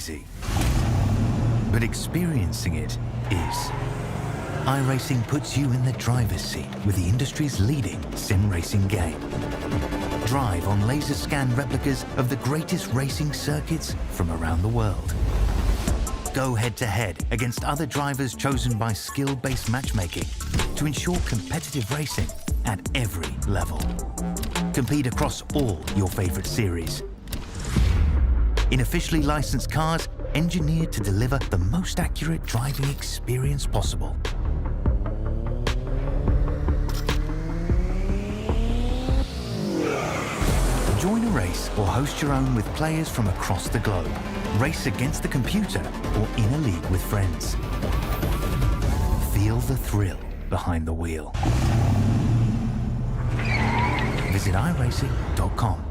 easy, but experiencing it is. iRacing puts you in the driver's seat with the industry's leading sim racing game. Drive on laser scan replicas of the greatest racing circuits from around the world. Go head-to-head against other drivers chosen by skill-based matchmaking to ensure competitive racing at every level. Compete across all your favorite series. In officially licensed cars, engineered to deliver the most accurate driving experience possible. Join a race or host your own with players from across the globe. Race against the computer or in a league with friends. Feel the thrill behind the wheel. Visit iRacing.com.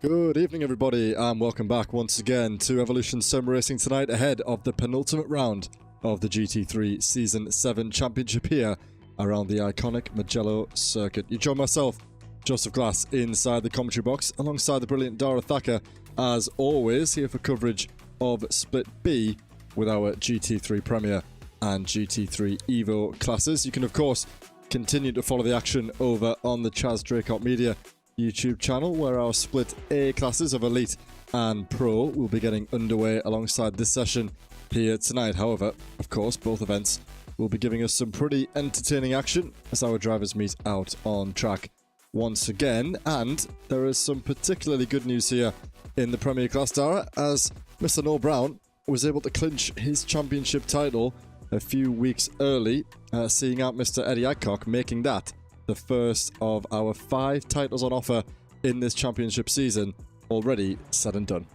Good evening, everybody, and welcome back once again to Evolution Sim Racing tonight ahead of the penultimate round of the GT3 Season 7 Championship here around the iconic Mugello circuit. You join myself, Joseph Glass, inside the commentary box alongside the brilliant Dara Thacker, as always, here for coverage of Split B with our GT3 Premier and GT3 Evo classes. You can, of course, continue to follow the action over on the Chaz Draycott Media YouTube channel, where our Split A classes of Elite and Pro will be getting underway alongside this session here tonight. However, of course, both events will be giving us some pretty entertaining action as our drivers meet out on track once again. And there is some particularly good news here in the Premier Class, Dara, as Mr. Noel Brown was able to clinch his championship title a few weeks early, seeing out Mr. Eddie Adcock, making that the first of our 5 titles on offer in this championship season already said and done.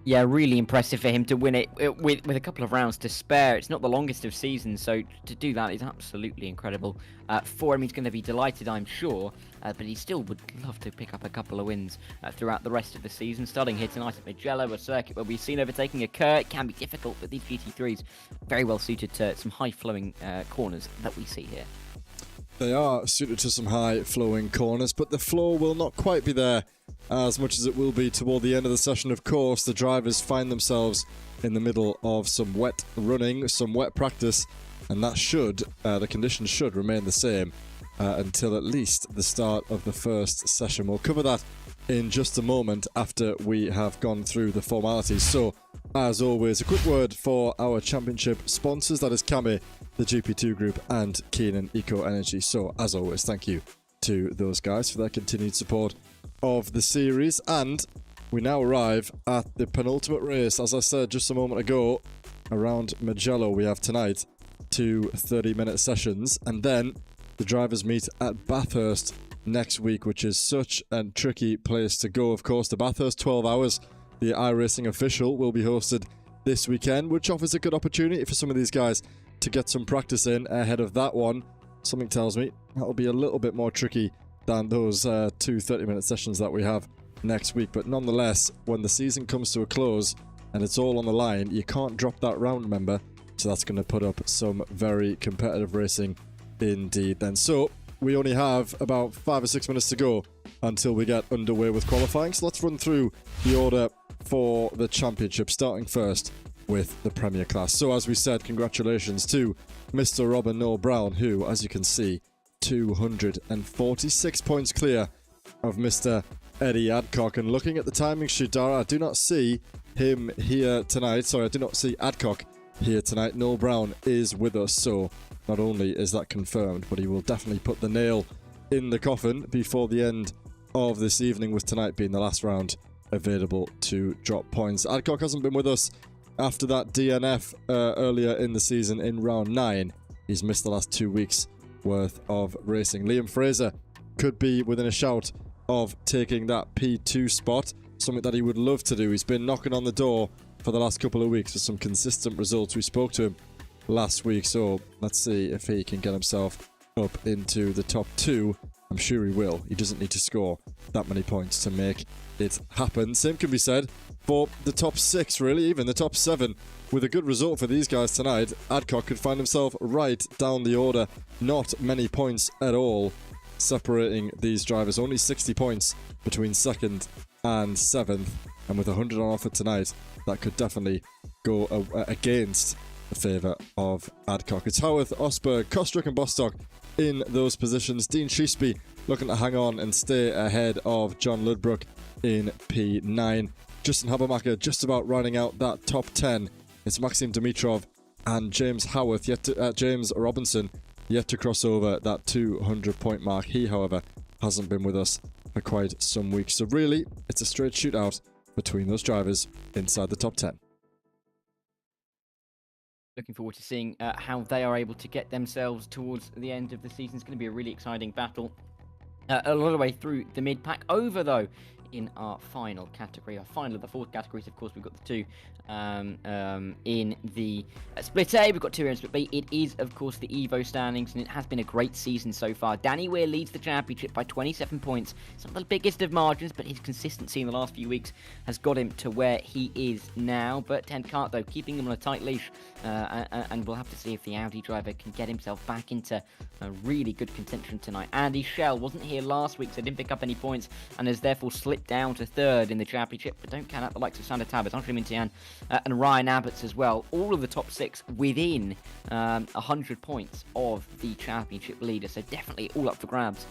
Yeah, really impressive for him to win it with a couple of rounds to spare. It's not the longest of seasons, so to do that is absolutely incredible. For him, he's going to be delighted, I'm sure, but he still would love to pick up a couple of wins throughout the rest of the season. Starting here tonight at Mugello, a circuit where we've seen overtaking occur. It can be difficult, but these GT3s very well suited to some high-flowing corners that we see here. They are suited to some high-flowing corners, but the flow will not quite be there as much as it will be toward the end of the session. Of course, the drivers find themselves in the middle of some wet running, some wet practice, and that the conditions should remain the same until at least the start of the first session. We'll cover that in just a moment after we have gone through the formalities. So, as always, a quick word for our championship sponsors, that is Kame, the GP2 Group, and Keenan Eco Energy. So, as always, thank you to those guys for their continued support of the series. And we now arrive at the penultimate race. As I said just a moment ago, around Mugello we have tonight 2 30-minute sessions, and then the drivers meet at Bathurst next week, which is such a tricky place to go. Of course, the Bathurst 12 Hours, the iRacing official, will be hosted this weekend, which offers a good opportunity for some of these guys to get some practice in ahead of that one. Something tells me that'll be a little bit more tricky than those 2 30-minute sessions that we have next week. But nonetheless, when the season comes to a close and it's all on the line, you can't drop that round, remember. So that's going to put up some very competitive racing indeed then. So we only have about 5 or 6 minutes to go until we get underway with qualifying. So let's run through the order for the championship, starting first with the Premier Class. So as we said, congratulations to Mr. Robin Noel Brown, who, as you can see, 246 points clear of Mr. Eddie Adcock. And looking at the timing sheet, Dara, I do not see him here tonight. Sorry, I do not see Adcock here tonight. Noel Brown is with us, so not only is that confirmed, but he will definitely put the nail in the coffin before the end of this evening, with tonight being the last round available to drop points. Adcock hasn't been with us after that DNF earlier in the season in round 9. He's missed the last 2 weeks worth of racing. Liam Fraser could be within a shout of taking that P2 spot, something that he would love to do. He's been knocking on the door for the last couple of weeks for some consistent results. We spoke to him last week, so let's see if he can get himself up into the top 2. I'm sure he will. He doesn't need to score that many points to make it happen. Same can be said for the top 6, really, even the top 7. With a good result for these guys tonight, Adcock could find himself right down the order. Not many points at all separating these drivers. Only 60 points between 2nd and 7th. And with 100 on offer tonight, that could definitely go against the favour of Adcock. It's Howarth, Osberg, Kostruck and Bostock in those positions. Dean Sheesby looking to hang on and stay ahead of John Ludbrook in P9. Justin Habermacher just about rounding out that top 10. It's Maxim Dimitrov and James Howarth, James Robinson, yet to cross over that 200-point mark. He, however, hasn't been with us for quite some weeks. So really, it's a straight shootout between those drivers inside the top 10. Looking forward to seeing how they are able to get themselves towards the end of the season. It's going to be a really exciting battle. A lot of the way through the mid-pack. Over, though, in our final category, our final of the 4 categories. Of course, we've got the 2 in the Split A. We've got 2 here in Split B. It is, of course, the Evo standings, and it has been a great season so far. Danny Weir leads the championship by 27 points. It's not the biggest of margins, but his consistency in the last few weeks has got him to where he is now. But Ted Cart, though, keeping him on a tight leash, and we'll have to see if the Audi driver can get himself back into a really good contention tonight. Andy Schell wasn't here last week, so didn't pick up any points, and has therefore slipped down to 3rd in the championship, but don't count out the likes of Sander Tabbers, Andre Mintian, and Ryan Abbott's as well. All of the top 6 within 100 points of the championship leader, so definitely all up for grabs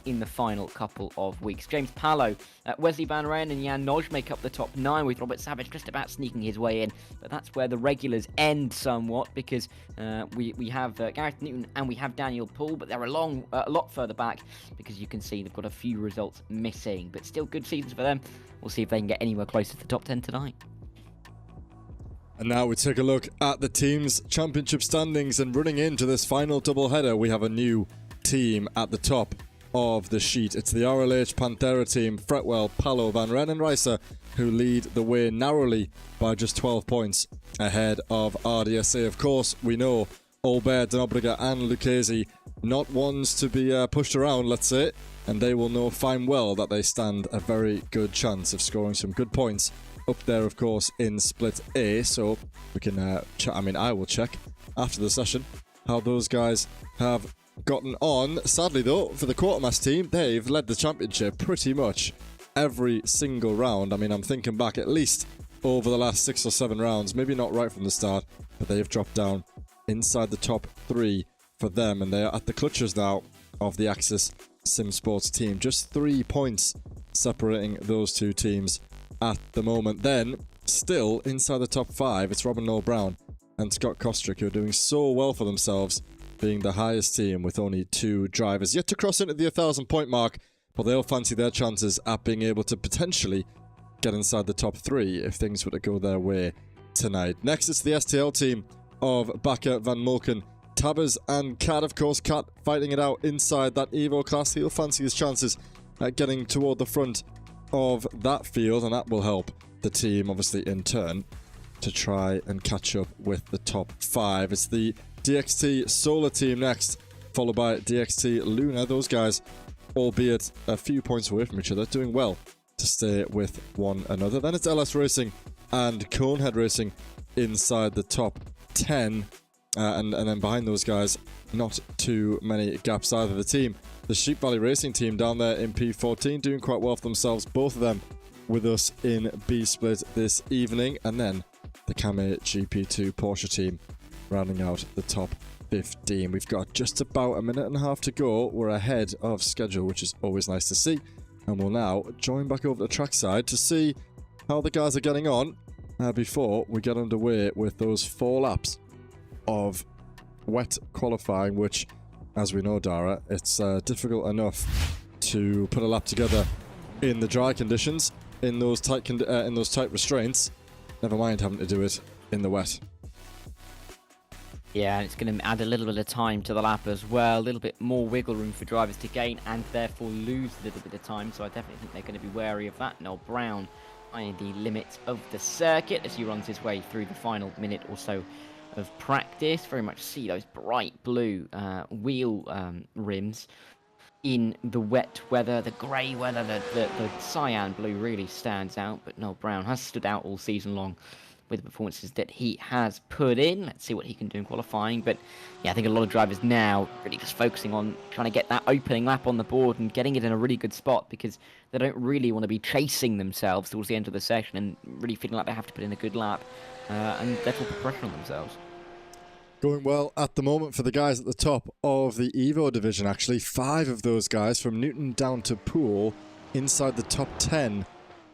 in the final couple of weeks. James Pallow, Wesley Van Rijn and Jan Noj make up the top 9, with Robert Savage just about sneaking his way in, but that's where the regulars end somewhat, because we have Gareth Newton and we have Daniel Poole, but they're a lot further back, because you can see they've got a few results missing, but still good seasons for them. We'll see if they can get anywhere close to the top 10 tonight. And now we take a look at the team's championship standings, and running into this final doubleheader, we have a new team at the top of the sheet. It's the RLH Panthera team, Fretwell, Pallow, Van Rijn and Reiser, who lead the way narrowly by just 12 points ahead of RDSA. Of course, we know Albert, Denobriga and Lucchesi not ones to be pushed around, let's say, and they will know fine well that they stand a very good chance of scoring some good points up there, of course, in Split A. So we can I will check after the session how those guys have gotten on. Sadly, though, for the Quartermass team, they've led the championship pretty much every single round. I mean, I'm thinking back at least over the last 6 or 7 rounds, maybe not right from the start, but they've dropped down inside the top 3 for them, and they are at the clutches now of the Axis Sim Sports team. Just 3 points separating those 2 teams at the moment. Then, still inside the top 5, it's Robin Noel Brown and Scott Kostrick, who are doing so well for themselves, being the highest team with only 2 drivers yet to cross into the 1,000-point mark, but they'll fancy their chances at being able to potentially get inside the top 3 if things were to go their way tonight. Next, it's the STL team of Bakker, Van Mulken, Tabbers and Cat. Of course, Cat fighting it out inside that Evo class. He'll fancy his chances at getting toward the front of that field, and that will help the team, obviously, in turn, to try and catch up with the top 5. It's the DXT Solar team next, followed by DXT Luna. Those guys, albeit a few points away from each other, doing well to stay with one another. Then it's LS Racing and Conehead Racing inside the top 10. And then behind those guys, not too many gaps either. The Sheep Valley Racing team down there in P14, doing quite well for themselves. Both of them with us in B-Split this evening. And then the Kame GP2 Porsche team rounding out the top 15. We've got just about a minute and a half to go. We're ahead of schedule, which is always nice to see. And we'll now join back over the trackside to see how the guys are getting on before we get underway with those 4 laps of wet qualifying, which, as we know, Dara, it's difficult enough to put a lap together in the dry conditions, in those tight restraints. Never mind having to do it in the wet. Yeah, and it's going to add a little bit of time to the lap as well, a little bit more wiggle room for drivers to gain and therefore lose a little bit of time, so I definitely think they're going to be wary of that. Noel Brown eyeing the limits of the circuit as he runs his way through the final minute or so of practice. Very much see those bright blue wheel rims in the wet weather. The grey weather, the cyan blue really stands out, but Noel Brown has stood out all season long with the performances that he has put in. Let's see what he can do in qualifying. But yeah, I think a lot of drivers now really just focusing on trying to get that opening lap on the board and getting it in a really good spot, because they don't really want to be chasing themselves towards the end of the session and really feeling like they have to put in a good lap and therefore put pressure on themselves. Going well at the moment for the guys at the top of the Evo division, actually. 5 of those guys, from Newton down to Poole, inside the top 10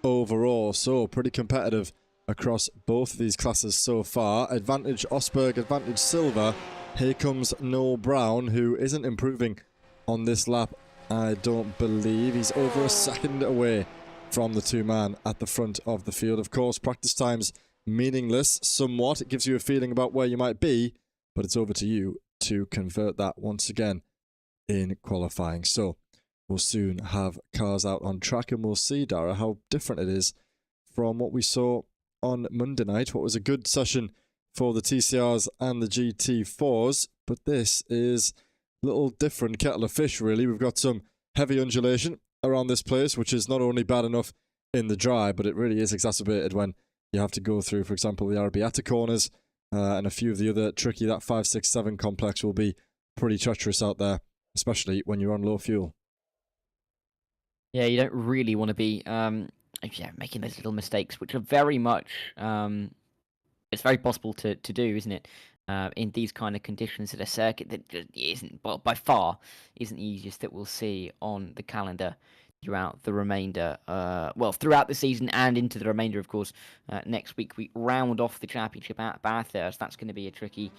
overall. So pretty competitive across both of these classes so far. Advantage Osberg, advantage Silver. Here comes Noel Brown, who isn't improving on this lap, I don't believe. He's over a second away from the 2-man at the front of the field. Of course, practice time's meaningless somewhat. It gives you a feeling about where you might be, but it's over to you to convert that once again in qualifying. So we'll soon have cars out on track, and we'll see, Dara, how different it is from what we saw on Monday night. What was a good session for the TCRs and the GT4s, but this is a little different kettle of fish, really. We've got some heavy undulation around this place, which is not only bad enough in the dry, but it really is exacerbated when you have to go through, for example, the Arrabbiata corners and a few of the other tricky. That 5, 6, 7 complex will be pretty treacherous out there, especially when you're on low fuel. Yeah, you don't really want to be making those little mistakes, which are very much it's very possible to do, isn't it? In these kind of conditions at a circuit that just isn't, well, by far, isn't the easiest that we'll see on the calendar throughout the remainder, throughout the season and into the remainder, of course. Next week we round off the championship at Bathurst. That's going to be a tricky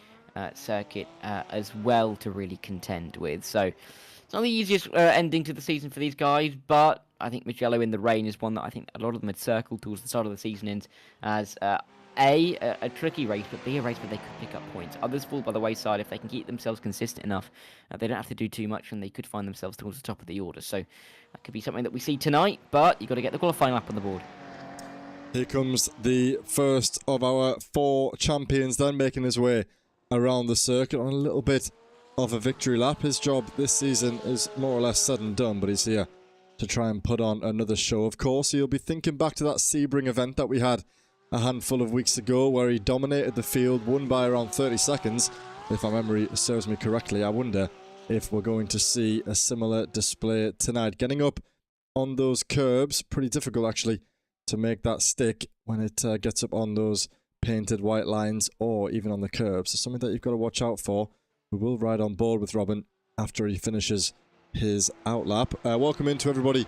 circuit as well to really contend with. So it's not the easiest ending to the season for these guys, but I think Mugello in the rain is one that I think a lot of them had circled towards the start of the season as a tricky race, but B, a race where they could pick up points. Others fall by the wayside if they can keep themselves consistent enough. They don't have to do too much, and they could find themselves towards the top of the order. So that could be something that we see tonight, but you've got to get the qualifying lap on the board. Here comes the first of our 4 champions then, making his way around the circuit on a little bit of a victory lap. His job this season is more or less said and done, but he's here to try and put on another show. Of course, he'll be thinking back to that Sebring event that we had a handful of weeks ago, where he dominated the field, won by around 30 seconds. If my memory serves me correctly, I wonder if we're going to see a similar display tonight. Getting up on those curbs, pretty difficult actually to make that stick when it gets up on those painted white lines or even on the curbs. So something that you've got to watch out for. We will ride on board with Robin after he finishes his outlap. Welcome in to everybody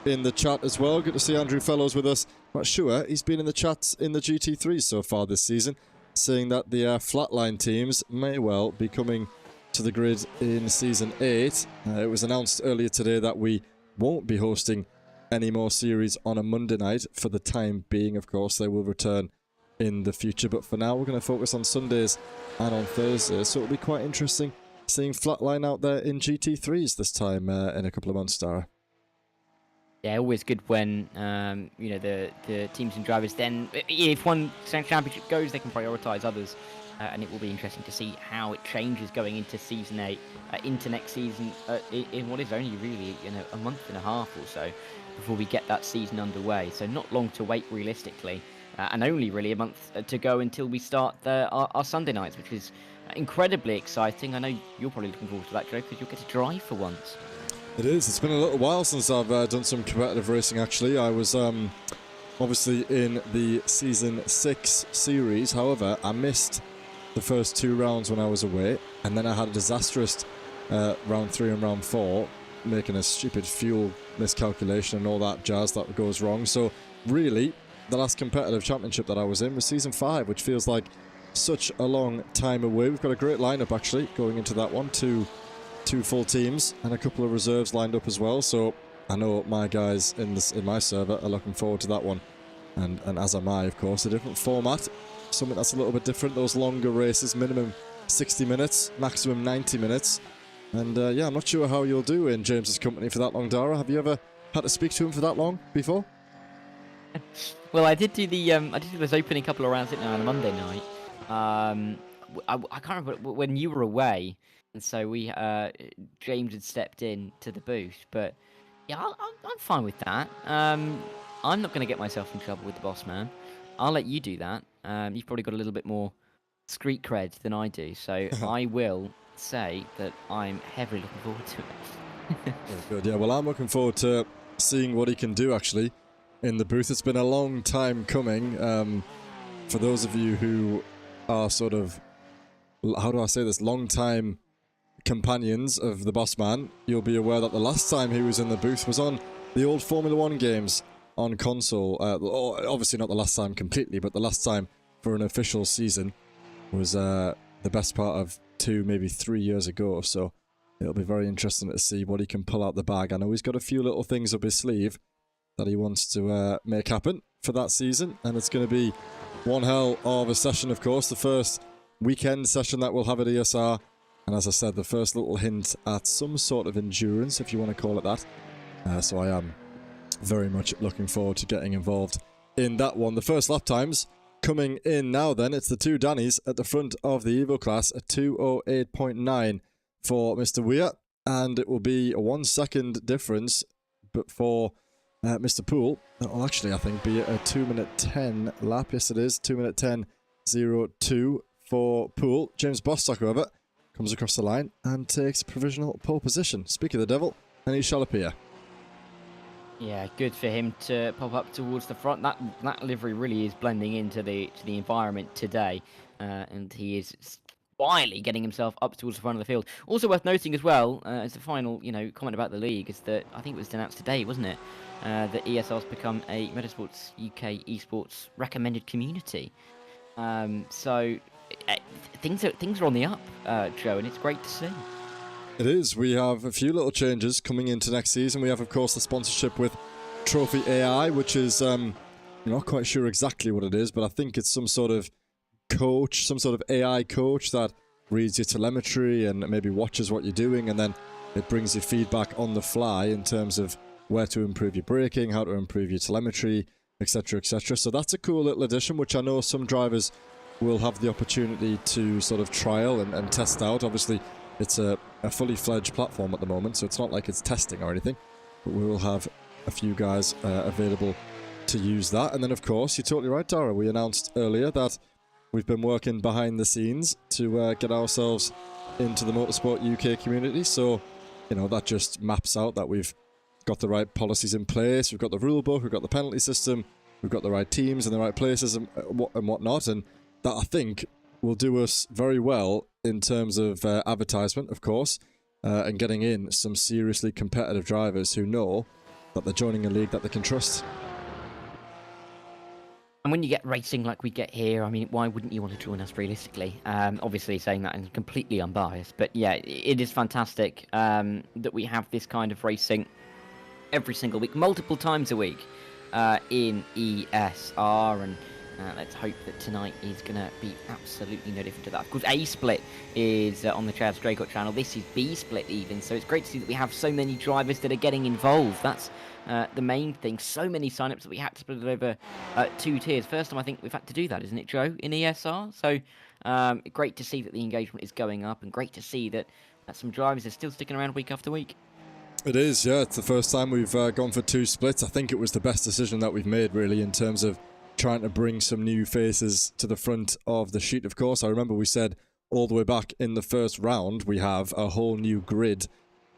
in the chat as well. Good to see Andrew Fellows with us. Not sure he's been in the chats in the GT3 so far this season, saying that the flatline teams may well be coming to the grid in Season 8. It was announced earlier today that we won't be hosting any more series on a Monday night for the time being. Of course, they will return in the future, but for now we're going to focus on Sundays and on Thursdays, so it'll be quite interesting seeing flatline out there in GT3s this time in a couple of months, Dara. Yeah, always good when the teams and drivers then, if one championship goes, they can prioritise others, and it will be interesting to see how it changes going into Season 8, into next season, in what is only really a month and a half or so before we get that season underway. So not long to wait realistically, and only really a month to go until we start our Sunday nights, which is incredibly exciting. I know you're probably looking forward to that, Joe, because you'll get to drive for once. It is. It's been a little while since I've done some competitive racing, actually. I was obviously in the Season 6 series. However, I missed the first 2 rounds when I was away, and then I had a disastrous round 3 and round 4, making a stupid fuel miscalculation and all that jazz that goes wrong. So really, the last competitive championship that I was in was Season 5, which feels like such a long time away. We've got a great lineup, actually, going into that one. Two full teams and a couple of reserves lined up as well, so I know my guys in my server are looking forward to that one, and as am I, of course. A different format, something that's a little bit different. Those longer races, minimum 60 minutes, maximum 90 minutes, and yeah, I'm not sure how you'll do in James's company for that long, Dara. Have you ever had to speak to him for that long before? Well, I did do those opening couple of rounds on a Monday night. I can't remember when you were away. And so James had stepped in to the booth, but yeah, I'm fine with that. I'm not going to get myself in trouble with the boss man. I'll let you do that. You've probably got a little bit more street cred than I do, so I will say that I'm heavily looking forward to it. Very good. Yeah, well, I'm looking forward to seeing what he can do, actually, in the booth. It's been a long time coming. For those of you who are sort of, how do I say this, long-time companions of the boss man, you'll be aware that the last time he was in the booth was on the old Formula 1 games on console. Obviously not the last time completely, but the last time for an official season was the best part of 2, maybe 3 years ago. So it'll be very interesting to see what he can pull out the bag. I know he's got a few little things up his sleeve that he wants to make happen for that season, and it's going to be one hell of a session, of course. The first weekend session that we'll have at ESR, and as I said, the first little hint at some sort of endurance, if you want to call it that. So I am very much looking forward to getting involved in that one. The first lap times coming in now then. It's the two Dannies at the front of the Evo class at 2:08.9 for Mr. Weir, and it will be a 1 second difference but for Mr. Poole. That will actually, I think, be a 2:10 lap. Yes, it is. 2:10.02 for Poole. James Bostock, however, comes across the line and takes provisional pole position. Speak of the devil, and he shall appear. Yeah, good for him to pop up towards the front. That livery really is blending into the environment today, and he is quietly getting himself up towards the front of the field. Also worth noting as well, as the final comment about the league, is that I think it was announced today, wasn't it, that ESR's become a Motorsports UK esports recommended community. So things are on the up, Joe, and it's great to see. It is. We have a few little changes coming into next season. We have, of course, the sponsorship with Trophy AI, which is, I'm not quite sure exactly what it is, but I think it's some sort of coach, some sort of AI coach that reads your telemetry and maybe watches what you're doing, and then it brings you feedback on the fly in terms of where to improve your braking, how to improve your telemetry, etc., etc. So that's a cool little addition, which I know some drivers will have the opportunity to sort of trial and test out. Obviously, it's a fully fledged platform at the moment, so it's not like it's testing or anything, but we will have a few guys available to use that. And then, of course, you're totally right, Dara, we announced earlier that we've been working behind the scenes to get ourselves into the Motorsport UK community. So, that just maps out that we've got the right policies in place, we've got the rule book, we've got the penalty system, we've got the right teams in the right places and whatnot, and that, I think, will do us very well in terms of advertisement, of course, and getting in some seriously competitive drivers who know that they're joining a league that they can trust. And when you get racing like we get here, I mean, why wouldn't you want to join us realistically? Obviously saying that is completely unbiased, but yeah, it is fantastic that we have this kind of racing every single week, multiple times a week in ESR, and let's hope that tonight is going to be absolutely no different to that. Of course, A Split is on the Chaz Draycott channel. This is B Split even, so it's great to see that we have so many drivers that are getting involved. That's the main thing. So many signups that we had to split it over 2 tiers. First time I think we've had to do that, isn't it, Joe, in ESR? So great to see that the engagement is going up, and great to see that some drivers are still sticking around week after week. It is, yeah. It's the first time we've gone for 2 splits. I think it was the best decision that we've made, really, in terms of trying to bring some new faces to the front of the sheet, of course. I remember we said all the way back in the first round, we have a whole new grid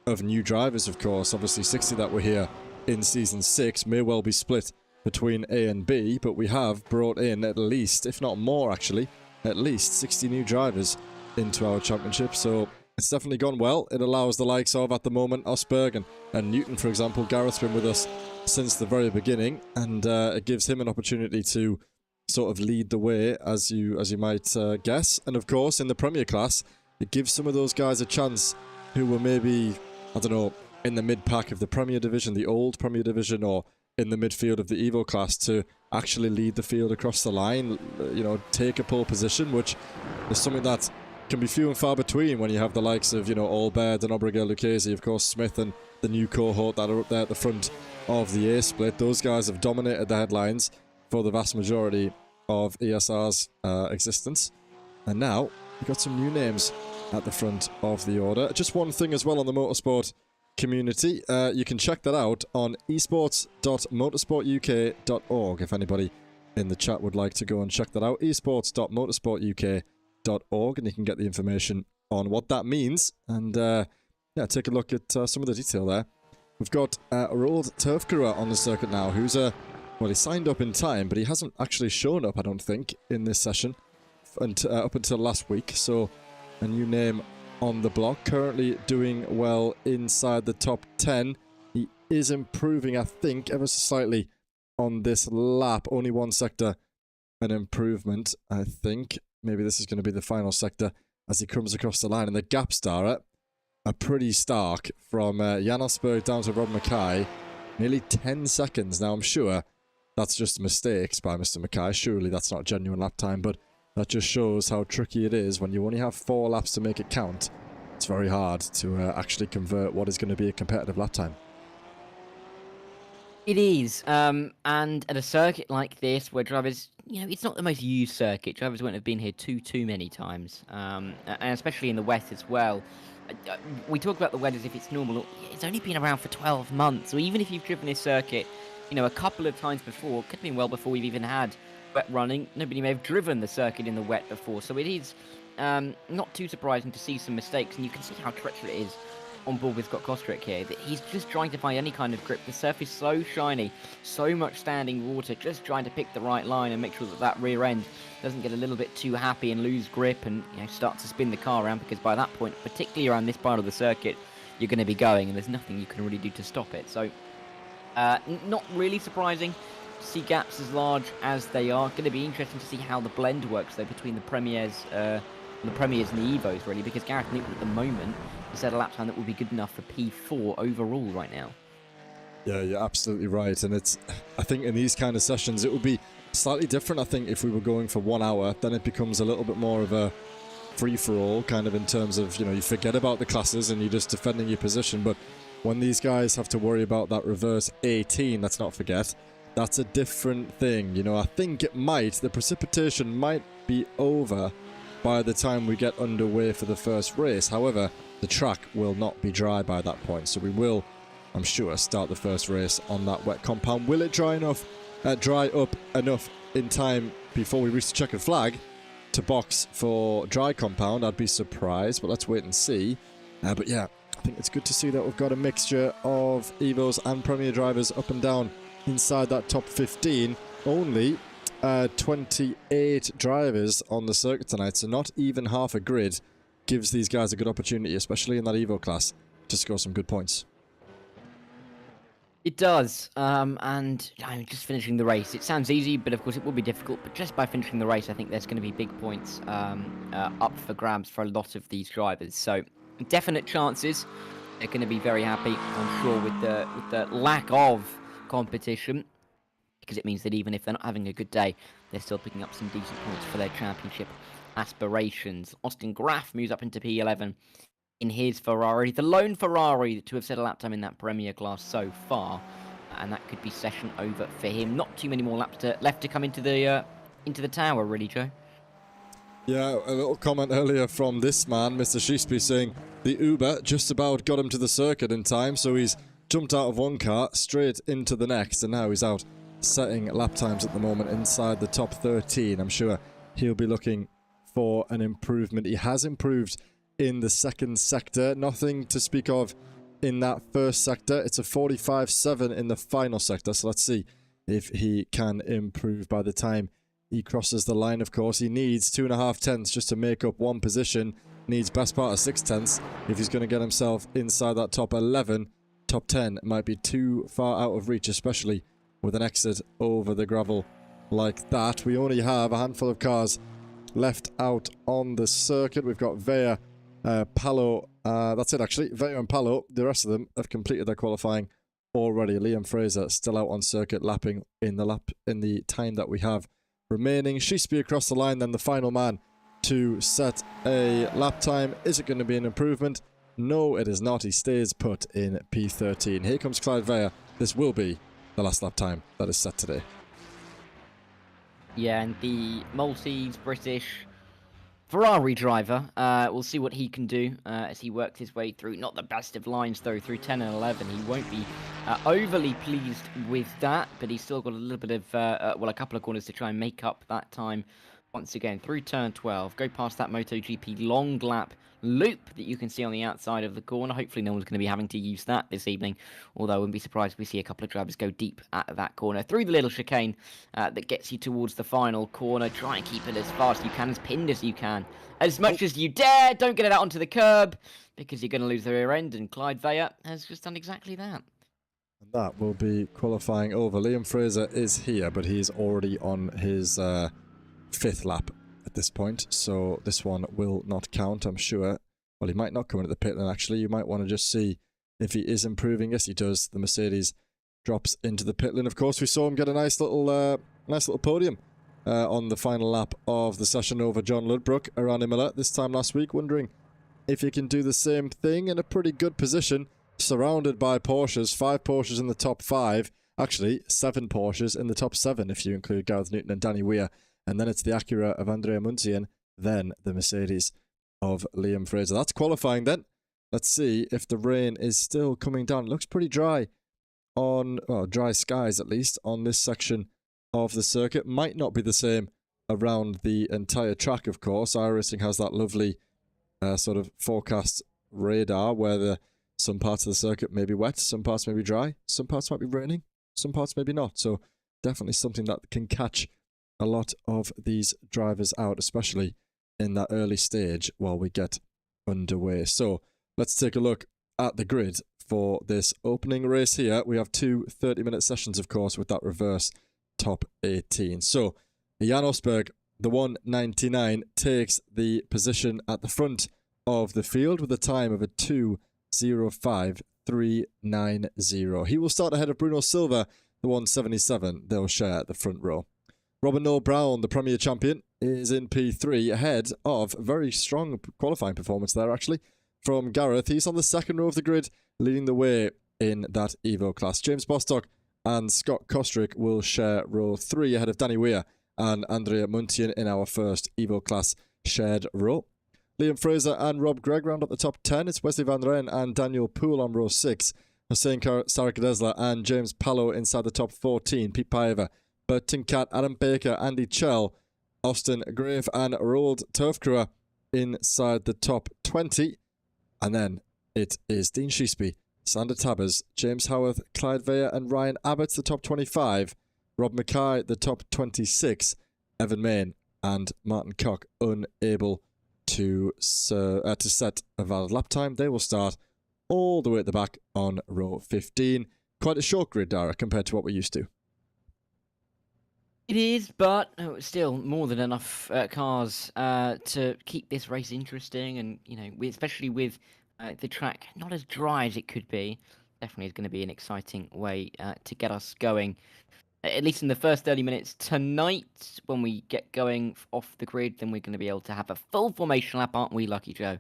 of new drivers, of course. Obviously, 60 that were here in Season 6 may well be split between A and B, but we have brought in at least, if not more actually, at least 60 new drivers into our championship. So it's definitely gone well. It allows the likes of, at the moment, Osberg and Newton, for example. Gareth's been with us since the very beginning, and it gives him an opportunity to sort of lead the way, as you might guess. And of course, in the Premier class, it gives some of those guys a chance who were maybe, I don't know, in the mid-pack of the Premier Division, the old Premier Division, or in the midfield of the Evo class, to actually lead the field across the line, take a pole position, which is something that can be few and far between when you have the likes of, Allbaird and Obreger, Lucchese, of course, Smith, and the new cohort that are up there at the front of the A split. Those guys have dominated the headlines for the vast majority of ESR's existence. And now we've got some new names at the front of the order. Just one thing as well on the motorsport community. You can check that out on esports.motorsportuk.org if anybody in the chat would like to go and check that out, esports.motorsportuk.org, and you can get the information on what that means. And yeah, take a look at some of the detail there. We've got a road turf crewer on the circuit now, who's well, he signed up in time, but he hasn't actually shown up, I don't think, in this session up until last week. So a new name on the block, currently doing well inside the top 10. He is improving, I think, ever so slightly on this lap. Only one sector an improvement, I think. Maybe this is going to be the final sector as he comes across the line. And the gaps are pretty stark from Jan Osberg down to Rob Mackay. Nearly 10 seconds. Now, I'm sure that's just mistakes by Mr. Mackay. Surely that's not genuine lap time, but that just shows how tricky it is when you only have 4 laps to make it count. It's very hard to actually convert what is going to be a competitive lap time. It is, and at a circuit like this, where drivers, you know, it's not the most used circuit. Drivers won't have been here too many times, and especially in the West as well. We talk about the weather as if it's normal. It's only been around for 12 months, so even if you've driven this circuit, you know, a couple of times before, could have been well before we've even had wet running. Nobody may have driven the circuit in the wet before, so it is not too surprising to see some mistakes, and you can see how treacherous it is on board with Scott Kostrick here, that he's just trying to find any kind of grip. The surf is so shiny, so much standing water, just trying to pick the right line and make sure that that rear end doesn't get a little bit too happy and lose grip and, you know, start to spin the car around, because by that point, particularly around this part of the circuit, you're going to be going and there's nothing you can really do to stop it. So not really surprising to see gaps as large as they are. Going to be interesting to see how the blend works though between the Premiers and the Evos, really, because Gareth Newton at the moment has set a lap time that would be good enough for P4 overall right now. Yeah, you're absolutely right. And it's, I think in these kind of sessions, it would be slightly different. I think if we were going for 1 hour, then it becomes a little bit more of a free-for-all, kind of in terms of, you know, you forget about the classes and you're just defending your position. But when these guys have to worry about that reverse 18, let's not forget, that's a different thing. You know, I think the precipitation might be over by the time we get underway for the first race. However, the track will not be dry by that point, so we will, I'm sure, start the first race on that wet compound. Will it dry up enough in time before we reach the checkered flag to box for dry compound? I'd be surprised, but let's wait and see. But yeah, I think it's good to see that we've got a mixture of Evos and Premier drivers up and down inside that top 15. Only 28 drivers on the circuit tonight, so not even half a grid. Gives these guys a good opportunity, especially in that Evo class, to score some good points. It does, and I mean, just finishing the race, it sounds easy, but of course it will be difficult. But just by finishing the race, I think there's going to be big points up for grabs for a lot of these drivers. So definite chances. They're going to be very happy, I'm sure, with the lack of competition, because it means that even if they're not having a good day, they're still picking up some decent points for their championship aspirations. Austin Graff moves up into P11 in his Ferrari, the lone Ferrari to have set a lap time in that Premier class so far, and that could be session over for him. Not too many more laps left to come into the tower, really, Joe. Yeah, a little comment earlier from this man, Mr. Sheesby, saying the Uber just about got him to the circuit in time, so he's jumped out of one car straight into the next, and now he's out setting lap times at the moment inside the top 13. I'm sure he'll be looking for an improvement. He has improved in the second sector. Nothing to speak of in that first sector. It's a 45.7 in the final sector, so let's see if he can improve by the time he crosses the line. Of course, he needs 2.5 tenths just to make up one position. Needs best part of 6 tenths if he's going to get himself inside that top 11. Top 10 might be too far out of reach, especially with an exit over the gravel like that. We only have a handful of cars left out on the circuit. We've got Vea, Palo, that's it actually, Vea and Palo. The rest of them have completed their qualifying already. Liam Fraser still out on circuit, lapping in the time that we have remaining. Sheesby across the line, then the final man to set a lap time. Is it going to be an improvement? No, it is not. He stays put in P13. Here comes Clyde Vea. This will be the last lap time that is set today. Yeah, and the Maltese, British, Ferrari driver. We'll see what he can do as he works his way through. Not the best of lines, though, through 10 and 11. He won't be overly pleased with that, but he's still got a little bit of, well, a couple of corners to try and make up that time. Once again, through turn 12, go past that MotoGP long lap loop that you can see on the outside of the corner. Hopefully no one's going to be having to use that this evening, although I wouldn't be surprised if we see a couple of drivers go deep at that corner. Through the little chicane that gets you towards the final corner. Try and keep it as fast as you can, as pinned as you can. As much as you dare, don't get it out onto the curb, because you're going to lose the rear end, and Clyde Veyer has just done exactly that. And that will be qualifying over. Liam Fraser is here, but he's already on his 5th lap at this point, so this one will not count, I'm sure. Well, he might not come into the pit lane, actually. You might want to just see if he is improving. Yes, he does. The Mercedes drops into the pit lane. Of course, we saw him get a nice little podium on the final lap of the session over John Ludbrook around Imola this time last week. Wondering if he can do the same thing in a pretty good position, surrounded by Porsches. 5 Porsches in the top 5. Actually, 7 Porsches in the top 7 if you include Gareth Newton and Danny Weir. And then it's the Acura of Andrea Muntien, then the Mercedes of Liam Fraser. That's qualifying then. Let's see if the rain is still coming down. It looks pretty dry on, well, dry skies at least, on this section of the circuit. Might not be the same around the entire track, of course. iRacing has that lovely sort of forecast radar where some parts of the circuit may be wet, some parts may be dry, some parts might be raining, some parts maybe not. So definitely something that can catch a lot of these drivers out, especially in that early stage while we get underway. So let's take a look at the grid for this opening race here. We have 2 30-minute sessions, of course, with that reverse top 18. So Jan Osberg, the 199, takes the position at the front of the field with a time of a 2:05.390. He will start ahead of Bruno Silva, the 177. They'll share the front row. Robert Noel Brown, the Premier Champion, is in P3 ahead of very strong qualifying performance there, actually, from Gareth. He's on the 2nd row of the grid, leading the way in that Evo class. James Bostock and Scott Kostrick will share row 3 ahead of Danny Weir and Andrea Muntien in our first Evo class shared row. Liam Fraser and Rob Gregg round up the top 10. It's Wesley Van Rijn and Daniel Poole on row 6. Hussein Sarakadesla and James Pallow inside the top 14. Pete Paeva, Bert Tinkat, Adam Baker, Andy Chell, Austin Grave and Roald Turfkruer inside the top 20. And then it is Dean Sheesby, Sander Tabbers, James Howarth, Clyde Veyer and Ryan Abbott, the top 25. Rob Mackay, the top 26. Evan Main and Martin Koch unable to set a valid lap time. They will start all the way at the back on row 15. Quite a short grid, Dara, compared to what we're used to. It is, but still more than enough cars to keep this race interesting, and especially with the track not as dry as it could be, definitely is going to be an exciting way to get us going. At least in the first 30 minutes tonight, when we get going off the grid, then we're going to be able to have a full formation lap, aren't we, Lucky Joe?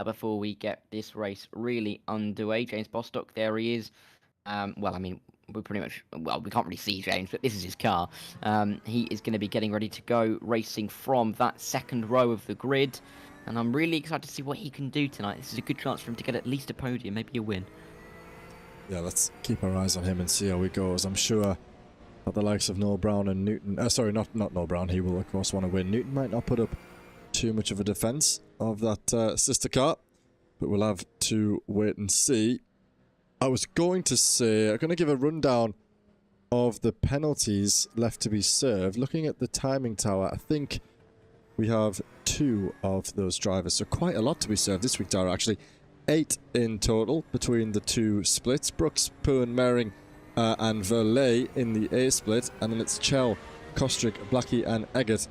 Before we get this race really underway. James Bostock, there he is. Well, I mean, we're pretty much, well, we can't really see James, but this is his car. He is going to be getting ready to go racing from that 2nd row of the grid. And I'm really excited to see what he can do tonight. This is a good chance for him to get at least a podium, maybe a win. Yeah, let's keep our eyes on him and see how he goes. I'm sure that the likes of Noel Brown and Newton, sorry, not Noel Brown, he will of course want to win. Newton might not put up too much of a defence of that sister car, but we'll have to wait and see. I was going to say, I'm going to give a rundown of the penalties left to be served. Looking at the timing tower, I think we have 2 of those drivers, so quite a lot to be served this week, Dara, actually. 8 in total between the 2 splits. Brooks, Poon, Mering and Verley in the A split, and then it's Chell, Kostrick, Blackie and Eggert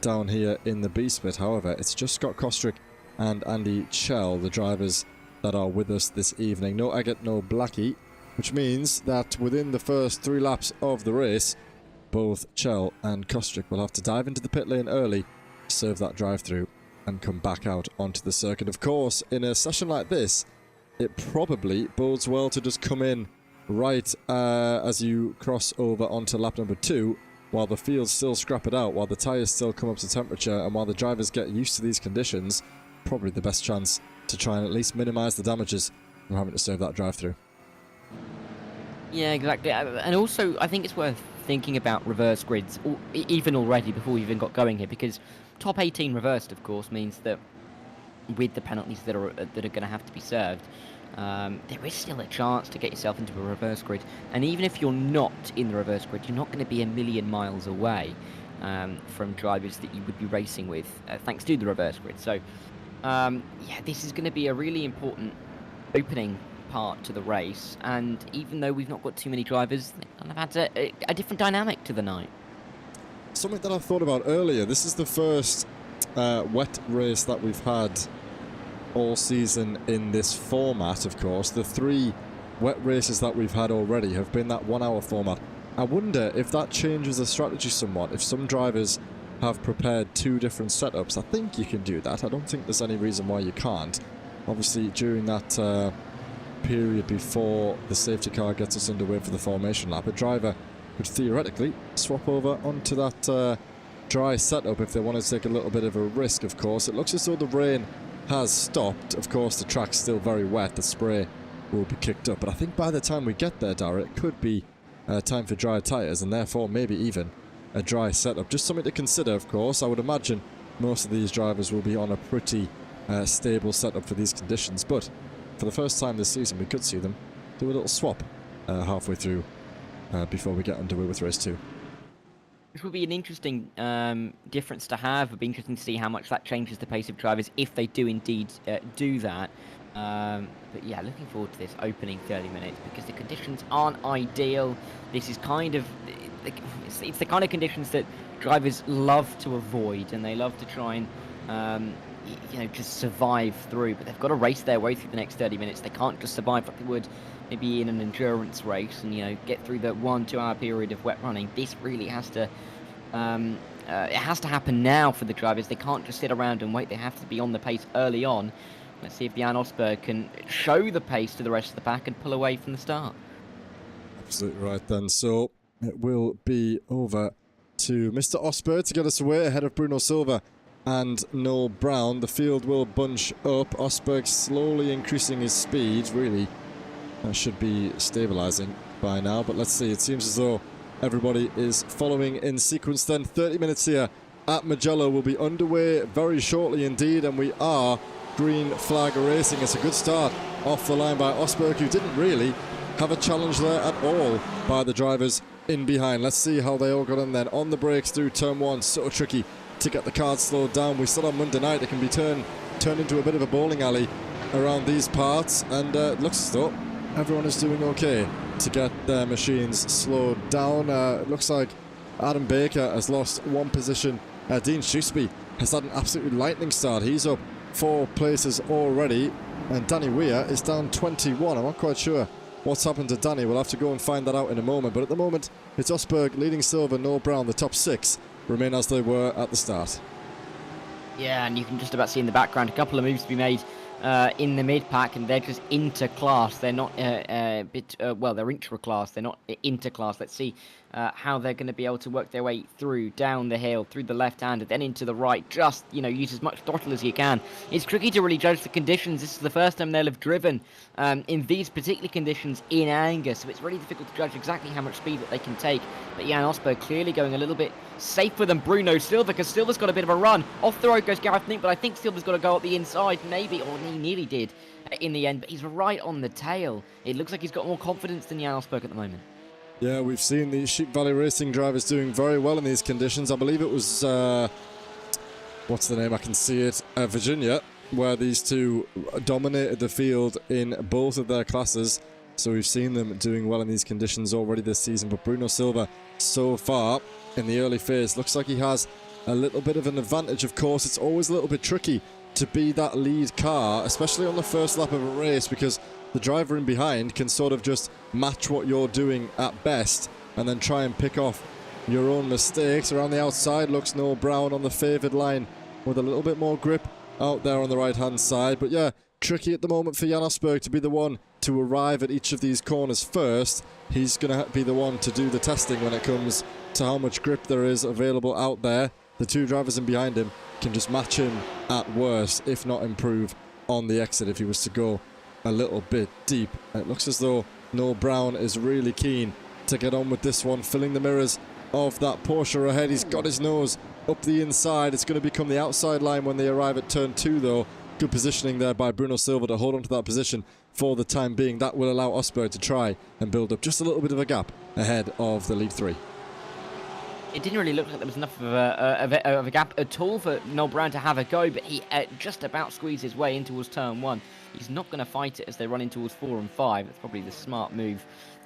down here in the B split. However, it's just Scott Kostrick and Andy Chell, the drivers that are with us this evening. No Eggert, no Blackie, which means that within the first 3 laps of the race, both Chell and Kostrick will have to dive into the pit lane early, serve that drive-through, and come back out onto the circuit. Of course, in a session like this, it probably bodes well to just come in right as you cross over onto lap number 2 while the fields still scrap it out, while the tyres still come up to temperature, and while the drivers get used to these conditions, probably the best chance to try and at least minimise the damages from having to serve that drive-through. Yeah, exactly. And also, I think it's worth thinking about reverse grids, even already before we even got going here, because top 18 reversed, of course, means that with the penalties that are going to have to be served, there is still a chance to get yourself into a reverse grid. And even if you're not in the reverse grid, you're not going to be a million miles away from drivers that you would be racing with, thanks to the reverse grid. So, yeah, this is going to be a really important opening part to the race, and even though we've not got too many drivers, they've had a different dynamic to the night. Something that I thought about earlier, this is the first wet race that we've had all season in this format, of course. The 3 wet races that we've had already have been that 1 hour format. I wonder if that changes the strategy somewhat, if some drivers have prepared 2 different setups. I think you can do that. I don't think there's any reason why you can't. Obviously, during that period before the safety car gets us underway for the formation lap, a driver could theoretically swap over onto that dry setup if they want to take a little bit of a risk, of course. It looks as though the rain has stopped. Of course, the track's still very wet. The spray will be kicked up. But I think by the time we get there, Dara, it could be time for dry tyres, and therefore maybe even a dry setup. Just something to consider, of course. I would imagine most of these drivers will be on a pretty stable setup for these conditions, but for the first time this season we could see them do a little swap halfway through before we get underway with race 2. Which will be an interesting difference to have. It'll be interesting to see how much that changes the pace of drivers if they do indeed do that. But yeah, looking forward to this opening 30 minutes because the conditions aren't ideal. This is kind of... It's the kind of conditions that drivers love to avoid, and they love to try and just survive through, but they've got to race their way through the next 30 minutes. They can't just survive like they would maybe in an endurance race and, get through the 1-2 hour period of wet running. This really has to, it has to happen now for the drivers. They can't just sit around and wait. They have to be on the pace early on. Let's see if Jan Osberg can show the pace to the rest of the pack and pull away from the start. Absolutely right then. So it will be over to Mr. Osberg to get us away ahead of Bruno Silva and Noel Brown. The field will bunch up. Osberg slowly increasing his speed. Really should be stabilizing by now, but let's see. It seems as though everybody is following in sequence then. 30 minutes here at Mugello will be underway very shortly indeed, and we are green flag racing. It's a good start off the line by Osberg, who didn't really have a challenge there at all by the drivers in behind. Let's see how they all got in then. On the brakes through turn 1, so tricky to get the cars slowed down. We said on Monday night it can be turned into a bit of a bowling alley around these parts, and it looks as though everyone is doing okay to get their machines slowed down. It looks like Adam Baker has lost 1 position. Dean Shrewsbury has had an absolutely lightning start. He's up 4 places already, and Danny Weir is down 21. I'm not quite sure what's happened to Danny. We'll have to go and find that out in a moment, but at the moment it's Osberg leading Silva, Noel Brown. The top 6 remain as they were at the start. Yeah, and you can just about see in the background a couple of moves to be made in the mid-pack, and they're just inter-class. They're not well, they're intra-class. They're not inter-class. Let's see how they're going to be able to work their way through, down the hill, through the left-hand, and then into the right. Just, use as much throttle as you can. It's tricky to really judge the conditions. This is the first time they'll have driven in these particular conditions in anger, so it's really difficult to judge exactly how much speed that they can take. But Jan Osberg clearly going a little bit safer than Bruno Silva, because Silva's got a bit of a run. Off the road goes Gareth Nink, but I think Silva's got to go up the inside, maybe, or he nearly did in the end, but he's right on the tail. It looks like he's got more confidence than Jan Osberg at the moment. Yeah, we've seen the Sheep Valley Racing drivers doing very well in these conditions. I believe it was, what's the name? I can see it. Virginia, where these two dominated the field in both of their classes. So we've seen them doing well in these conditions already this season. But Bruno Silva, so far in the early phase, looks like he has a little bit of an advantage. Of course, it's always a little bit tricky to be that lead car, especially on the first lap of a race, because the driver in behind can sort of just match what you're doing at best and then try and pick off your own mistakes. Around the outside looks Noel Brown on the favoured line with a little bit more grip out there on the right hand side. But yeah, tricky at the moment for Jan Osberg to be the one to arrive at each of these corners first. He's going to be the one to do the testing when it comes to how much grip there is available out there. The two drivers in behind him can just match him at worst, if not improve on the exit if he was to go a little bit deep. And it looks as though Noel Brown is really keen to get on with this one, filling the mirrors of that Porsche ahead. He's got his nose up the inside. It's going to become the outside line when they arrive at turn 2 though. Good positioning there by Bruno Silva to hold on to that position for the time being. That will allow Osberg to try and build up just a little bit of a gap ahead of the lead 3. It didn't really look like there was enough of a gap at all for Noel Brown to have a go, but he just about squeezed his way in towards turn 1. He's not going to fight it as they run in towards 4 and 5. That's probably the smart move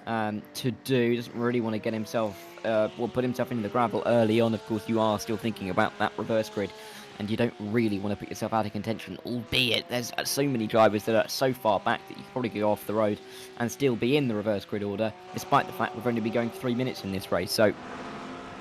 to do. He doesn't really want to get himself, put himself into the gravel early on. Of course, you are still thinking about that reverse grid, and you don't really want to put yourself out of contention, albeit there's so many drivers that are so far back that you could probably go off the road and still be in the reverse grid order, despite the fact we've only been going 3 minutes in this race. So,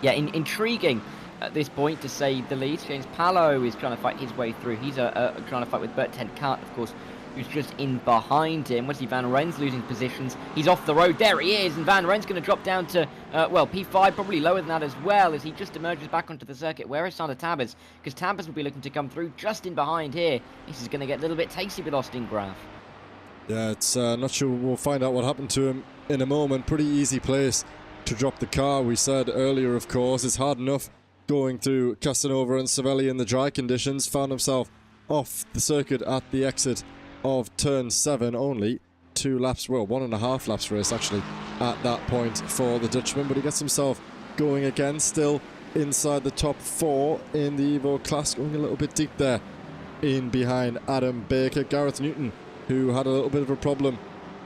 yeah, intriguing at this point, to say the least. James Pallow is trying to fight his way through. He's trying to fight with Bert Ten-Cart, of course, who's just in behind him. Wesley Van Ren's losing positions. He's off the road. There he is, and Van Ren's going to drop down to, P5, probably lower than that as well, as he just emerges back onto the circuit. Where is Sander Tabbers? Because Tabbers will be looking to come through just in behind here. This is going to get a little bit tasty with Austin Graf. Yeah, it's not sure. We'll find out what happened to him in a moment. Pretty easy place to drop the car. We said earlier, of course, it's hard enough going through Casanova and Savelli in the dry conditions. Found himself off the circuit at the exit of turn 7. Only 2 laps, well, 1.5 laps race actually at that point for the Dutchman, but he gets himself going again, still inside the top 4 in the Evo class, going a little bit deep there in behind Adam Baker. Gareth Newton, who had a little bit of a problem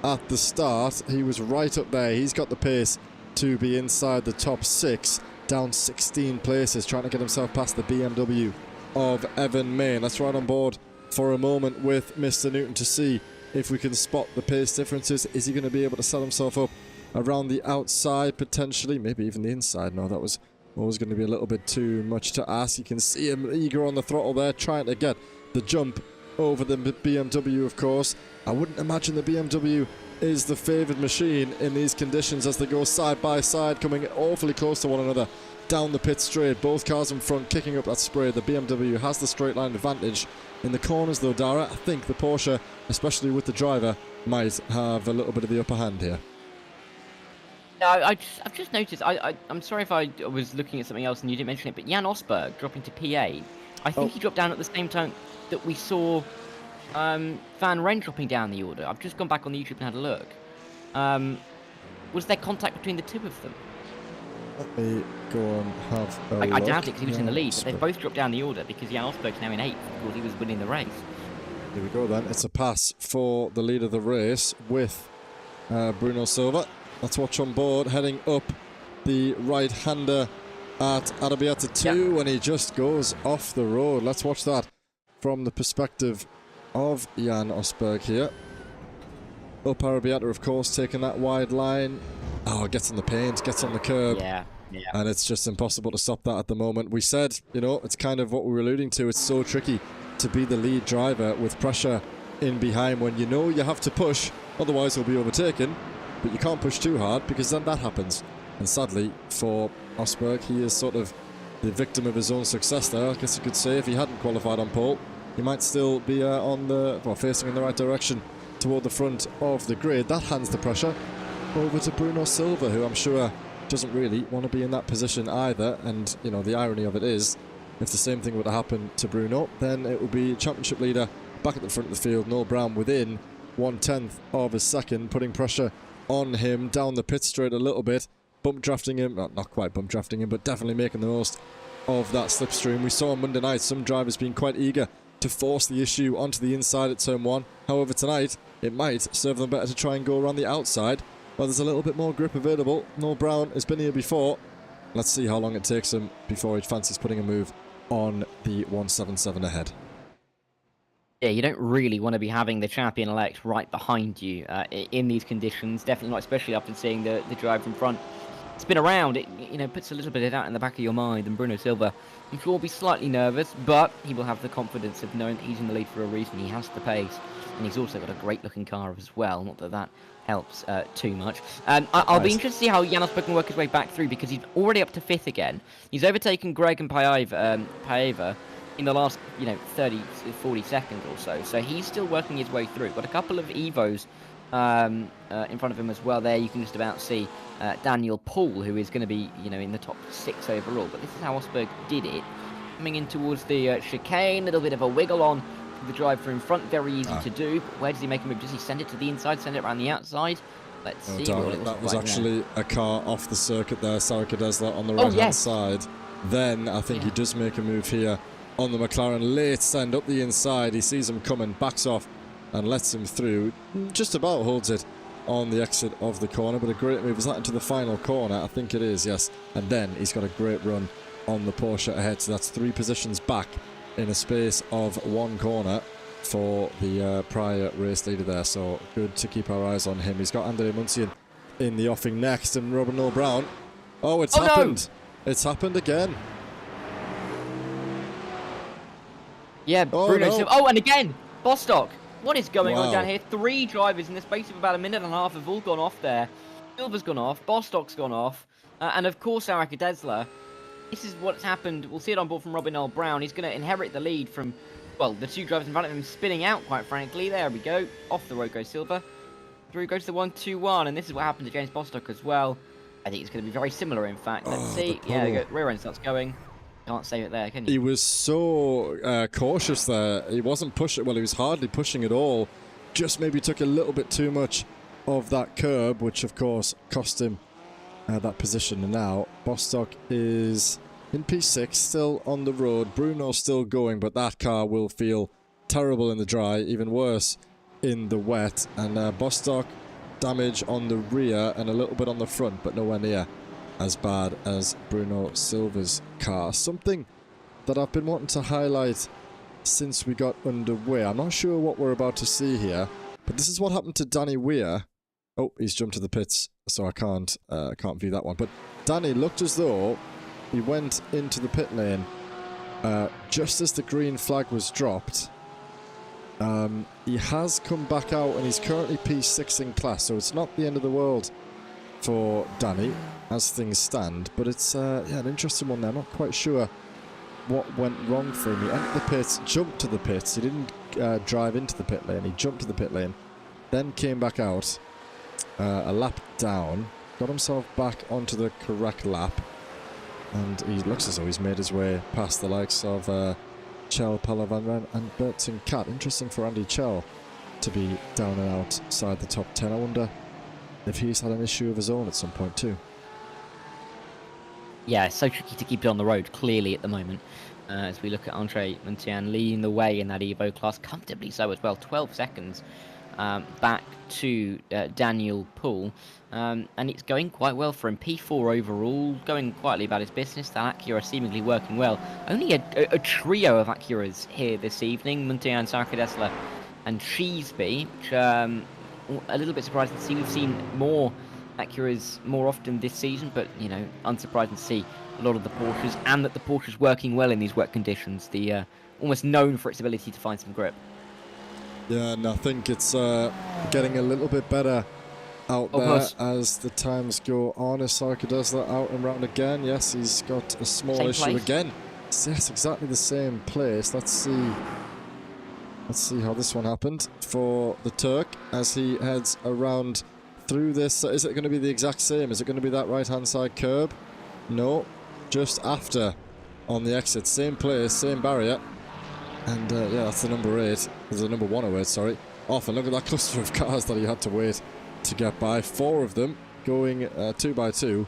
at the start, he was right up there. He's got the pace to be inside the top 6, down 16 places, trying to get himself past the BMW of Evan Main. Let's ride on board for a moment with Mr. Newton to see if we can spot the pace differences. Is he going to be able to set himself up around the outside, potentially, maybe even the inside? No, that was always going to be a little bit too much to ask. You can see him eager on the throttle there, trying to get the jump over the BMW, of course. I wouldn't imagine the BMW is the favoured machine in these conditions as they go side by side, coming awfully close to one another down the pit straight. Both cars in front kicking up that spray. The BMW has the straight line advantage. In the corners though, Dara, I think the Porsche, especially with the driver, might have a little bit of the upper hand here. No, I've just noticed, I'm sorry if I was looking at something else and you didn't mention it, but Jan Osberg dropping to P8, I think he dropped down at the same time that we saw Van Ren dropping down the order. I've just gone back on the YouTube and had a look. Was there contact between the two of them? Let me go and have a look. I doubt it because he was in the lead, but they've both dropped down the order because Jan Osberg's now in 8th because he was winning the race. Here we go then. It's a pass for the lead of the race with Bruno Silva. Let's watch on board, heading up the right-hander at Arrabbiata 2 when he just goes off the road. Let's watch that from the perspective of Jan Osberg here. Up Arrabbiata, of course, taking that wide line. Oh, gets on the paint, gets on the curb. Yeah. And it's just impossible to stop that at the moment. We said, you know, it's kind of what we were alluding to. It's so tricky to be the lead driver with pressure in behind when you know you have to push, otherwise he'll be overtaken. But you can't push too hard because then that happens. And sadly for Osberg, he is sort of the victim of his own success there. I guess you could say if he hadn't qualified on pole, he might still be facing in the right direction toward the front of the grid. That hands the pressure over to Bruno Silva, who I'm sure doesn't really want to be in that position either. And, you know, the irony of it is, if the same thing were to happen to Bruno, then it would be championship leader back at the front of the field, Noel Brown within 1/10 of a second, putting pressure on him down the pit straight a little bit, bump drafting him, not quite bump drafting him, but definitely making the most of that slipstream. We saw on Monday night some drivers being quite eager to force the issue onto the inside at turn 1. However, tonight it might serve them better to try and go around the outside. Well, there's a little bit more grip available. Noel Brown has been here before. Let's see how long it takes him before he fancies putting a move on the 177 ahead. Yeah, you don't really want to be having the champion-elect right behind you in these conditions. Definitely not, especially after seeing the drive from front spin around, it puts a little bit of that in the back of your mind. And Bruno Silva, I'm sure, will be slightly nervous, but he will have the confidence of knowing that he's in the lead for a reason. He has the pace, and he's also got a great-looking car as well. Not that that helps too much. I'll be interested to see how Janos can work his way back through, because he's already up to 5th again. He's overtaken Greg and Paiva in the last 30, 40 seconds or so. So he's still working his way through. Got a couple of Evos in front of him as well. There you can just about see Daniel Poole, who is going to be in the top 6 overall. But this is how Osberg did it. Coming in towards the chicane, a little bit of a wiggle on the driver in front, very easy to do. But where does he make a move? Does he send it to the inside, send it around the outside? Let's see. That was actually a car off the circuit there, Sarika Desla on the right-hand side. Then I think he does make a move here on the McLaren. Late send up the inside. He sees him coming, backs off and lets him through. Just about holds it on the exit of the corner, but a great move. Is that into the final corner? I think it is, yes. And then he's got a great run on the Porsche ahead. So that's 3 positions back in a space of 1 corner for the prior race leader there. So good to keep our eyes on him. He's got Andre Muncian in the offing next, and Robin Noel Brown. Oh, it's happened. No. It's happened again. Yeah, Bruno. No. And again, Bostock. What is going on down here? 3 drivers in the space of about a minute and a half have all gone off there. Silva's gone off, Bostock's gone off, and of course Sarika Desla. This is what's happened. We'll see it on board from Robin Noel Brown. He's going to inherit the lead from, well, the 2 drivers in front of him spinning out, quite frankly. There we go. Off the road goes Silva. Through goes the 1-2-1, and this is what happened to James Bostock as well. I think it's going to be very similar, in fact. Let's see. Yeah, there we go. Rear end starts going. Can't save it there, can you? He was so cautious there. He wasn't pushing. Well, he was hardly pushing at all. Just maybe took a little bit too much of that curb, which of course cost him that position. And now Bostock is in P6, still on the road. Bruno's still going, but that car will feel terrible in the dry, even worse in the wet. And Bostock, damage on the rear and a little bit on the front, but nowhere near as bad as Bruno Silva's car. Something that I've been wanting to highlight since we got underway. I'm not sure what we're about to see here, but this is what happened to Danny Weir. Oh, he's jumped to the pits, so I can't view that one. But Danny looked as though he went into the pit lane just as the green flag was dropped. He has come back out, and he's currently P6 in class, so it's not the end of the world for Danny as things stand, but it's an interesting one there. I'm not quite sure what went wrong for him. He entered the pits, jumped to the pits. He didn't drive into the pit lane. He jumped to the pit lane, then came back out a lap down, got himself back onto the correct lap, and he looks as though he's made his way past the likes of Chell, Palavan and Bertin Cat. Interesting for Andy Chell to be down and outside the top 10. I wonder if he's had an issue of his own at some point too. Yeah, it's so tricky to keep it on the road, clearly, at the moment. As we look at Andre Muntian leading the way in that Evo class, comfortably so as well. 12 seconds back to Daniel Poole. And it's going quite well for him. P4 overall, going quietly about his business. That Acura seemingly working well. Only a trio of Acuras here this evening. Muntian, Sarika Desla and Cheeseby, which a little bit surprising to see. We've seen more Acuras more often this season, but unsurprising to see a lot of the Porsches, and that the Porsche's working well in these wet conditions. The almost known for its ability to find some grip. Yeah, and I think it's getting a little bit better out there as the times go on. As Sarika does that out and round again. Yes, he's got a small issue again. Yes, exactly the same place. Let's see how this one happened for the Turk as he heads around through this. Is it going to be the exact same? Is it going to be that right-hand side curb? No, just after on the exit. Same place, same barrier. And yeah, that's the number 8. There's the number 108, sorry. Off, and look at that cluster of cars that he had to wait to get by. 4 of them going 2 by 2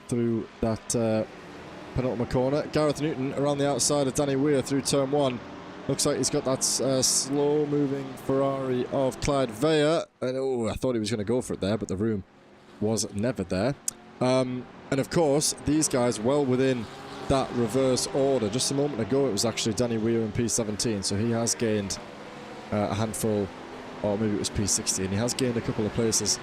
through that penultimate corner. Gareth Newton around the outside of Danny Weir through turn 1. Looks like he's got that slow-moving Ferrari of Clyde Veyer. And I thought he was going to go for it there, but the room was never there. And of course, these guys well within that reverse order. Just a moment ago, it was actually Danny Weir in P17, so he has gained a handful, or maybe it was P60, and he has gained a couple of places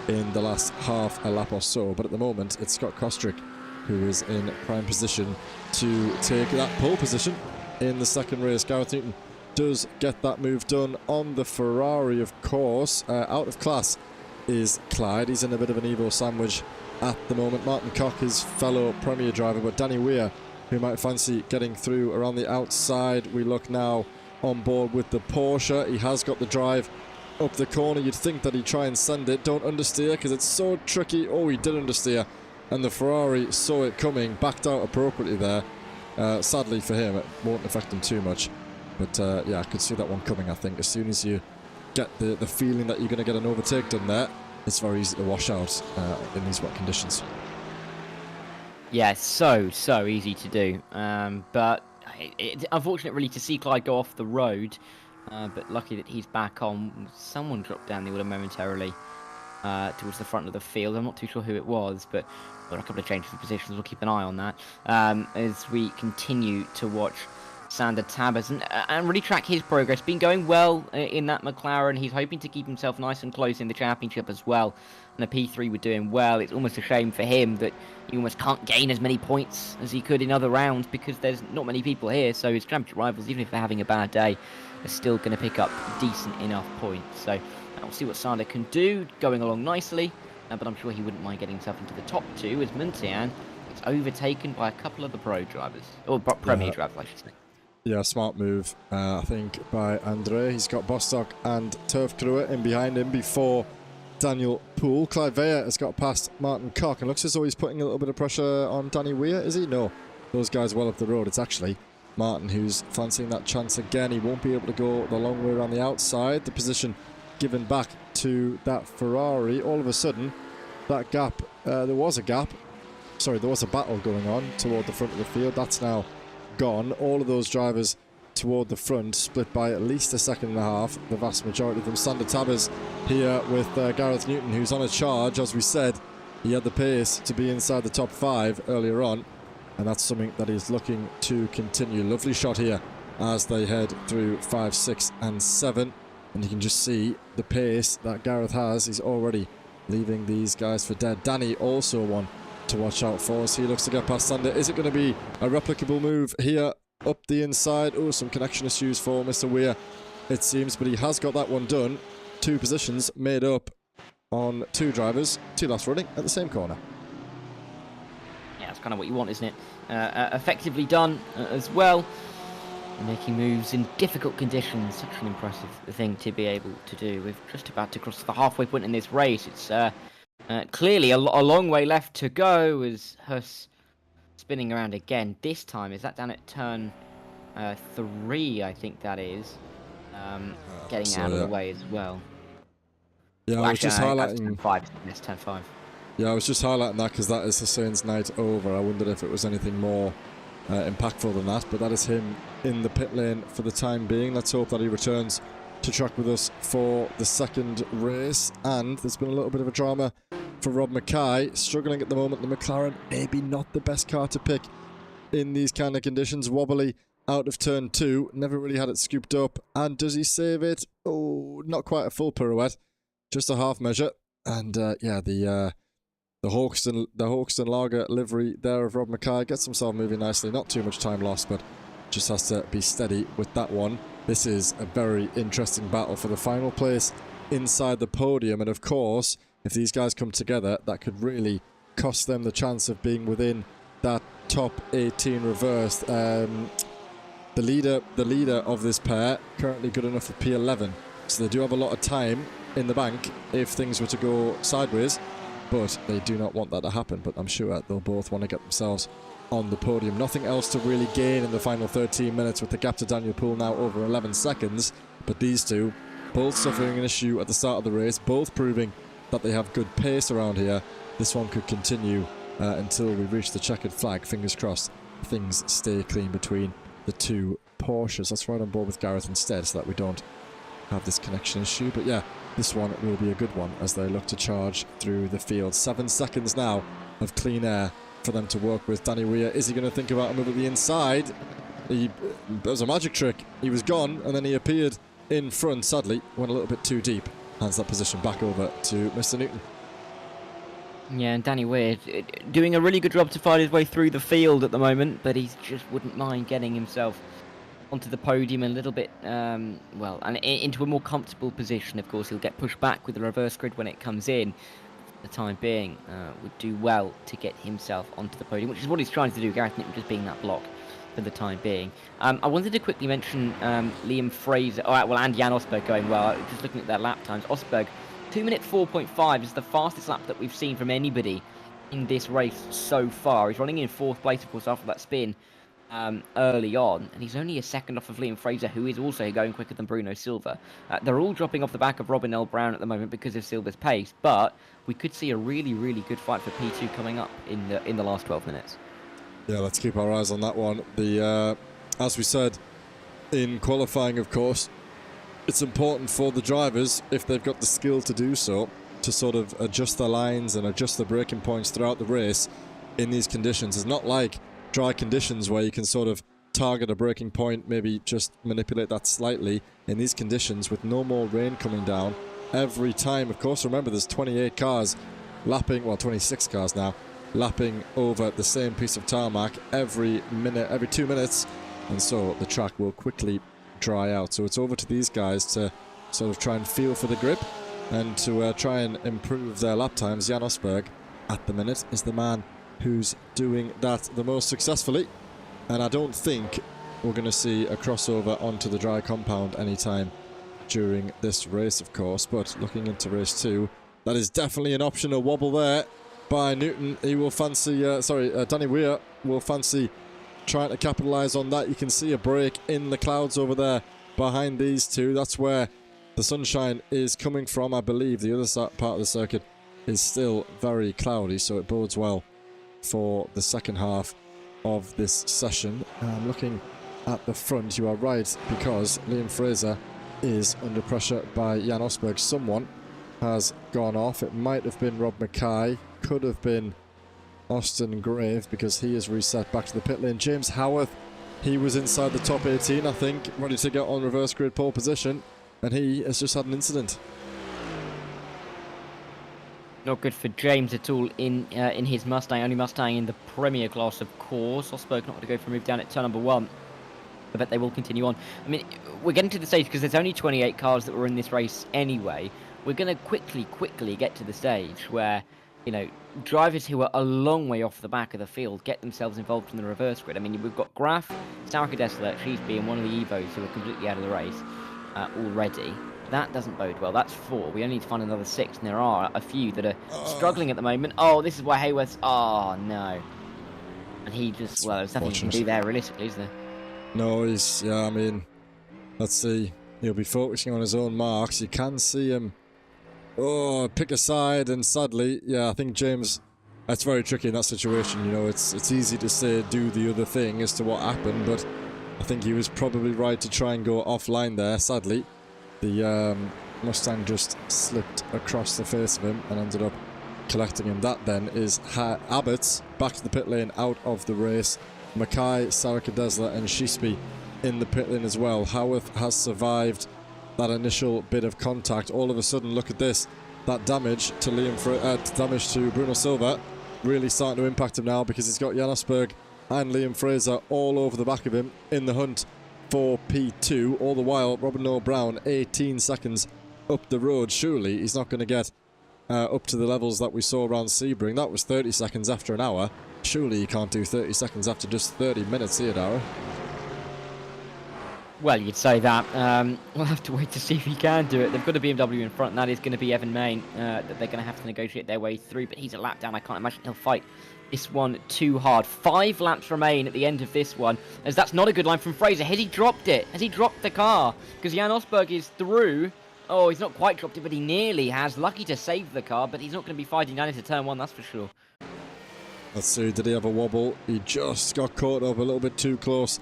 in the last half a lap or so. But at the moment, it's Scott Kostrick who is in prime position to take that pole position in the second race. Gareth Newton does get that move done on the Ferrari, of course. Out of class is Clyde. He's in a bit of an Evo sandwich at the moment. Martin Cock, his fellow Premier driver, but Danny Weir, who might fancy getting through around the outside. We look now on board with the Porsche. He has got the drive up the corner. You'd think that he'd try and send it. Don't understeer because it's so tricky. Oh, he did understeer. And the Ferrari saw it coming, backed out appropriately there. Sadly for him, it won't affect him too much. But yeah, I could see that one coming, I think. As soon as you get the feeling that you're going to get an overtake done there, it's very easy to wash out in these wet conditions. Yeah, so easy to do. But it's unfortunate really to see Clyde go off the road. But lucky that he's back on. Someone dropped down the order momentarily towards the front of the field. I'm not too sure who it was, but a couple of changes of positions. We'll keep an eye on that as we continue to watch Sander Tabbers and really track his progress. Been going well in that McLaren. He's hoping to keep himself nice and close in the championship as well. And the P3 were doing well. It's almost a shame for him that he almost can't gain as many points as he could in other rounds because there's not many people here. So his championship rivals, even if they're having a bad day, are still going to pick up decent enough points. So we'll see what Sander can do, going along nicely. But I'm sure he wouldn't mind getting himself into the top two as Muntian is overtaken by a couple of the pro drivers, or Premier drivers, I should say. Yeah, smart move, I think, by Andre. He's got Bostock and Turf Kruer in behind him before Daniel Poole. Clyde Veyer has got past Martin Cock and looks as though he's putting a little bit of pressure on Danny Weir, is he? No, those guys well up the road. It's actually Martin who's fancying that chance again. He won't be able to go the long way around the outside. The position given back to that Ferrari. All of a sudden, that gap, there was a battle going on toward the front of the field. That's now gone. All of those drivers toward the front split by at least a second and a half, the vast majority of them. Sander Tabbers here with Gareth Newton, who's on a charge. As we said, he had the pace to be inside the top 5 earlier on, and that's something that he's looking to continue. Lovely shot here as they head through 5, 6 and 7, and you can just see the pace that Gareth has. He's already leaving these guys for dead. Danny also one to watch out for as he looks to get past Sander. Is it going to be a replicable move here up the inside? Oh, some connection issues for Mr. Weir, it seems, but he has got that one done. 2 positions made up on 2 drivers, 2 laps running at the same corner. Yeah, that's kind of what you want, isn't it? Effectively done as well. Making moves in difficult conditions, such an impressive thing to be able to do. We're just about to cross the halfway point in this race. It's clearly a long way left to go as Huss spinning around again. This time, is that down at turn 3, I think that is. Getting out of the way as well. Yeah, well, I was just highlighting... Turn 5, it's turn 5. Yeah, I was just highlighting that because that is Hussein's night over. I wondered if it was anything more impactful than that, but that is him in the pit lane for the time being. Let's hope that he returns to track with us for the second race. And there's been a little bit of a drama for Rob Mackay, struggling at the moment. The McLaren maybe not the best car to pick in these kind of conditions. Wobbly out of turn 2, never really had it scooped up. And does he save it? Oh, not quite a full pirouette, just a half measure. And yeah, the Hawkston Lager livery there of Rob Mackay gets himself moving nicely. Not too much time lost, but just has to be steady with that one. This is a very interesting battle for the final place inside the podium. And of course, if these guys come together, that could really cost them the chance of being within that top 18 reversed. The leader of this pair, currently good enough for P11. So they do have a lot of time in the bank if things were to go sideways. But they do not want that to happen. But I'm sure they'll both want to get themselves on the podium. Nothing else to really gain in the final 13 minutes with the gap to Daniel Poole now over 11 seconds. But these two, both suffering an issue at the start of the race, both proving that they have good pace around here. This one could continue until we reach the checkered flag. Fingers crossed things stay clean between the 2 Porsches. Let's ride on board with Gareth instead so that we don't have this connection issue. But yeah, this one will be a good one as they look to charge through the field. 7 seconds now of clean air for them to work with. Danny Weir, is he going to think about a move at the inside? That was a magic trick. He was gone and then he appeared in front. Sadly, went a little bit too deep. Hands that position back over to Mr. Newton. Yeah, and Danny Weir doing a really good job to find his way through the field at the moment, but he just wouldn't mind getting himself onto the podium a little bit, well, and into a more comfortable position. Of course, he'll get pushed back with the reverse grid when it comes in. For the time being, would do well to get himself onto the podium, which is what he's trying to do. Gareth Newton just being that block for the time being. I wanted to quickly mention Liam Fraser, and Jan Osberg going well. Just looking at their lap times, Osberg 2 minute 4.5 is the fastest lap that we've seen from anybody in this race so far. He's running in 4th place, of course, after that spin early on, and he's only a second off of Liam Fraser, who is also going quicker than Bruno Silva. They're all dropping off the back of Robin L. Brown at the moment because of Silva's pace, but we could see a really, really good fight for P2 coming up in the last 12 minutes. Yeah, let's keep our eyes on that one. As we said in qualifying, of course, it's important for the drivers, if they've got the skill to do so, to sort of adjust their lines and adjust their braking points throughout the race in these conditions. It's not like dry conditions where you can sort of target a braking point, maybe just manipulate that slightly. In these conditions, with no more rain coming down, every time, of course, remember there's 28 cars lapping, well 26 cars now, lapping over the same piece of tarmac every 2 minutes, and so the track will quickly dry out. So it's over to these guys to sort of try and feel for the grip and to try and improve their lap times. Jan Osberg at the minute is the man who's doing that the most successfully, and I don't think we're going to see a crossover onto the dry compound anytime during this race, of course. But looking into race 2, that is definitely an option. A wobble there by Newton. He will fancy Danny Weir will fancy trying to capitalise on that. You can see a break in the clouds over there behind these two. That's where the sunshine is coming from. I believe the other part of the circuit is still very cloudy, so it bodes well for the second half of this session. Looking at the front, you are right, because Liam Fraser is under pressure by Jan Osberg. Someone has gone off. It might have been Rob Mackay, could have been Austin Grave, because he is reset back to the pit lane. James Howarth, he was inside the top 18, I think, ready to get on reverse grid pole position, and he has just had an incident. Not good for James at all in his Mustang, only Mustang in the Premier class, of course. Osberg not going to go for a move down at turn number 1. I bet they will continue on. I mean, we're getting to the stage, because there's only 28 cars that were in this race anyway. We're going to quickly get to the stage where, you know, drivers who are a long way off the back of the field get themselves involved in the reverse grid. I mean, we've got Graf, Starker, she's being one of the Evos who are completely out of the race already. That doesn't bode well. That's 4. We only need to find another 6, and there are a few that are struggling at the moment. Oh, this is why Hayworth's... Oh, no. And he just... Well, there's nothing he can do there, realistically, is there? No, he's... Yeah, I mean... Let's see. He'll be focusing on his own marks. You can see him... Oh, pick a side, and sadly, yeah, I think James... That's very tricky in that situation, you know. It's easy to say do the other thing as to what happened, but I think he was probably right to try and go offline there, sadly. The Mustang just slipped across the face of him and ended up collecting him. That then is Abbott's back to the pit lane, out of the race. Mackay, Sarika Desla and Shisby in the pit lane as well. Howarth has survived that initial bit of contact. All of a sudden, look at this. That damage to damage to Bruno Silva really starting to impact him now, because he's got Jan Osberg and Liam Fraser all over the back of him in the hunt for P2. All the while, Robin Noel Brown 18 seconds up the road. Surely he's not going to get up to the levels that we saw around Sebring. That was 30 seconds after an hour. Surely you can't do 30 seconds after just 30 minutes here, Dara. Well, you'd say that. We'll have to wait to see if he can do it. They've got a BMW in front, and that is going to be Evan Main that they're going to have to negotiate their way through. But he's a lap down. I can't imagine he'll fight this one too hard. 5 laps remain at the end of this one, as that's not a good line from Fraser. Has he dropped it? Has he dropped the car? Because Jan Osberg is through. Oh, he's not quite dropped it, but he nearly has. Lucky to save the car, but he's not going to be fighting down into turn 1, that's for sure. Let's see, did he have a wobble? He just got caught up a little bit too close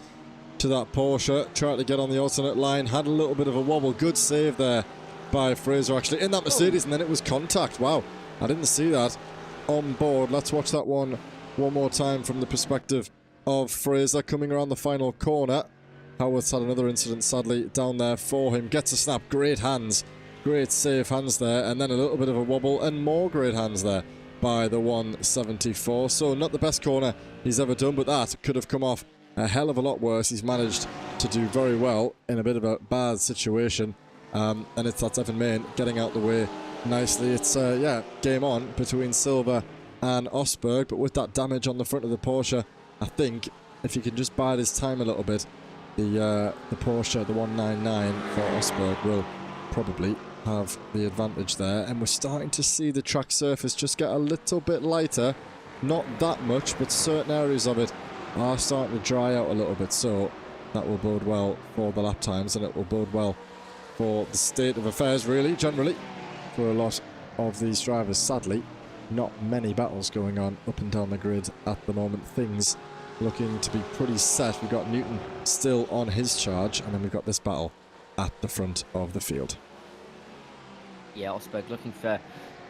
to that Porsche. Tried to get on the alternate line, had a little bit of a wobble. Good save there by Fraser, actually, in that Mercedes, and then it was contact. Wow, I didn't see that on board. Let's watch that one more time from the perspective of Fraser coming around the final corner. Howard's had another incident, sadly, down there for him. Gets a snap. Great hands. Great safe hands there. And then a little bit of a wobble and more great hands there by the 174. So not the best corner he's ever done, but that could have come off a hell of a lot worse. He's managed to do very well in a bit of a bad situation. And it's that Evan Main getting out the way nicely. It's, yeah, game on between Silva and Osberg, but with that damage on the front of the Porsche, I think if he can just bide his time a little bit, the Porsche, the 199 for Osberg, will probably have the advantage there. And we're starting to see the track surface just get a little bit lighter. Not that much, but certain areas of it are starting to dry out a little bit, so that will bode well for the lap times, and it will bode well for the state of affairs, really, generally, for a lot of these drivers. Sadly, not many battles going on up and down the grid at the moment. Things looking to be pretty set. We've got Newton still on his charge, and then we've got this battle at the front of the field. Yeah, Osberg looking for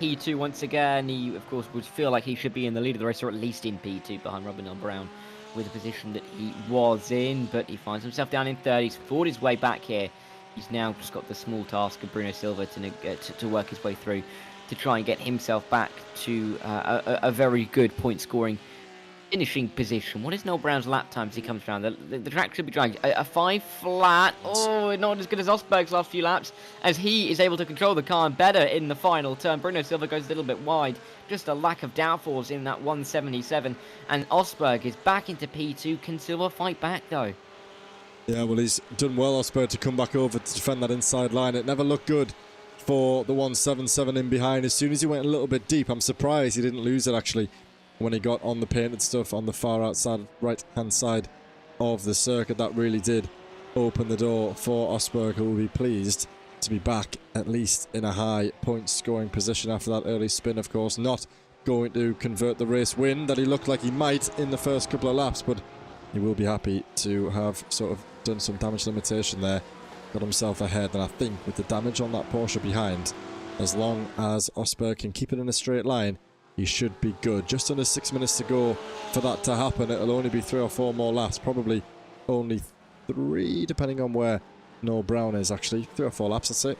P2 once again. He, of course, would feel like he should be in the lead of the race, or at least in P2 behind Robin Brown, with the position that he was in, but he finds himself down in third. He's fought his way back here. He's now just got the small task of Bruno Silva to work his way through to try and get himself back to a very good point scoring finishing position. What is Noel Brown's lap time as he comes around? The track should be driving a 5 flat. Oh, not as good as Osberg's last few laps, as he is able to control the car better in the final turn. Bruno Silva goes a little bit wide. Just a lack of downforce in that 177. And Osberg is back into P2. Can Silva fight back, though? Yeah, well, he's done well, Osberg, to come back over to defend that inside line. It never looked good for the 177 in behind. As soon as he went a little bit deep, I'm surprised he didn't lose it, actually, when he got on the painted stuff on the far outside right-hand side of the circuit. That really did open the door for Osberg, who will be pleased to be back at least in a high point scoring position after that early spin. Of course, not going to convert the race win that he looked like he might in the first couple of laps, but he will be happy to have sort of done some damage limitation there, got himself ahead. And I think with the damage on that Porsche behind, as long as Osberg can keep it in a straight line, he should be good. Just under 6 minutes to go for that to happen. It'll only be 3 or 4 more laps, probably only 3, depending on where Noel Brown is, actually. 3 or 4 laps, I'd say.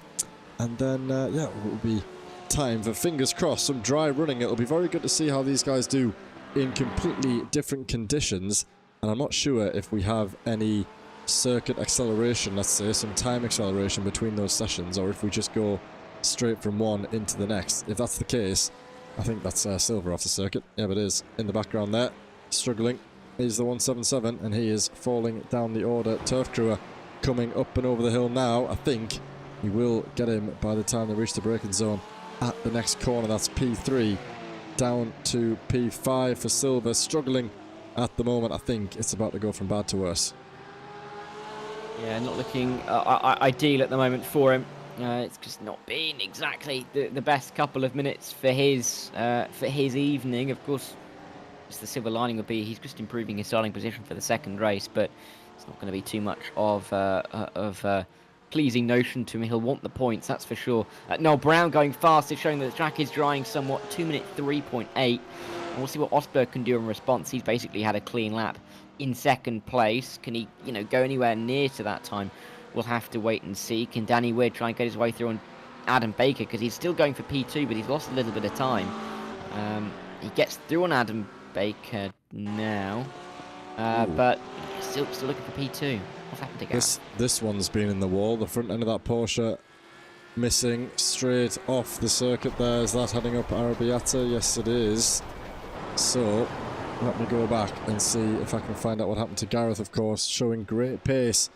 And then, yeah, it will be time for, fingers crossed, some dry running. It'll be very good to see how these guys do in completely different conditions. And I'm not sure if we have any circuit acceleration, let's say, some time acceleration between those sessions, or if we just go straight from one into the next. If that's the case, I think that's Silva off the circuit. Yeah, but it is. In the background there, struggling, is the 177, and he is falling down the order. Turf Crewer coming up and over the hill now. I think he will get him by the time they reach the braking zone at the next corner. That's P3 down to P5 for Silva. Struggling at the moment. I think it's about to go from bad to worse. Yeah, not looking ideal at the moment for him. It's just not been exactly the best couple of minutes for his evening. Of course, just the silver lining would be he's just improving his starting position for the second race, but it's not going to be too much of pleasing notion to him. He'll want the points, that's for sure. Noel Brown going fast is showing that the track is drying somewhat. 2 minute 3.8. And we'll see what Osberg can do in response. He's basically had a clean lap in second place. Can he, go anywhere near to that time? We'll have to wait and see. Can Danny Weir try and get his way through on Adam Baker? Because he's still going for P2, but he's lost a little bit of time. He gets through on Adam Baker now. But still looking for P2. What's happened to Gareth? This one's been in the wall. The front end of that Porsche missing straight off the circuit there. Is that heading up Arrabbiata? Yes, it is. So let me go back and see if I can find out what happened to Gareth, of course, showing great pace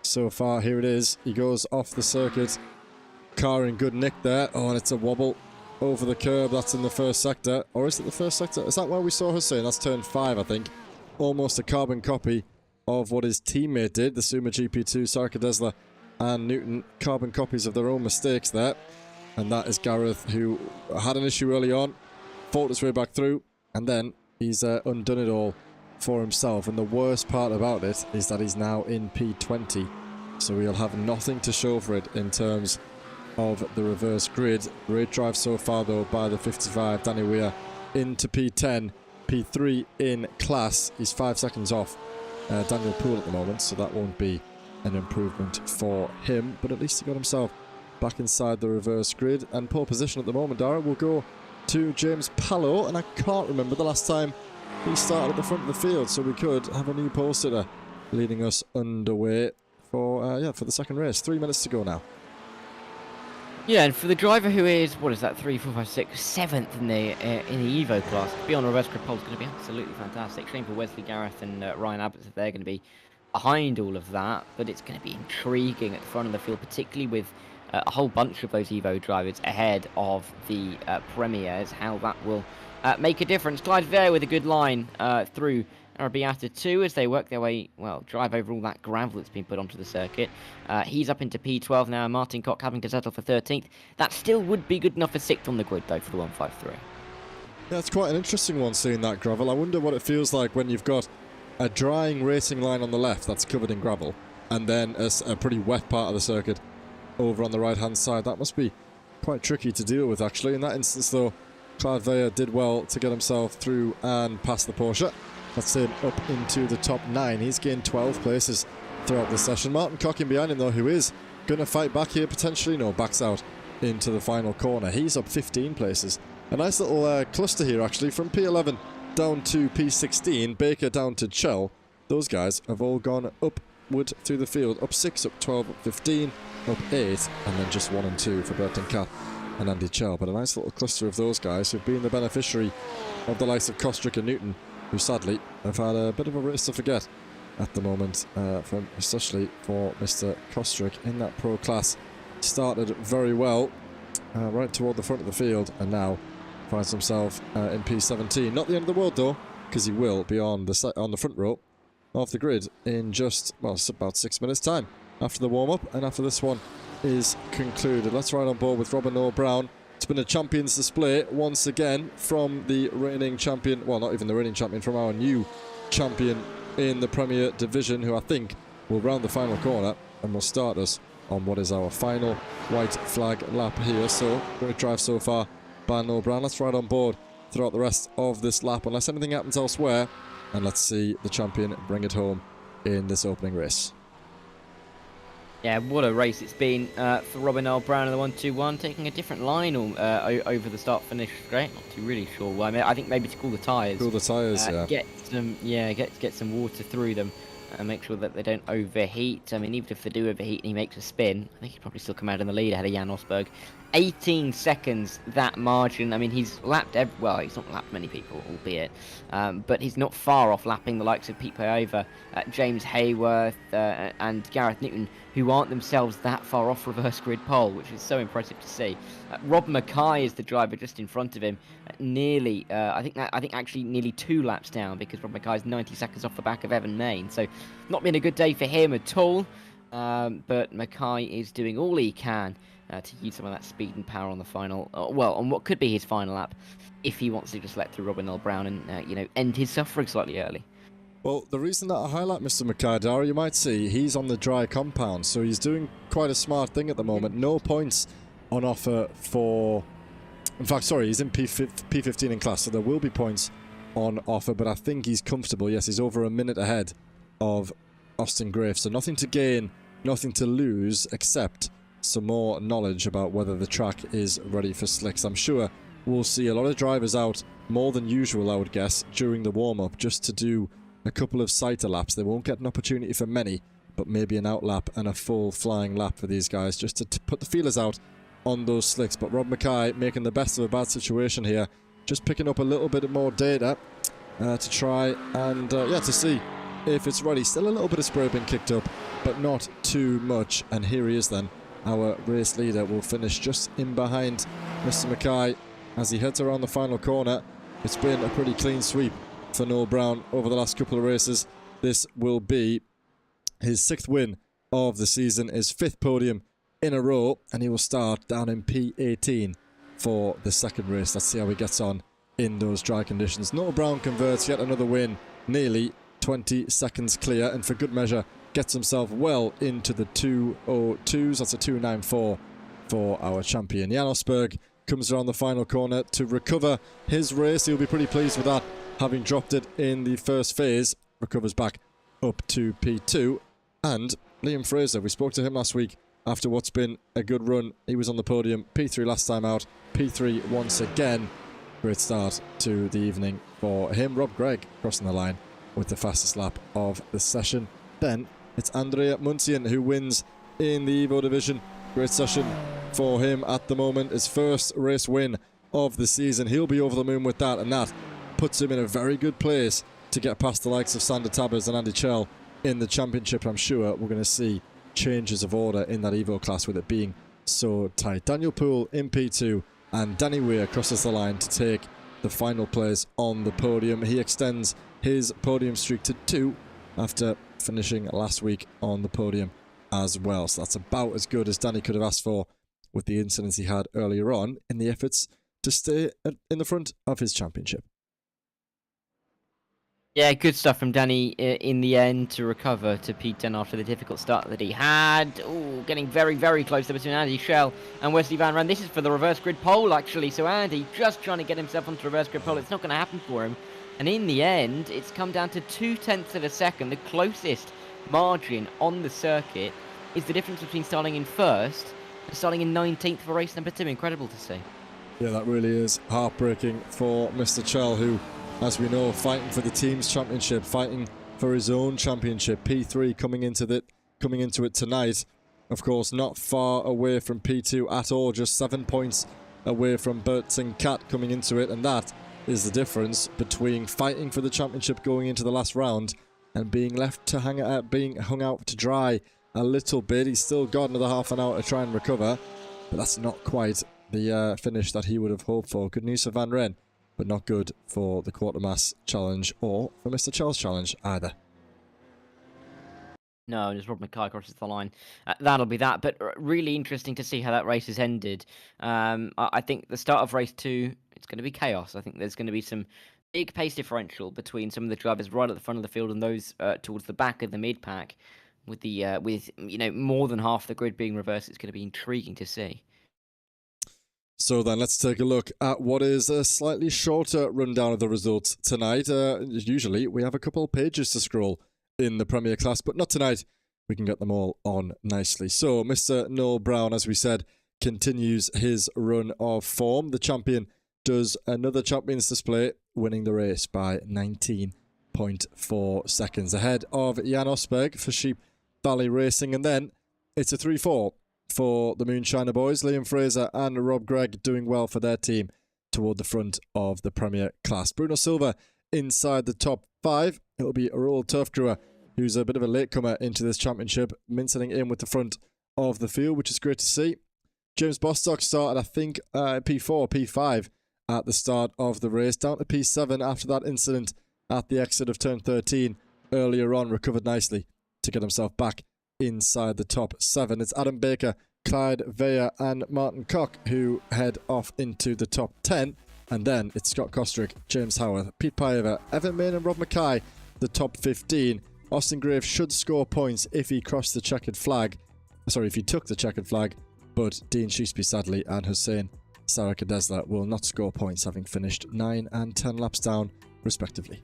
so far. Here it is. He goes off the circuit. Car in good nick there. Oh, and it's a wobble over the curb. That's in the first sector. Or is it the first sector? Is that where we saw Hussein? That's turn 5, I think. Almost a carbon copy of what his teammate did. The Suma GP2, Sarka Desla and Newton, carbon copies of their own mistakes there. And that is Gareth, who had an issue early on, fought his way back through, and then he's undone it all for himself. And the worst part about it is that he's now in P20, so he'll have nothing to show for it in terms of the reverse grid. Great drive so far though by the 55, Danny Weir, into P10, P3 in class. He's 5 seconds off Daniel Poole at the moment, so that won't be an improvement for him, but at least he got himself back inside the reverse grid. And pole position at the moment, Dara, will go to James Pallow, and I can't remember the last time he started at the front of the field, so we could have a new pole sitter leading us underway for the second race. 3 minutes to go now. Yeah, and for the driver who is, what is that, 3, 4, 5, 6, 7th in the Evo class, to be on a reverse grid pole is going to be absolutely fantastic. Shame for Wesley Gareth and Ryan Abbott if they're going to be behind all of that, but it's going to be intriguing at the front of the field, particularly with a whole bunch of those Evo drivers ahead of the Premiers, how that will make a difference. Clyde Vare with a good line through Arabiata 2 as they work their way, well, drive over all that gravel that's been put onto the circuit. He's up into P12 now. Martin Koch having to settle for 13th. That still would be good enough for 6th on the grid, though, for the 153. Yeah, it's quite an interesting one seeing that gravel. I wonder what it feels like when you've got a drying racing line on the left that's covered in gravel, and then a pretty wet part of the circuit over on the right-hand side. That must be quite tricky to deal with, actually. In that instance, though, Clyde Vare did well to get himself through and past the Porsche. That's him up into the top 9. He's gained 12 places throughout the session. Martin Koch in behind him, though, who is going to fight back here, potentially. No, backs out into the final corner. He's up 15 places. A nice little cluster here, actually, from P11 down to P16, Baker down to Chell. Those guys have all gone upward through the field. Up 6, up 12, up 15, up 8, and then just 1 and 2 for Burton Cat and Andy Chell. But a nice little cluster of those guys who've been the beneficiary of the likes of Kostrick and Newton, who sadly have had a bit of a race to forget at the moment, especially for Mr. Kostrick in that pro class. Started very well, right toward the front of the field, and now finds himself in P17. Not the end of the world, though, because he will be on the front row of the grid in just, well, it's about 6 minutes' time after the warm-up and after this one is concluded. Let's ride on board with Robin Noel Brown. It's been a champions display once again from the reigning champion, well, not even the reigning champion, from our new champion in the Premier Division, who I think will round the final corner and will start us on what is our final white flag lap here. So, great drive so far by Noel Brown. Let's ride on board throughout the rest of this lap, unless anything happens elsewhere, and let's see the champion bring it home in this opening race. Yeah, what a race it's been for Robin Noel Brown in the 121, taking a different line over the start-finish straight. Not too really sure why. I think maybe to cool the tyres. Cool the tyres, yeah. Get some water through them and make sure that they don't overheat. I mean, even if they do overheat and he makes a spin, I think he'd probably still come out in the lead ahead of Jan Rosberg. 18 seconds, that margin. I mean, he's lapped, well, he's not lapped many people, albeit, but he's not far off lapping the likes of Pete Paeva, James Hayworth, and Gareth Newton, who aren't themselves that far off reverse grid pole, which is so impressive to see. Rob Mackay is the driver just in front of him, nearly, I think actually nearly 2 laps down, because Rob Mackay is 90 seconds off the back of Evan Main. So, not been a good day for him at all, but Mackay is doing all he can to use some of that speed and power on the final, on what could be his final lap, if he wants to just let through Robin Noel Brown and, end his suffering slightly early. Well, the reason that I highlight Mr. Mackay, Dara, you might see, he's on the dry compound, so he's doing quite a smart thing at the moment. No points on offer for... In fact, sorry, he's in P15 in class, so there will be points on offer, but I think he's comfortable. Yes, he's over a minute ahead of Austin Graves, so nothing to gain, nothing to lose, except some more knowledge about whether the track is ready for slicks. I'm sure we'll see a lot of drivers out, more than usual, I would guess, during the warm-up, just to do a couple of sighter laps. They won't get an opportunity for many, but maybe an out lap and a full flying lap for these guys, just to put the feelers out on those slicks. But Rob Mackay making the best of a bad situation here, just picking up a little bit more data to try and, to see if it's ready. Still a little bit of spray being kicked up, but not too much. And here he is then. Our race leader will finish just in behind Mr. Mackay as he heads around the final corner. It's been a pretty clean sweep for Noel Brown over the last couple of races. This will be his 6th win of the season, his 5th podium in a row, and he will start down in P18 for the second race. Let's see how he gets on in those dry conditions. Noel Brown converts yet another win, nearly 20 seconds clear, and for good measure gets himself well into the 2:02s. That's a 2:94 for our champion. Jan Rosberg comes around the final corner to recover his race. He'll be pretty pleased with that, having dropped it in the first phase. Recovers back up to P2. And Liam Fraser, we spoke to him last week after what's been a good run. He was on the podium, P3 last time out, P3 once again. Great start to the evening for him. Rob Gregg crossing the line with the fastest lap of the session. Then it's Andrea Muntian who wins in the Evo division. Great session for him at the moment. His first race win of the season. He'll be over the moon with that, and that puts him in a very good place to get past the likes of Sander Tabbers and Andy Chell in the championship. I'm sure we're going to see changes of order in that Evo class with it being so tight. Daniel Poole in P2 and Danny Weir crosses the line to take the final place on the podium. He extends his podium streak to 2 after finishing last week on the podium as well. So that's about as good as Danny could have asked for with the incidents he had earlier on in the efforts to stay in the front of his championship. Yeah, good stuff from Danny in the end to recover to P10 after the difficult start that he had. Ooh, getting very, very close there between Andy Schell and Wesley Van Ran. This is for the reverse grid pole, actually. So Andy just trying to get himself onto reverse grid pole. It's not going to happen for him. And in the end, it's come down to 0.2 of a second. The closest margin on the circuit is the difference between starting in first and starting in 19th for race number 2. Incredible to see. Yeah, that really is heartbreaking for Mr. Chell, who, as we know, fighting for the team's championship, fighting for his own championship. P3 coming into it tonight. Of course, not far away from P2 at all, just 7 points away from Bert Singh Kat coming into it, and that is the difference between fighting for the championship going into the last round and being left to being hung out to dry a little bit. He's still got another half an hour to try and recover, but that's not quite the finish that he would have hoped for. Good news for Van Ren, but not good for the Quartermass Challenge or for Mr. Charles Challenge either. No, just Rob Mackay crosses the line. That'll be that. But really interesting to see how that race has ended. I think the start of race 2, it's going to be chaos. I think there's going to be some big pace differential between some of the drivers right at the front of the field and those towards the back of the mid pack. With more than half the grid being reversed, it's going to be intriguing to see. So then let's take a look at what is a slightly shorter rundown of the results tonight. Usually we have a couple of pages to scroll in the Premier class, but not tonight. We can get them all on nicely. So Mr. Noel Brown, as we said, continues his run of form. The champion does another champions display, winning the race by 19.4 seconds ahead of Jan Osberg for Sheep Valley Racing. And then it's a 3-4 for the Moonshiner boys. Liam Fraser and Rob Gregg doing well for their team toward the front of the Premier class. Bruno Silva inside the top 5. It'll be Roald Turfgruer, who's a bit of a latecomer into this championship, mincing in with the front of the field, which is great to see. James Bostock started, I think, P4, P5 at the start of the race, down to P7 after that incident at the exit of turn 13 earlier on. Recovered nicely to get himself back inside the top 7. It's Adam Baker, Clyde Veyer and Martin Koch who head off into the top 10. And then it's Scott Kostrick, James Howarth, Pete Paiva, Evan Main and Rob Mackay, the top 15. Austin Graves should score points if he crossed the checkered flag. Sorry, if he took the checkered flag. But Dean Sheesby, sadly, and Hussein Sarakadesla will not score points, having finished 9 and 10 laps down, respectively.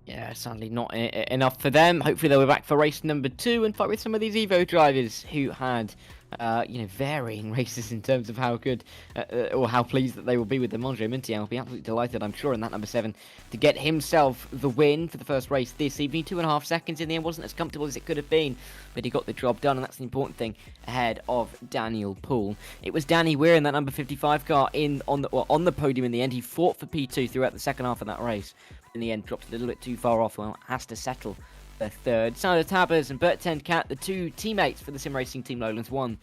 Yeah, sadly not enough for them. Hopefully they'll be back for race number 2 and fight with some of these Evo drivers who had, varying races in terms of how good or how pleased that they will be with them. Andre Muntian will be absolutely delighted, I'm sure, in that number 7 to get himself the win for the first race this evening. 2.5 seconds in the end wasn't as comfortable as it could have been, but he got the job done, and that's the important thing ahead of Daniel Poole. It was Danny Weir in that number 55 car on the podium in the end. He fought for P2 throughout the second half of that race. In the end, dropped a little bit too far off. Well, has to settle for third. Sander Tabbers and Bert Tenkat, the two teammates for the sim racing team Lowlands 1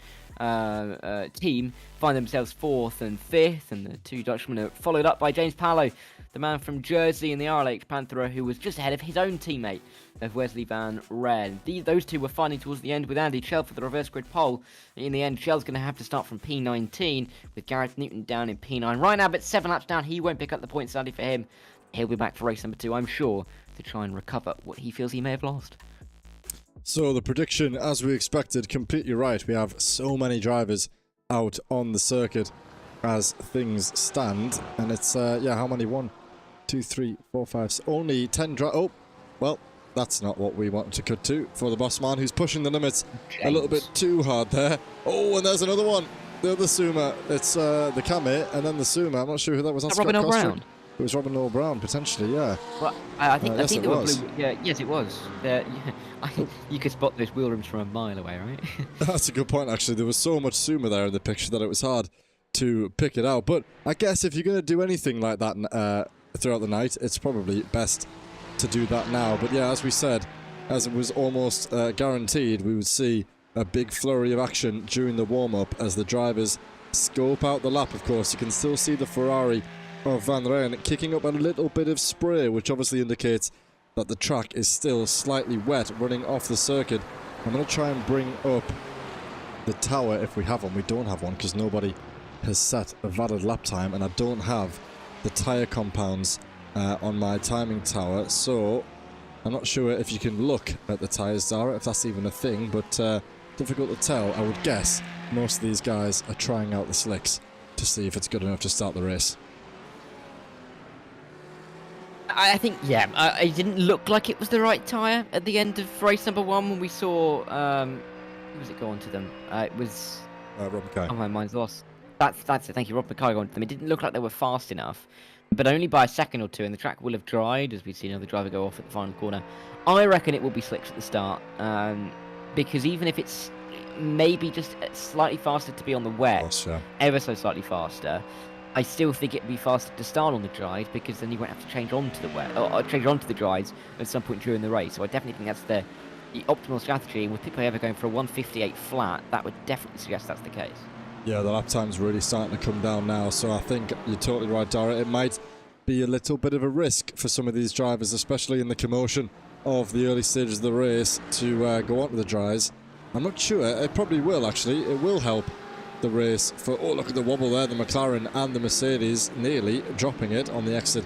team, find themselves 4th and 5th, and the two Dutchmen are followed up by James Pallow, the man from Jersey in the RLH Panthera, who was just ahead of his own teammate of Wesley Van Ren. Those two were fighting towards the end with Andy Schell for the reverse grid pole. In the end, Schell's going to have to start from P19 with Gareth Newton down in P9. Ryan Abbott 7 laps down. He won't pick up the points, sadly for him. He'll be back for race number 2, I'm sure, to try and recover what he feels he may have lost. So the prediction, as we expected, completely right. We have so many drivers out on the circuit as things stand. And it's, how many? 1, 2, 3, 4, 5, only 10 drivers. Oh, well, that's not what we wanted to cut to for the boss man, who's pushing the limits a little bit too hard there. Oh, and there's another one. The other Suma, it's the Kame, and then the Suma. I'm not sure who that was. That's Robin O'Brien. It was Robin O'Brien, potentially, yeah. Well, I think Yes, there it were was. blue. Yeah, yes, it was. You could spot those wheel rims from a mile away, right? That's a good point, actually. There was so much Suma there in the picture that it was hard to pick it out. But I guess if you're going to do anything like that throughout the night, it's probably best to do that now. But yeah, as we said, as it was almost guaranteed, we would see a big flurry of action during the warm-up as the drivers scope out the lap. Of course, you can still see the Ferrari of Van Rijn kicking up a little bit of spray, which obviously indicates that the track is still slightly wet running off the circuit. I'm going to try and bring up the tower if we have one. We don't have one because nobody has set a valid lap time, and I don't have the tyre compounds on my timing tower, so I'm not sure if you can look at the tyres, Dara, if that's even a thing, but difficult to tell. I would guess most of these guys are trying out the slicks to see if it's good enough to start the race. I think, yeah, it didn't look like it was the right tyre at the end of race number 1 when we saw, who was it going to them? It was... Rob Mackay. Oh, my mind's lost. That's it, thank you, Rob Mackay going to them. It didn't look like they were fast enough, but only by a second or two, and the track will have dried, as we've seen another driver go off at the final corner. I reckon it will be slicks at the start, because even if it's maybe just slightly faster to be on the wet, Course, yeah. ever so slightly faster, I still think it'd be faster to start on the dries, because then you won't have to change onto the wet or change onto the dries at some point during the race. So I definitely think that's the optimal strategy. And with people ever going for a 158 flat, that would definitely suggest that's the case. Yeah, the lap time's really starting to come down now, so I think you're totally right, Dara. It might be a little bit of a risk for some of these drivers, especially in the commotion of the early stages of the race, to go onto the dries. I'm not sure. It probably will, actually. It will help the race for... Oh, look at the wobble there. The McLaren and the Mercedes nearly dropping it on the exit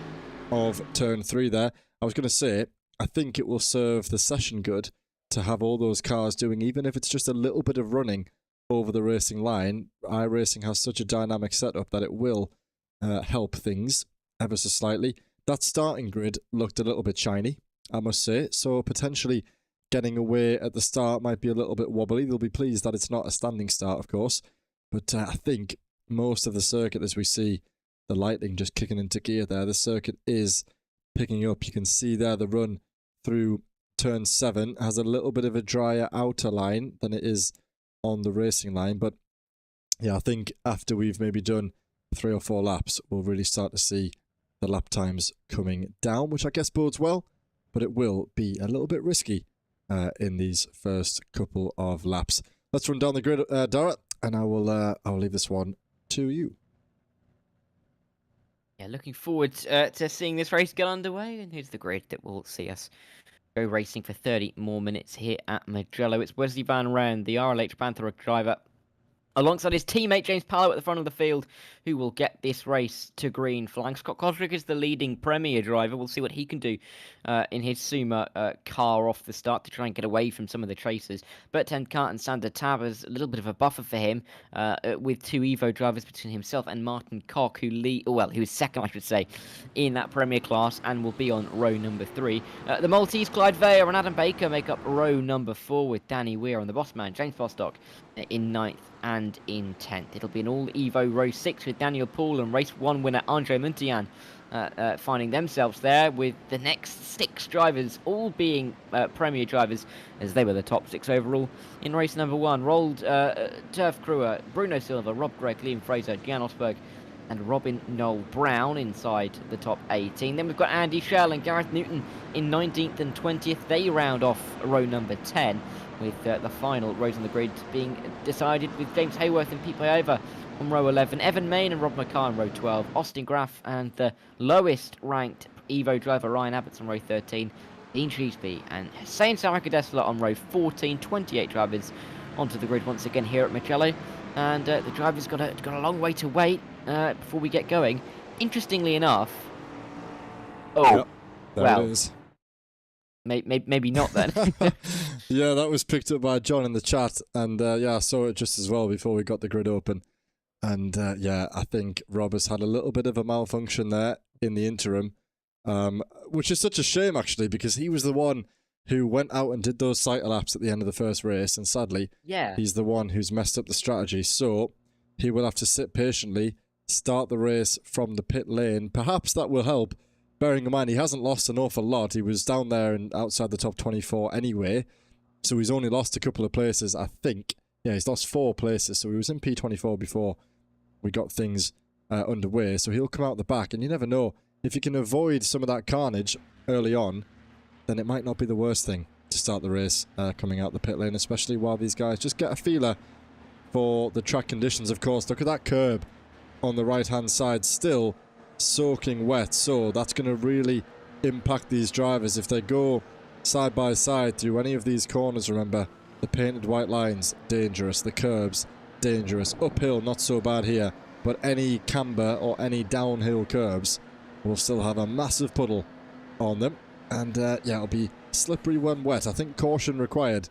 of turn 3 there. I was going to say, I think it will serve the session good to have all those cars doing, even if it's just a little bit of running over the racing line. iRacing has such a dynamic setup that it will help things ever so slightly. That starting grid looked a little bit shiny, I must say, so potentially getting away at the start might be a little bit wobbly. They'll be pleased that it's not a standing start, of course, but I think most of the circuit, as we see the lighting just kicking into gear there, the circuit is picking up. You can see there the run through turn 7 has a little bit of a drier outer line than it is on the racing line, but yeah, I think after we've maybe done 3 or 4 laps, we'll really start to see the lap times coming down, which I guess bodes well, but it will be a little bit risky in these first couple of laps. Let's run down the grid, Dara, and I will leave this one to you. Yeah, looking forward to seeing this race get underway, and here's the grid that will see us go racing for 30 more minutes here at Mugello. It's Wesley Van Rijn, the RLH Panther driver, alongside his teammate James Pallow at the front of the field, who will get this race to green flag. Scott Cosrick is the leading Premier driver. We'll see what he can do in his Suma car off the start to try and get away from some of the chasers. Bert Tenkart and Sander Tab is a little bit of a buffer for him, with 2 Evo drivers between himself and Martin Koch, who is second, I should say, in that Premier class and will be on row number 3. The Maltese Clyde Veyer and Adam Baker make up row number 4, with Danny Weir on the boss man, James Bostock in 9th and in 10th. It'll be an all Evo row 6 with Daniel Poole and race 1 winner Andre Muntian finding themselves there, with the next 6 drivers all being Premier drivers, as they were the top 6 overall in race number 1. Rolled Turf Crewer, Bruno Silva, Rob Gregg, Liam Fraser, Jan Osberg and Robin Noel Brown inside the top 18. Then we've got Andy Schell and Gareth Newton in 19th and 20th. They round off row number 10, with the final rows on the grid being decided with James Hayworth and Pete Paeva on row 11, Evan Main and Rob McCarr on row 12, Austin Graff and the lowest ranked Evo driver Ryan Abbott's on row 13, Dean Sheesby and Hussein Sarakadesla on row 14. 28 drivers onto the grid once again here at Mugello, and the drivers got a long way to wait before we get going. Interestingly enough, Yep, there well, it is. Maybe not then. Yeah, that was picked up by John in the chat, and yeah, I saw it just as well before we got the grid open. And yeah, I think Rob has had a little bit of a malfunction there in the interim, which is such a shame actually, because he was the one who went out and did those cycle laps at the end of the first race, and sadly, Yeah. he's the one who's messed up the strategy. So he will have to sit patiently, start the race from the pit lane. Perhaps that will help, bearing in mind he hasn't lost an awful lot. He was down there and outside the top 24 anyway, so he's only lost a couple of places, I think. Yeah, he's lost 4 places, so he was in P24 before we got things underway, so he'll come out the back, and you never know. If you can avoid some of that carnage early on, then it might not be the worst thing to start the race coming out the pit lane, especially while these guys just get a feeler for the track conditions. Of course, look at that curb on the right-hand side, still soaking wet, so that's going to really impact these drivers. If they go side by side through any of these corners, remember, the painted white lines, dangerous. The curbs, dangerous. Uphill, not so bad here, but any camber or any downhill curbs will still have a massive puddle on them. And yeah, it'll be slippery when wet. I think caution required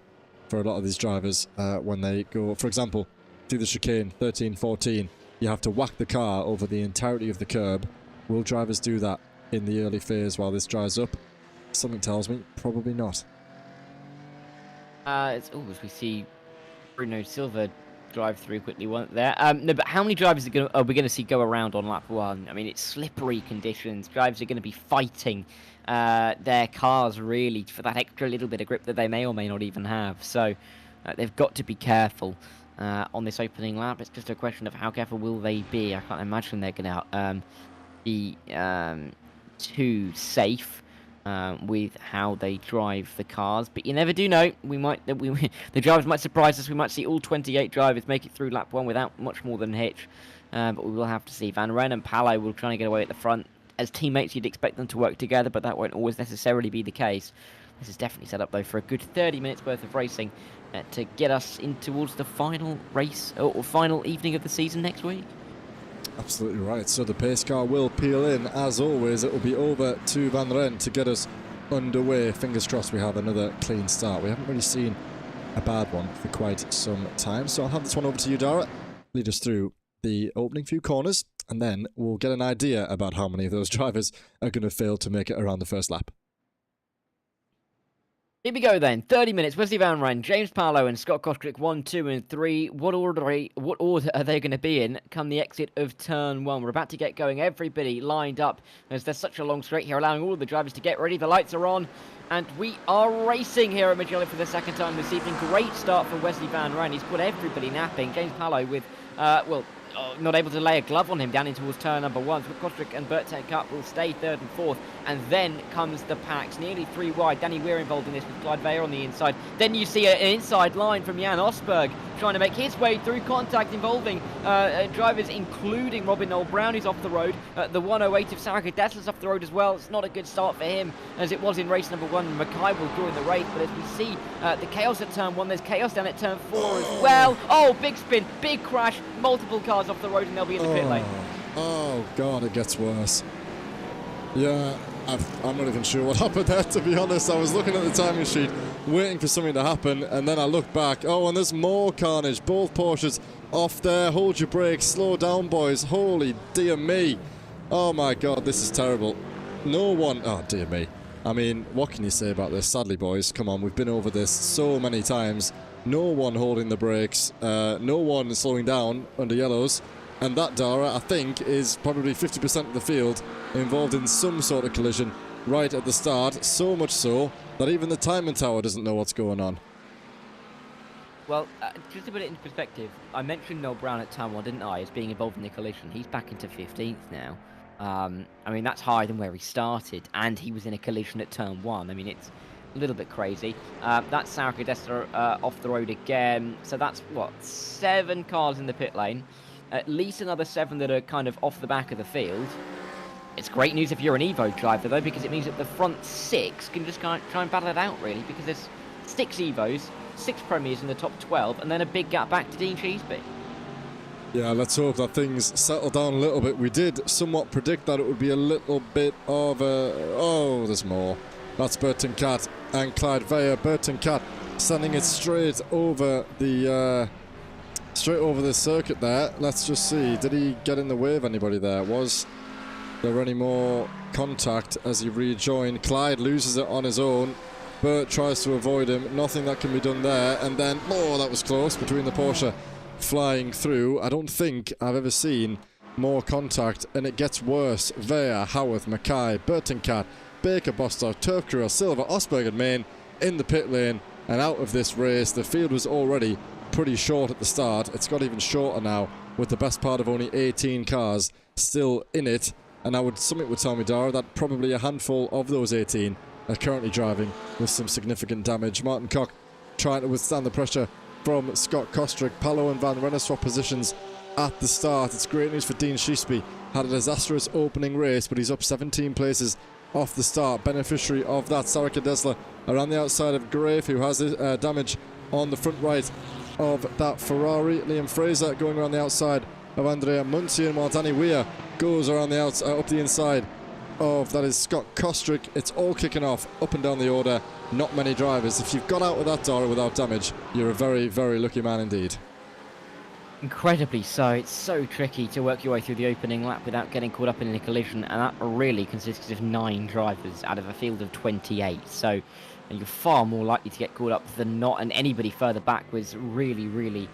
for a lot of these drivers when they go, for example, through the chicane 13, 14. You have to whack the car over the entirety of the curb. Will drivers do that in the early phase while this dries up? Something tells me probably not. As we see Bruno Silva drive through quickly one there. No, but how many drivers are we going to see go around on lap 1? I mean, it's slippery conditions. Drivers are going to be fighting their cars, really, for that extra little bit of grip that they may or may not even have. So they've got to be careful on this opening lap. It's just a question of how careful will they be. I can't imagine they're going to be too safe with how they drive the cars, but you never do know. The drivers might surprise us. We might see all 28 drivers make it through lap 1 without much more than a hitch, but we will have to see. Van Ren and Palo will try to get away at the front. As teammates, you'd expect them to work together, but that won't always necessarily be the case. This is definitely set up, though, for a good 30 minutes worth of racing to get us in towards the final race or final evening of the season next week. Absolutely right. So the pace car will peel in. As always, it will be over to Van Ren to get us underway. Fingers crossed we have another clean start. We haven't really seen a bad one for quite some time. So I'll have this one over to you, Dara. Lead us through the opening few corners, and then we'll get an idea about how many of those drivers are going to fail to make it around the first lap. Here we go then. 30 minutes. Wesley Van Ren, James Palo and Scott Kostrick 1, 2 and 3. What order are they going to be in come the exit of turn 1? We're about to get going. Everybody lined up as there's such a long straight here, allowing all the drivers to get ready. The lights are on and we are racing here at Mugello for the second time this evening. Great start for Wesley Van Ren. He's put everybody napping. James Palo with, not able to lay a glove on him down in towards turn number 1. So Kostrick and Burt Cup will stay 3rd and 4th. And then comes the packs, nearly 3 wide. Danny Weir involved in this with Clyde Veyer on the inside. Then you see an inside line from Jan Osberg trying to make his way through contact involving drivers including Robin Noel Brown, who's off the road. The 108 of Saraka Dessler's off the road as well. It's not a good start for him as it was in race number 1. Mackay will during the race, but as we see the chaos at turn 1, there's chaos down at turn 4 as well. Oh, big spin, big crash, multiple cars off the road and they'll be in the pit lane. Oh God, it gets worse. Yeah, I'm not even sure what happened there, to be honest. I was looking at the timing sheet, waiting for something to happen, and then I looked back. Oh, and there's more carnage. Both Porsches off there. Hold your brakes. Slow down, boys. Holy dear me. Oh, my God, this is terrible. No one... Oh, dear me. I mean, what can you say about this? Sadly, boys, come on. We've been over this so many times. No one holding the brakes. No one slowing down under yellows. And that, Dara, I think, is probably 50% of the field involved in some sort of collision right at the start. So much so that even the timing tower doesn't know what's going on. Well, just to put it into perspective, I mentioned Noel Brown at turn 1, didn't I, as being involved in the collision. He's back into 15th now. I mean, that's higher than where he started, and he was in a collision at turn 1. I mean, it's a little bit crazy. That's Saraka Dessler off the road again. So that's, what, 7 cars in the pit lane. At least another 7 that are kind of off the back of the field. It's great news if you're an Evo driver, though, because it means that the front 6 can just kind of try and battle it out, really, because there's 6 Evos, 6 Premiers in the top 12, and then a big gap back to Dean Cheeseby. Yeah, let's hope that things settle down a little bit. We did somewhat predict that it would be a little bit of a... Oh, there's more. That's Burton Cat and Clyde Veyer. Burton Cat sending it straight over the... straight over the circuit there. Let's just see. Did he get in the way of anybody there? Was there any more contact as he rejoined? Clyde loses it on his own. Burt tries to avoid him. Nothing that can be done there. And then, oh, that was close between the Porsche flying through. I don't think I've ever seen more contact, and it gets worse. Vea, Howarth, Mackay, Burtoncat, Baker, Bostock, Turfkrew, Silva, Osberg and Main in the pit lane and out of this race. The field was already pretty short at the start. It's got even shorter now with the best part of only 18 cars still in it. And something would tell me, Dara, that probably a handful of those 18 are currently driving with some significant damage. Martin Cock trying to withstand the pressure from Scott Kostrick. Palo and Van Rennes swap positions at the start. It's great news for Dean Sheesby. Had a disastrous opening race, but he's up 17 places off the start. Beneficiary of that, Sarika Desler around the outside of Grave, who has damage on the front right of that Ferrari. Liam Fraser going around the outside of Andrea Muntian, while Danny Weir goes around the outside, up the inside of, that is Scott Kostrick. It's all kicking off up and down the order. Not many drivers. If you've got out of that, Dara, without damage, you're a very, very lucky man indeed. Incredibly so. It's so tricky to work your way through the opening lap without getting caught up in a collision, and that really consists of 9 drivers out of a field of 28. So you're far more likely to get caught up than not, and anybody further back was really, really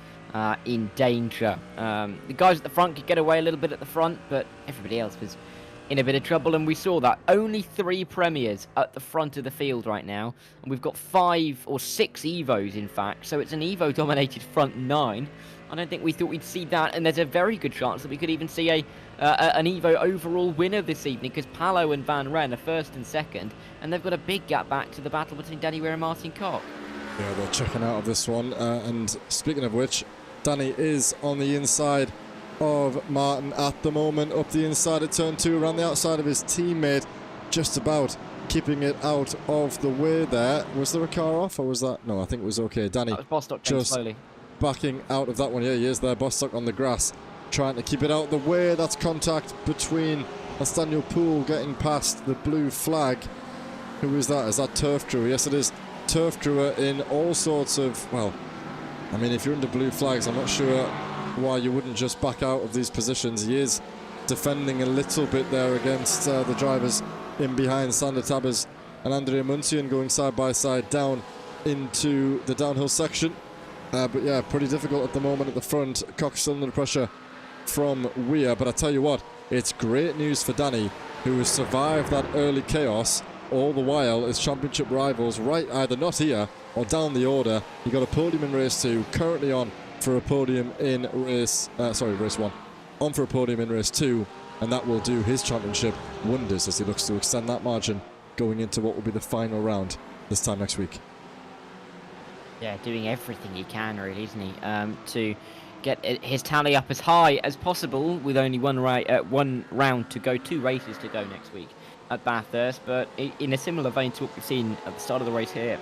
in danger. The guys at the front could get away a little bit at the front, but everybody else was in a bit of trouble, and we saw that. Only 3 premiers at the front of the field right now, and we've got 5 or 6 Evos, in fact, so it's an Evo-dominated front 9. I don't think we thought we'd see that, and there's a very good chance that we could even see an Evo overall winner this evening, because Palo and Van Ren are first and second, and they've got a big gap back to the battle between Danny Weir and Martin Koch. Yeah, they're checking out of this one, and speaking of which, Danny is on the inside of Martin at the moment, up the inside of turn 2, around the outside of his teammate, just about keeping it out of the way there. Was there a car off, or was that? No, I think it was okay. Danny that was Bostock just slowly backing out of that one. Yeah, he is there. Bostock on the grass, trying to keep it out of the way. That's contact between, that's Daniel Poole getting past the blue flag. Who is that? Is that Turf Crew? Yes, it is. Turf Crew in all sorts of, well, I mean, if you're under blue flags, I'm not sure why you wouldn't just back out of these positions. He is defending a little bit there against the drivers in behind. Sander Tabbers and Andrea Muntian going side by side down into the downhill section. But yeah, pretty difficult at the moment at the front. Cox still under pressure from Weir. But I tell you what, it's great news for Danny, who has survived that early chaos. All the while, his championship rivals right either not here or down the order. He got a podium in race 2, currently on for a podium in race, race 1. On for a podium in race 2, and that will do his championship wonders as he looks to extend that margin going into what will be the final round this time next week. Yeah, doing everything he can, really, isn't he? To get his tally up as high as possible with only one round to go, 2 races to go next week at Bathurst. But in a similar vein to what we've seen at the start of the race here,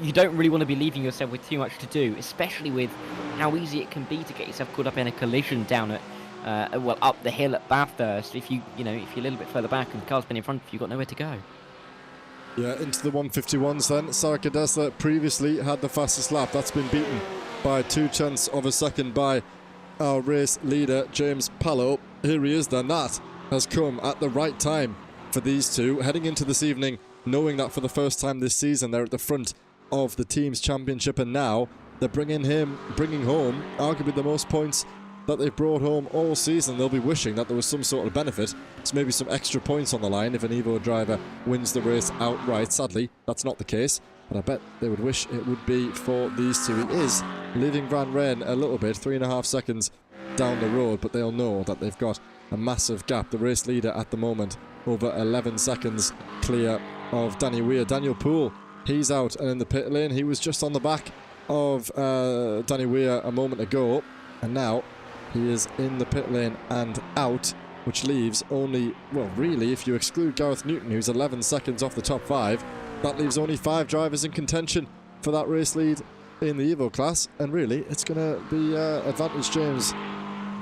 you don't really want to be leaving yourself with too much to do, especially with how easy it can be to get yourself caught up in a collision down at, up the hill at Bathurst. If you're a little bit further back and the car's been in front of you, you've got nowhere to go. Yeah, into the 151s then. Sarika Desler previously had the fastest lap. That's been beaten by 0.2 of a second by our race leader, James Palo. Here he is then. That has come at the right time for these two, heading into this evening, knowing that for the first time this season they're at the front of the team's championship, and now they're bringing home arguably the most points that they've brought home all season. They'll be wishing that there was some sort of benefit. It's maybe some extra points on the line if an Evo driver wins the race outright. Sadly, that's not the case, but I bet they would wish it would be for these two. It is leaving Van Ren a little bit, 3.5 seconds down the road, but they'll know that they've got a massive gap. The race leader at the moment over 11 seconds clear of Danny Weir. Daniel Poole, he's out and in the pit lane. He was just on the back of Danny Weir a moment ago, and now he is in the pit lane and out, which leaves only, well, really, if you exclude Gareth Newton, who's 11 seconds off the top 5, that leaves only 5 drivers in contention for that race lead in the Evo class. And really, it's going to be advantage James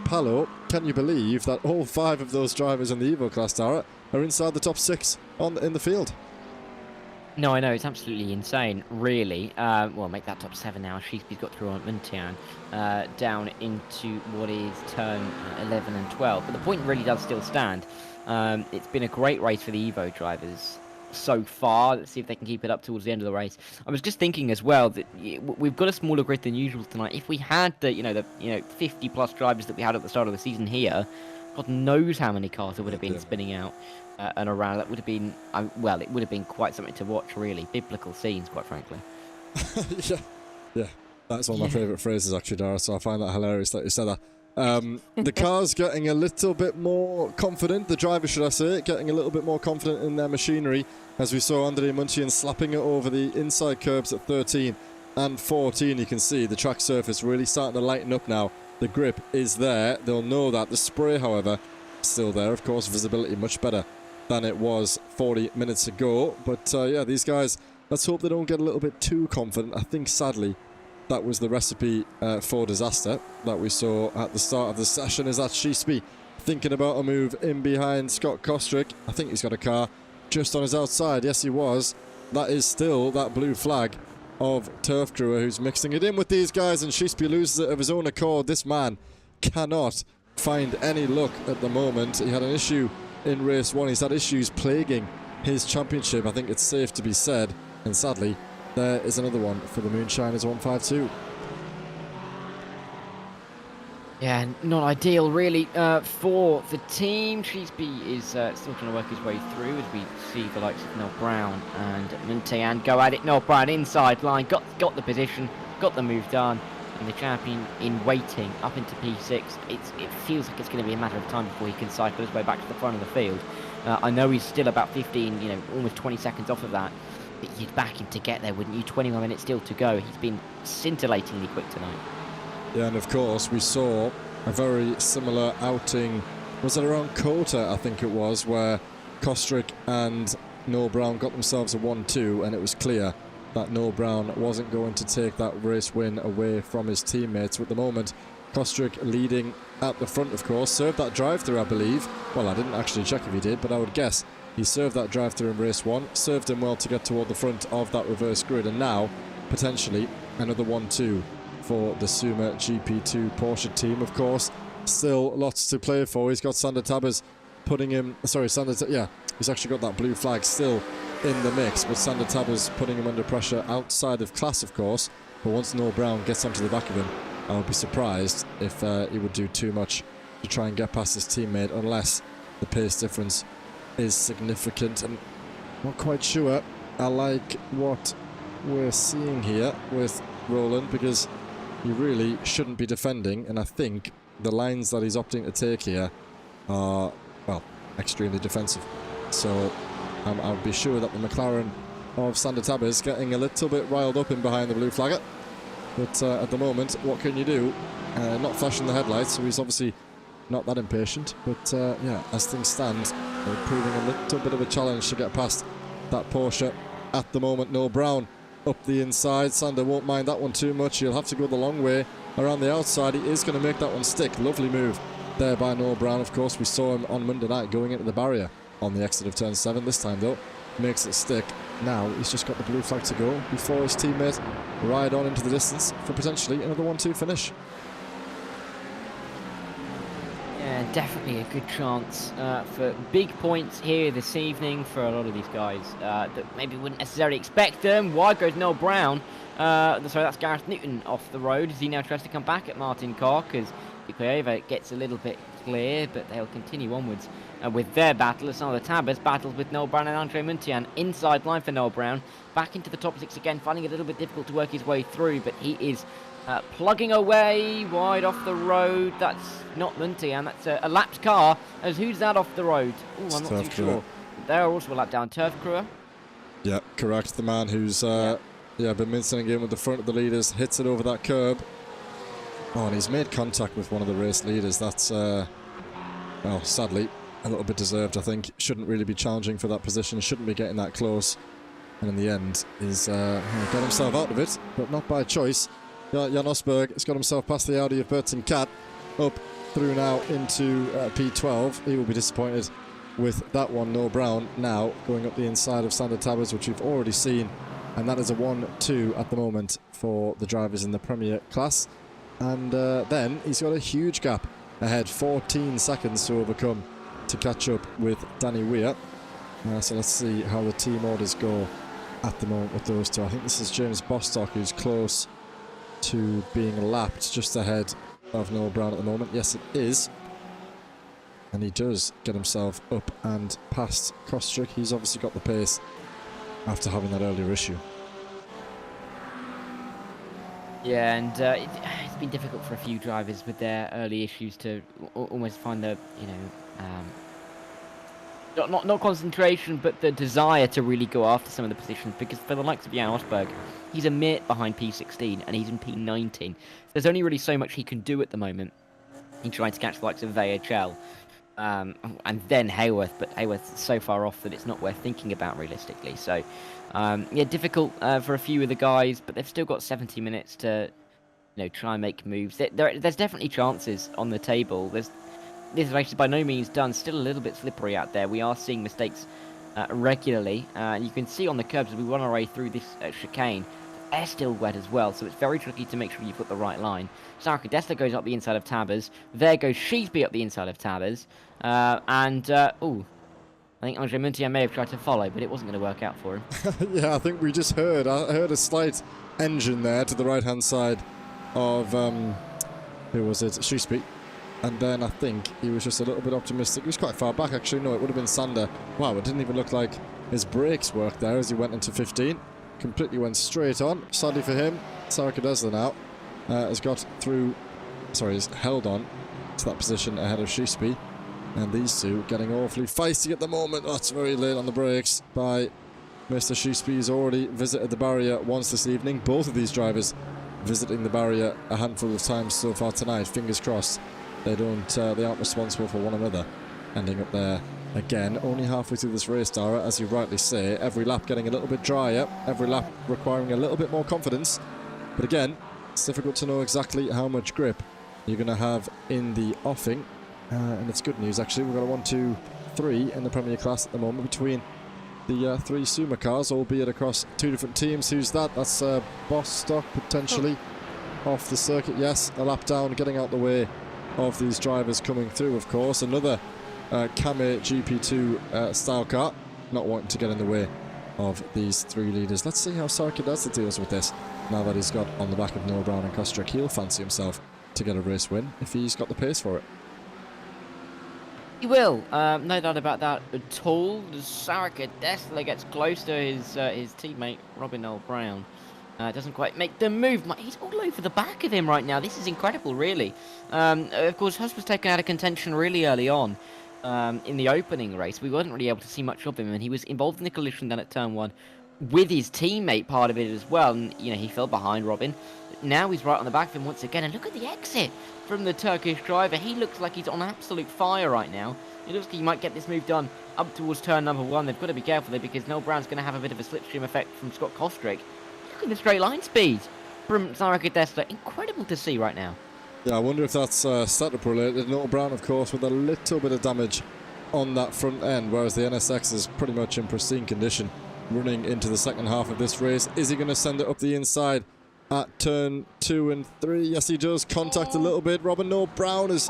Palo. Can you believe that all 5 of those drivers in the Evo class, Dara, are inside the top 6 in the field? No, I know, it's absolutely insane, really. Make that top 7 now. She's got through on Muntian down into what is turn 11 and 12. But the point really does still stand. It's been a great race for the Evo drivers. so far. Let's see if they can keep it up towards the end of the race. I was just thinking as well that we've got a smaller grid than usual tonight. If we had the 50 plus drivers that we had at the start of the season here, God knows how many cars there would have been spinning out and around. That would have been well, it would have been quite something to watch, really. Biblical scenes, quite frankly. yeah, that's one of my favourite phrases actually, Dara. So I find that hilarious that you said that. The car's getting a little bit more confident, the driver should I say, getting a little bit more confident in their machinery, as we saw Andrei Muntian slapping it over the inside curbs at 13 and 14. You can see the track surface really starting to lighten up now. The grip is there, they'll know that. The spray, however, still there. Of course, visibility much better than it was 40 minutes ago. But yeah, these guys, let's hope they don't get a little bit too confident. I think, sadly, that was the recipe for disaster that we saw at the start of the session. Is that Shisby thinking about a move in behind Scott Kostrick? I think he's got a car just on his outside. Yes, he was. That is still that blue flag of Turf Crewer who's mixing it in with these guys, and Shisby loses it of his own accord. This man cannot find any luck at the moment. He had an issue in race 1. He's had issues plaguing his championship, I think it's safe to be said, and sadly there is another one for the Moonshiners 152. Yeah, not ideal really for the team. Shisby is still trying to work his way through as we see the likes of Noel Brown and Muntean go at it. Noel Brown inside line, got the position, got the move done, and the champion in waiting up into P6. It feels like it's going to be a matter of time before he can cycle his way back to the front of the field. I know he's still about 15, almost 20 seconds off of that. But you'd back him to get there, wouldn't you? 21 minutes still to go. He's been scintillatingly quick tonight. Yeah, and of course we saw a very similar outing. Was it around Kota, I think it was, where Kostrick and Noel Brown got themselves a 1-2, and it was clear that Noel Brown wasn't going to take that race win away from his teammates. At the moment, Kostrick leading at the front, of course. Served that drive-through, I believe. Well, I didn't actually check if he did, but I would guess he served that drive-through in race 1, served him well to get toward the front of that reverse grid, and now, potentially, another 1-2 for the Suma GP2 Porsche team. Of course, still lots to play for. He's got Sander Tabbers putting him... Sorry, he's actually got that blue flag still in the mix, but Sander Tabbers putting him under pressure outside of class, of course. But once Noel Brown gets onto the back of him, I would be surprised if he would do too much to try and get past his teammate, unless the pace difference is significant. And not quite sure I like what we're seeing here with Roland, because he really shouldn't be defending, and I think the lines that he's opting to take here are, well, extremely defensive. So I would be sure that the McLaren of Sander Tabber is getting a little bit riled up in behind the blue flagger. But at the moment, what can you do? Not flashing the headlights, so he's obviously not that impatient. But yeah, as things stand, they're proving a little bit of a challenge to get past that Porsche at the moment. Noel Brown up the inside. Sander won't mind that one too much. He'll have to go the long way around the outside. He is going to make that one stick. Lovely move there by Noel Brown. Of course, we saw him on Monday night going into the barrier on the exit of turn 7. This time, though, makes it stick. Now he's just got the blue flag to go before his teammate ride on into the distance for potentially another 1-2 finish. Yeah, definitely a good chance for big points here this evening for a lot of these guys that maybe wouldn't necessarily expect them. Wide goes Noel Brown. Sorry, that's Gareth Newton off the road as he now tries to come back at Martin Carr, because Ikueva gets a little bit clear, but they'll continue onwards with their battle as some of the Tabbers battles with Noel Brown and Andre Muntian. Inside line for Noel Brown, back into the top 6 again, finding it a little bit difficult to work his way through, but he is plugging away wide off the road. That's not Muntian, that's a lapped car. As who's that off the road? Oh, I'm not too sure. They're also a lap down. Turf Crewer? Yeah, correct. The man who's been mincing again with the front of the leaders, hits it over that curb. Oh, and he's made contact with one of the race leaders. That's, well, sadly, a little bit deserved, I think. Shouldn't really be challenging for that position. Shouldn't be getting that close. And in the end, he's got himself out of it, but not by choice. Jan Osberg has got himself past the Audi of Burton Cat, up through now into P12. He will be disappointed with that one. Noel Brown now going up the inside of Sander Tabbers, which we've already seen. And that is a 1-2 at the moment for the drivers in the Premier class. And then he's got a huge gap ahead, 14 seconds to overcome to catch up with Danny Weir. So let's see how the team orders go at the moment with those two. I think this is James Bostock, who's close to being lapped just ahead of Noel Brown at the moment. Yes, it is. And he does get himself up and past Kostrick. He's obviously got the pace after having that earlier issue. Yeah, and it's been difficult for a few drivers with their early issues to almost find the, not concentration, but the desire to really go after some of the positions. Because for the likes of Jan Osberg, he's a minute behind P16 and he's in P19. There's only really so much he can do at the moment in trying to catch the likes of VHL. And then Hayworth, but Hayworth's so far off that it's not worth thinking about realistically. So, yeah, difficult for a few of the guys, but they've still got 70 minutes to, try and make moves. There's definitely chances on the table. This race is by no means done. Still a little bit slippery out there. We are seeing mistakes regularly. You can see on the curbs as we run our way through this chicane. They're still wet as well, so it's very tricky to make sure you've got the right line. Sarka Dessler goes up the inside of Tabbers. There goes Sheesby up the inside of Tabbers. I think Andre Muntier may have tried to follow, but it wasn't going to work out for him. Yeah, I think we just heard a slight engine there to the right-hand side of, who was it? Sheesby. And then I think he was just a little bit optimistic. He was quite far back, actually. No, it would have been Sander. Wow, it didn't even look like his brakes worked there as he went into 15. Completely went straight on. Sadly for him, Sarka Dessler now has got through, he's held on to that position ahead of Sheesby. And these two getting awfully feisty at the moment. That's very late on the brakes by Mr. Sheesby. He's already visited the barrier once this evening. Both of these drivers visiting the barrier a handful of times so far tonight. Fingers crossed they aren't responsible for one another ending up there again. Only halfway through this race, Dara, as you rightly say. Every lap getting a little bit drier. Every lap requiring a little bit more confidence. But again, it's difficult to know exactly how much grip you're going to have in the offing. And it's good news, actually. We've got a 1, 2, 3 in the Premier class at the moment between the three Suma cars, albeit across two different teams. Who's that? That's Bostock, potentially, off the circuit. Yes, a lap down, getting out the way of these drivers coming through, of course. Another Kame GP2 style car, not wanting to get in the way of these three leaders. Let's see how Sarka Dessler deals with this, now that he's got on the back of Noel Brown and Kostrick. He'll fancy himself to get a race win if he's got the pace for it. He will, no doubt about that at all. Sarka Dessler gets close to his teammate Robin Noel Brown. Doesn't quite make the move. He's all over the back of him right now. This is incredible, really. Of course, Huss was taken out of contention really early on in the opening race. We weren't really able to see much of him, and he was involved in the collision then at turn 1 with his teammate part of it as well. And he fell behind Robin. Now he's right on the back of him once again, and look at the exit from the Turkish driver. He looks like he's on absolute fire right now. It looks like he might get this move done up towards turn number 1. They've got to be careful there because Noel Brown's going to have a bit of a slipstream effect from Scott Kostrick. Look at the straight line speed from Sarka Dessler. Incredible to see right now. Yeah, I wonder if that's setup related. Noel Brown, of course, with a little bit of damage on that front end, whereas the NSX is pretty much in pristine condition running into the second half of this race. Is he going to send it up the inside at turn 2 and 3? Yes, he does. Contact a little bit. Robin Noel Brown is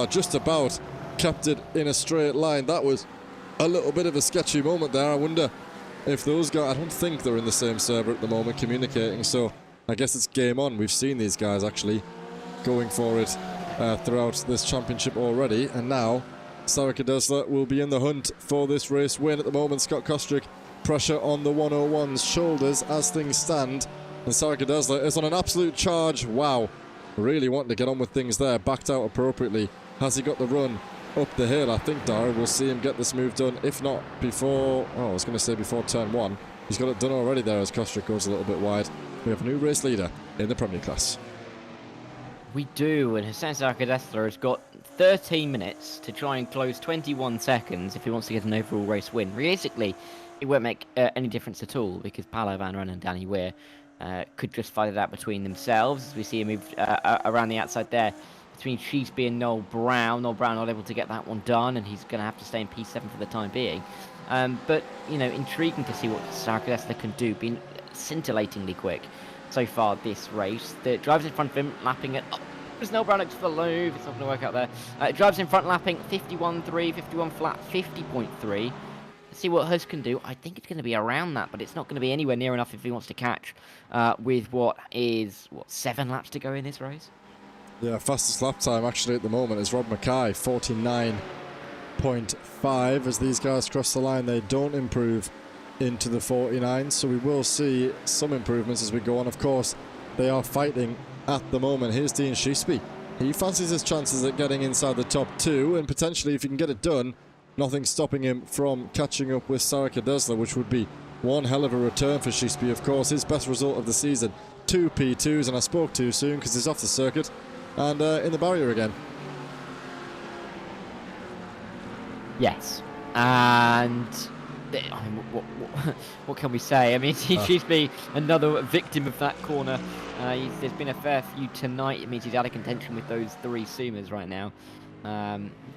just about kept it in a straight line. That was a little bit of a sketchy moment there. I wonder if those guys, I don't think they're in the same server at the moment communicating, so I guess it's game on. We've seen these guys actually going for it throughout this championship already, and now Sarka Dessler will be in the hunt for this race win. At the moment, Scott Kostrick, pressure on the 101's shoulders as things stand, and Sarka Dessler is on an absolute charge. Wow, really wanting to get on with things there. Backed out appropriately. Has he got the run up the hill? I think, Dara, we'll see him get this move done, if not before, I was going to say before turn 1. He's got it done already there as Kostrick goes a little bit wide. We have a new race leader in the Premier class. We do, and Hassan Sarka Dessler has got 13 minutes to try and close 21 seconds if he wants to get an overall race win. Realistically, it won't make any difference at all because Paolo Van Ryn and Danny Weir could just fight it out between themselves. As we see him move around the outside there between Sheesby and Noel Brown. Noel Brown not able to get that one done, and he's going to have to stay in P7 for the time being. But, intriguing to see what Sarka Dessler can do, being scintillatingly quick so far this race. The drivers in front of him lapping it. Oh, there's Noel Brown looks for the loop. It's not going to work out there. Drives in front lapping 51.3, 51 flat, 50.3. Let's see what Hus can do. I think it's going to be around that, but it's not going to be anywhere near enough if he wants to catch with what is, 7 laps to go in this race? Yeah, fastest lap time actually at the moment is Rob Mackay, 49.5. As these guys cross the line, they don't improve into the 49, so we will see some improvements as we go on. Of course, they are fighting at the moment. Here's Dean Sheesby. He fancies his chances at getting inside the top 2, and potentially, if he can get it done, nothing stopping him from catching up with Sarika Desler, which would be one hell of a return for Sheesby. Of course, his best result of the season, 2 P2s, and I spoke too soon because he's off the circuit and in the barrier again. Yes, and what can we say? I mean, Sheesby, another victim of that corner. There's been a fair few tonight. It means he's out of contention with those 3 Sumas right now.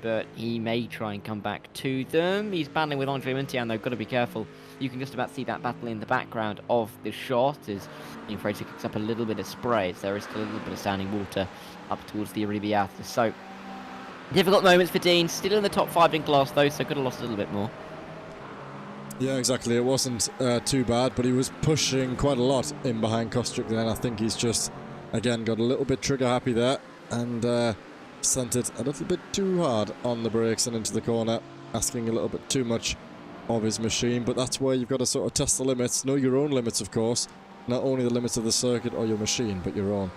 But he may try and come back to them. He's battling with Andre Muntian, though. Got to be careful. You can just about see that battle in the background of the shot as Fraser kicks up a little bit of spray. There is still a little bit of standing water up towards the Arrabbiata. So, difficult moments for Dean. Still in the top 5 in class, though, so could have lost a little bit more. Yeah, exactly. It wasn't too bad, but he was pushing quite a lot in behind Kostrick then. I think he's just, again, got a little bit trigger happy there and sent it a little bit too hard on the brakes and into the corner, asking a little bit too much of his machine. But that's where you've got to sort of test the limits, know your own limits, of course, not only the limits of the circuit or your machine, but your own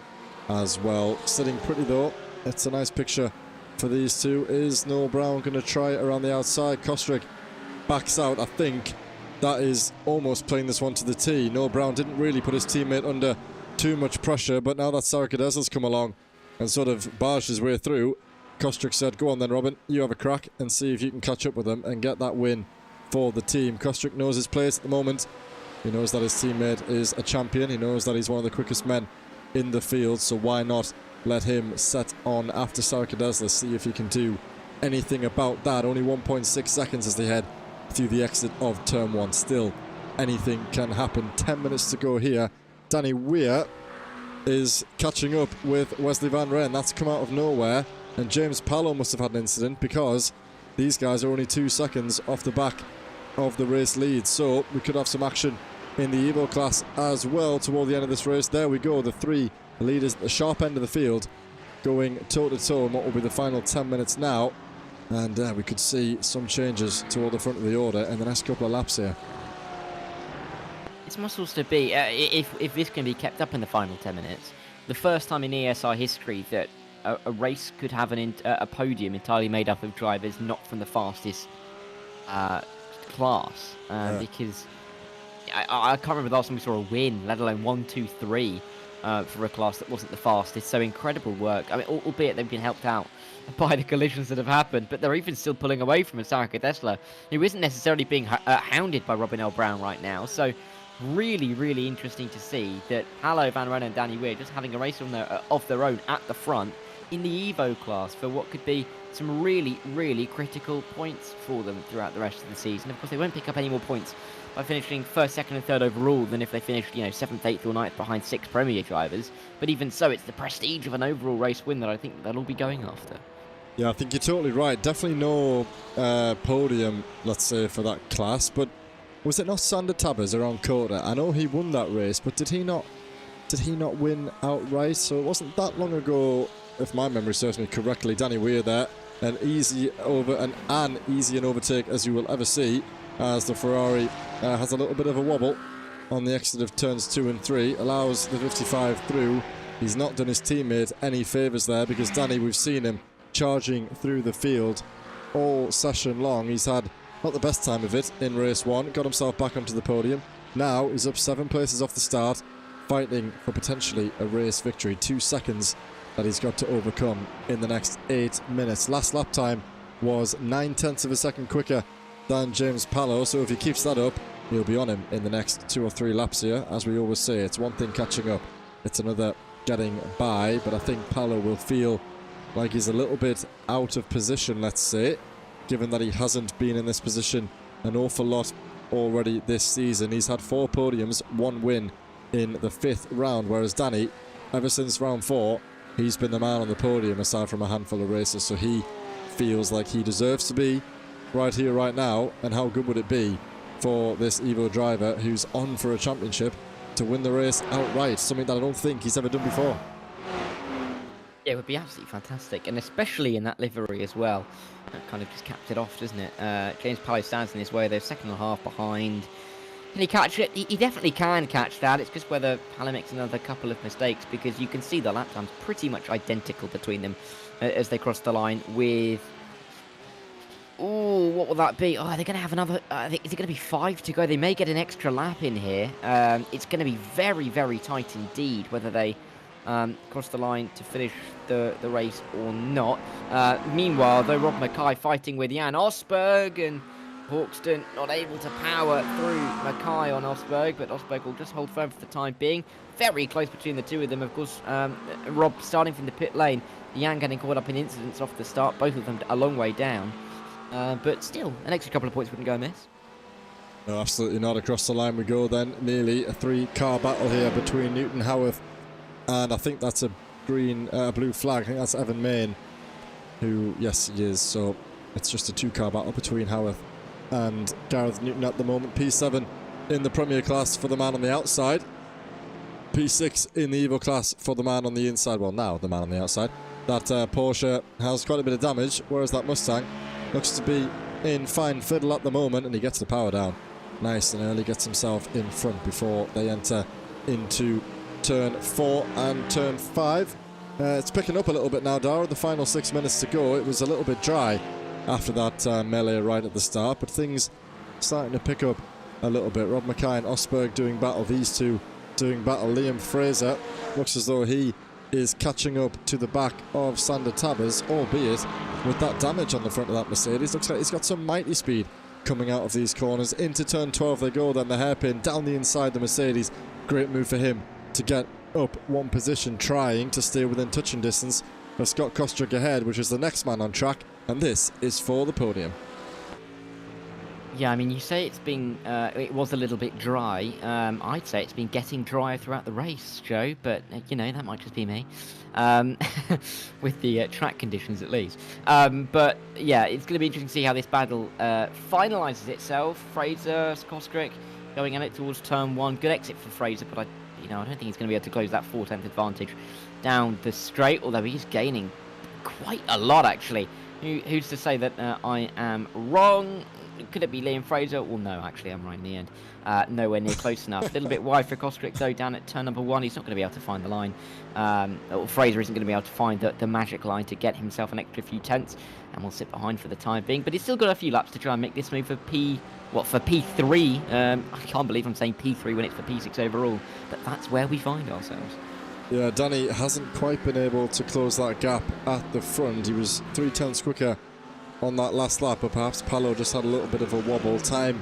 as well. Sitting pretty though. It's a nice picture for these two. Is Noel Brown going to try it around the outside? Kostrick backs out. I think that is almost playing this one to the tee. Noel Brown didn't really put his teammate under too much pressure, but now that Sarika Desler's come along and sort of barged his way through, Kostrick said, go on then, Robin, you have a crack and see if you can catch up with them and get that win for the team. Kostrick knows his place at the moment. He knows that his teammate is a champion. He knows that he's one of the quickest men in the field, so why not let him set on after Sarika Desler, see if he can do anything about that. Only 1.6 seconds as they head through the exit of turn 1. Still, anything can happen. 10 minutes to go here. Danny Weir is catching up with Wesley Van Ryn. That's come out of nowhere, and James Pallow must have had an incident because these guys are only 2 seconds off the back of the race lead, so we could have some action in the Evo class as well toward the end of this race. There we go, the 3 leaders at the sharp end of the field going toe-to-toe in what will be the final 10 minutes now, and we could see some changes toward the front of the order in the next couple of laps here. It's muscles to be. If this can be kept up in the final 10 minutes, the first time in ESR history that a race could have a podium entirely made up of drivers not from the fastest class. Because I can't remember the last time we saw a win, let alone 1, 2, 3 for a class that wasn't the fastest. So incredible work. I mean, albeit they've been helped out by the collisions that have happened, but they're even still pulling away from a Sarika Desler, who isn't necessarily being hounded by Robin L. Brown right now. So really, really interesting to see that Pallow, Van Ryn and Danny Weir just having a race of their own at the front in the Evo class for what could be some really, really critical points for them throughout the rest of the season. Of course, they won't pick up any more points by finishing 1st, 2nd and 3rd overall than if they finished, 7th, 8th or 9th behind 6 Premier drivers. But even so, it's the prestige of an overall race win that I think they'll all be going after. Yeah, I think you're totally right. Definitely no podium, let's say, for that class. But was it not Sander Tabbers around Kota? I know he won that race, but did he not win outright? So it wasn't that long ago, if my memory serves me correctly. Danny Weir there, an easy overtake as you will ever see, as the Ferrari has a little bit of a wobble on the exit of turns 2 and 3, allows the 55 through. He's not done his teammate any favours there, because Danny, we've seen him charging through the field all session long. He's had not the best time of it in race 1, got himself back onto the podium. Now he's up 7 places off the start, fighting for potentially a race victory. 2 seconds that he's got to overcome in the next 8 minutes. Last lap time was 9/10 of a second quicker than James Pallow, so if he keeps that up, he'll be on him in the next 2 or 3 laps here. As we always say, it's one thing catching up, it's another getting by, but I think Pallow will feel like he's a little bit out of position, let's say, given that he hasn't been in this position an awful lot already this season. He's had 4 podiums, 1 win in the 5th round, whereas Danny, ever since round 4, he's been the man on the podium aside from a handful of races, so he feels like he deserves to be right here, right now, and how good would it be for this Evo driver who's on for a championship to win the race outright, something that I don't think he's ever done before. Yeah, it would be absolutely fantastic, and especially in that livery as well. That kind of just capped it off, doesn't it? James Pallow stands in his way. They're second and a half behind. Can he catch it? He definitely can catch that. It's just whether Pallow makes another couple of mistakes, because you can see the lap times pretty much identical between them as they cross the line with... Oh, what will that be? Oh, they're going to have another... is it going to be 5 to go? They may get an extra lap in here. It's going to be very, very tight indeed, whether they cross the line to finish the race or not. Meanwhile, though, Rob Mackay fighting with Jan Osberg, and Hawkston not able to power through Mackay on Osberg, but Osberg will just hold firm for the time being. Very close between the two of them, of course. Rob starting from the pit lane, Jan getting caught up in incidents off the start, both of them a long way down. But still, an extra couple of points wouldn't go amiss. No, absolutely not. Across the line we go then. Nearly a 3-car battle here between Newton Howarth, and I think that's a blue flag. I think that's Evan Main, who, yes, he is. So it's just a 2-car battle between Howarth and Gareth Newton at the moment. P7 in the Premier class for the man on the outside. P6 in the Evo class for the man on the inside. Well, now the man on the outside. That Porsche has quite a bit of damage, whereas that Mustang looks to be in fine fiddle at the moment, and he gets the power down nice and early, gets himself in front before they enter into turn 4 and turn 5. It's picking up a little bit now, Dara. The final 6 minutes to go. It was a little bit dry after that melee right at the start, but things starting to pick up a little bit. Rob Mackay and Osberg doing battle. These two doing battle. Liam Fraser looks as though he is catching up to the back of Sander Tabbers, albeit with that damage on the front of that Mercedes. Looks like he's got some mighty speed coming out of these corners. Into turn 12 they go, then the hairpin down the inside the Mercedes. Great move for him to get up one position, trying to stay within touching distance of Scott Kostrick ahead, which is the next man on track, and this is for the podium. Yeah, I mean, you say it's been, it was a little bit dry. I'd say it's been getting drier throughout the race, Joe, but, you know, that might just be me. With the track conditions, at least. But, yeah, it's going to be interesting to see how this battle finalises itself. Fraser, Kostrick going at it towards turn 1. Good exit for Fraser, but, I don't think he's going to be able to close that 4/10 advantage down the straight, although he's gaining quite a lot, actually. Who's to say that I am wrong? Could it be Liam Fraser? Well, no, actually, I'm right in the end. Nowhere near close enough. A little bit wide for Kostrick, though, down at turn number 1. He's not going to be able to find the line. Fraser isn't going to be able to find the magic line to get himself an extra few tenths, and will sit behind for the time being. But he's still got a few laps to try and make this move for P3. I can't believe I'm saying P3 when it's for P6 overall, but that's where we find ourselves. Yeah, Danny hasn't quite been able to close that gap at the front. He was 3 tenths quicker on that last lap, but perhaps Pallow just had a little bit of a wobble. Time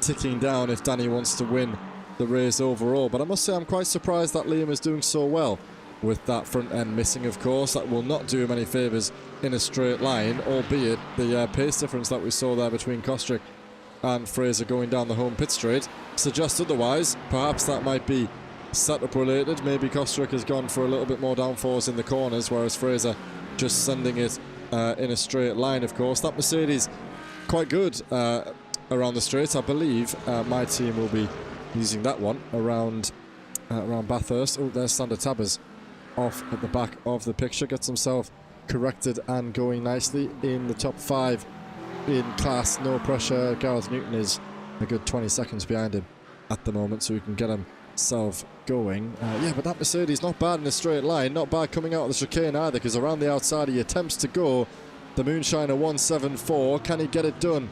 ticking down if Danny wants to win the race overall. But I must say I'm quite surprised that Liam is doing so well with that front end missing, of course. That will not do him any favours in a straight line, albeit the pace difference that we saw there between Kostrick and Fraser going down the home pit straight suggests otherwise. Perhaps that might be setup related. Maybe Kostrick has gone for a little bit more downforce in the corners, whereas Fraser just sending it in a straight line, of course. That Mercedes quite good around the straight. I believe my team will be using that one around Bathurst. Oh, there's Sander Tabbers off at the back of the picture. Gets himself corrected and going nicely in the top 5 in class. No pressure. Gareth Newton is a good 20 seconds behind him at the moment, so he can get himself going. Yeah, but that Mercedes not bad in a straight line. Not bad coming out of the chicane either, because around the outside he attempts to go the Moonshiner 174. Can he get it done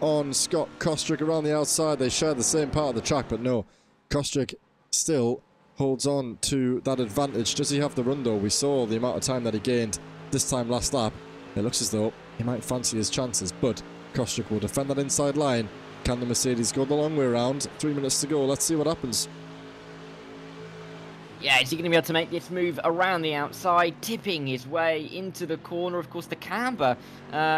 on Scott Kostrick around the outside? They share the same part of the track, but no. Kostrick still holds on to that advantage. Does he have the run though? We saw the amount of time that he gained this time last lap. It looks as though he might fancy his chances, but Kostrick will defend that inside line. Can the Mercedes go the long way around? 3 minutes to go. Let's see what happens. Yeah, is he going to be able to make this move around the outside, tipping his way into the corner? Of course, the camber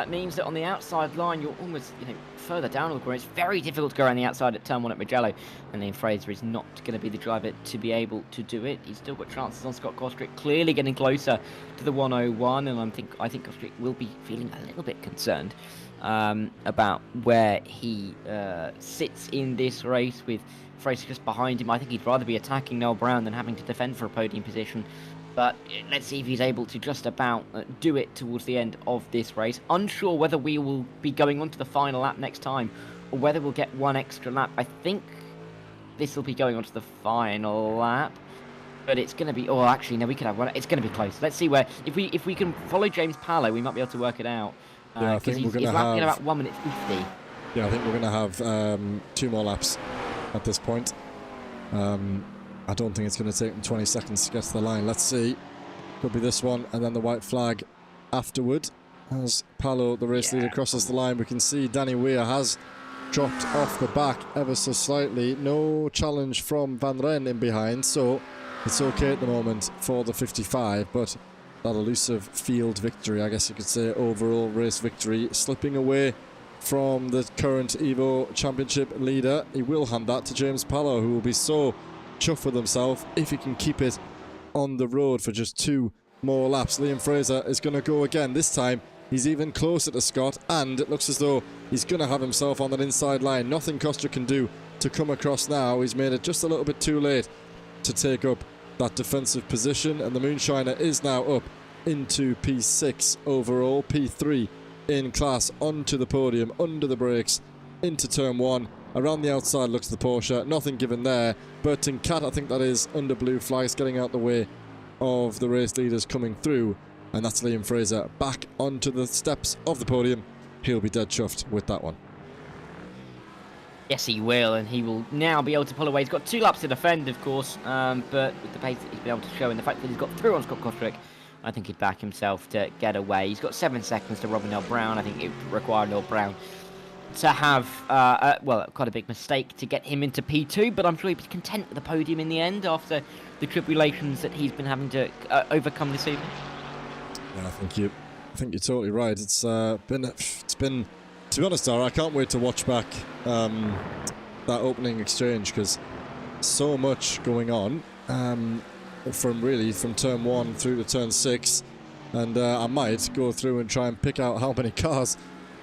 means that on the outside line, you're almost, further down on the corner. It's very difficult to go around the outside at turn 1 at Mugello, and then Fraser is not going to be the driver to be able to do it. He's still got chances on Scott Kostrick, clearly getting closer to the 101, and I think Kostrick will be feeling a little bit concerned about where he sits in this race with Fraser just behind him. I think he'd rather be attacking Noel Brown than having to defend for a podium position. But let's see if he's able to just about do it towards the end of this race. Unsure whether we will be going on to the final lap next time or whether we'll get one extra lap. I think this will be going on to the final lap. But it's going to be... Oh, actually, no, we could have one. It's going to be close. Let's see where... If we can follow James Pallow, we might be able to work it out. Yeah, I think we're going to have... have... about 1 minute 50. Yeah, I think we're going to have 2 more laps at this point. I don't think it's going to take them 20 seconds to get to the line. Let's see. Could be this one, and then the white flag afterward. As Pallow, the race leader, crosses the line, we can see Danny Weir has dropped off the back ever so slightly. No challenge from Van Ren in behind, so it's okay at the moment for the 55, but that elusive field victory, I guess you could say, overall race victory, slipping away from the current Evo Championship leader. He will hand that to James Pallow, who will be so chuffed with himself if he can keep it on the road for just 2 more laps. Liam Fraser is going to go again. This time he's even closer to Scott, and it looks as though he's going to have himself on that inside line. Nothing Costa can do to come across now. He's made it just a little bit too late to take up that defensive position, and the Moonshiner is now up into P6 overall, P3 in class, onto the podium, under the brakes, into turn 1. Around the outside looks the Porsche, nothing given there. Burton Cat, I think that is, under blue flags, getting out the way of the race leaders coming through. And that's Liam Fraser back onto the steps of the podium. He'll be dead chuffed with that one. Yes, he will, and he will now be able to pull away. He's got 2 laps to defend, of course, but with the pace that he's been able to show and the fact that he's got through on Scott Kostrick, I think he'd back himself to get away. He's got 7 seconds to Robin Noel Brown. I think it would require Noel Brown to have, well, quite a big mistake to get him into P2, but I'm sure he'd be content with the podium in the end after the tribulations that he's been having to overcome this evening. Yeah, I think you're totally right. It's been, to be honest, Dara, I can't wait to watch back that opening exchange, because so much going on from turn 1 through to turn 6, and I might go through and try and pick out how many cars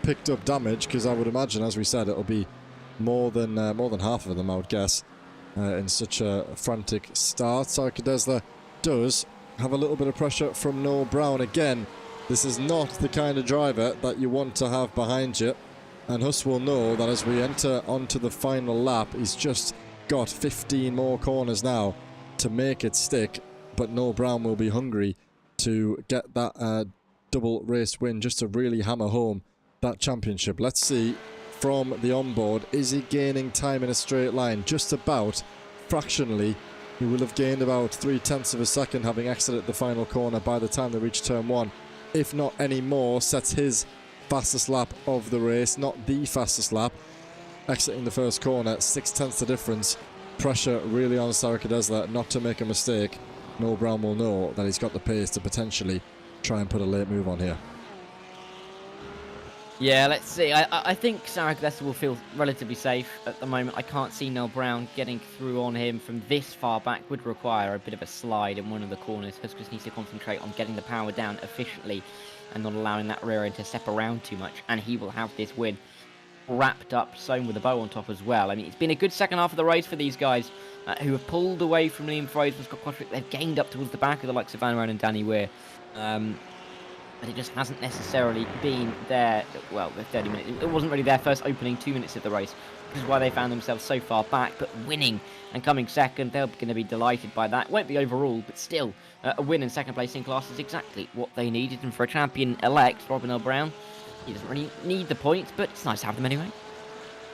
picked up damage, because I would imagine, as we said, it'll be more than half of them, I would guess, in such a frantic start. Sarika Desla does have a little bit of pressure from Noel Brown. Again, this is not the kind of driver that you want to have behind you, and Huss will know that as we enter onto the final lap. He's just got 15 more corners now to make it stick, but Noel Brown will be hungry to get that double race win, just to really hammer home that championship. Let's see from the onboard, is he gaining time in a straight line? Just about, fractionally. He will have gained about 0.3 of a second, having exited the final corner by the time they reach turn 1. If not any more, sets his fastest lap of the race, not the fastest lap. Exiting the first corner, 0.6 the difference. Pressure really on Sarika Desla not to make a mistake. Noel Brown will know that he's got the pace to potentially try and put a late move on here. Yeah, let's see. I think Sarika Desla will feel relatively safe at the moment. I can't see Noel Brown getting through on him from this far back. Would require a bit of a slide in one of the corners. Huskus needs to concentrate on getting the power down efficiently and not allowing that rear end to step around too much, and he will have this win wrapped up, sewn with a bow on top as well. I mean, it's been a good second half of the race for these guys who have pulled away from Liam Fraser and Scott Kostrick. They've gained up towards the back of the likes of Van Ren and Danny Weir. But it just hasn't necessarily been their, well, the 30 minutes. It wasn't really their first opening 2 minutes of the race, which is why they found themselves so far back. But winning and coming second, they're going to be delighted by that. Won't be overall, but still, a win in second place in class is exactly what they needed. And for a champion-elect, Robin Noel Brown, he doesn't really need the points, but it's nice to have them anyway.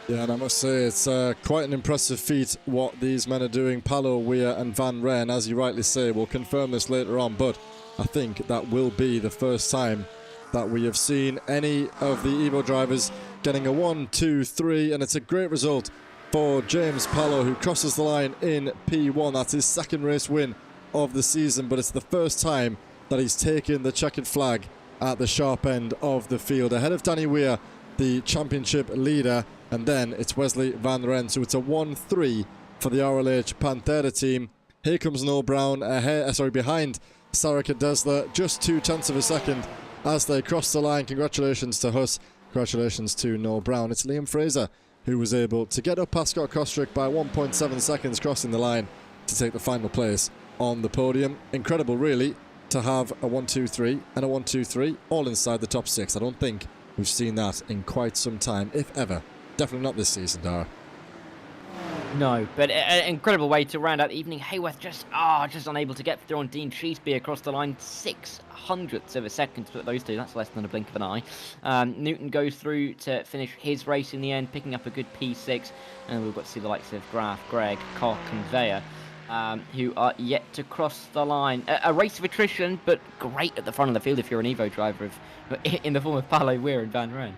Yeah, and I must say it's quite an impressive feat what these men are doing. Pallow, Weir and Van Ren, as you rightly say, we'll confirm this later on, but I think that will be the first time that we have seen any of the Evo drivers getting a 1, 2, 3, and it's a great result for James Pallow, who crosses the line in P1. That's his second race win of the season, but it's the first time that he's taken the checkered flag at the sharp end of the field, ahead of Danny Weir, the championship leader, and then it's Wesley Van Ren. So it's a 1-3 for the RLH Panthera team. Here comes Noel Brown behind Sarika Desla, just 0.2 of a second as they cross the line. Congratulations to Huss Congratulations to Noel Brown. It's Liam Fraser who was able to get up past Scott Kostrick by 1.7 seconds, crossing the line to take the final place on the podium. Incredible, really, to have a 1-2-3 and a 1-2-3 all inside the top 6. I don't think we've seen that in quite some time, if ever. Definitely not this season, Dara. No, but an incredible way to round out the evening. Hayworth just unable to get through on Dean Sheesby across the line. 600ths of a second to put those two. That's less than a blink of an eye. Newton goes through to finish his race in the end, picking up a good P6. And we've got to see the likes of Graf, Greg, Koch and Veyer, who are yet to cross the line. A race of attrition, but great at the front of the field if you're an Evo driver in the form of Paolo Weir and Van Ren.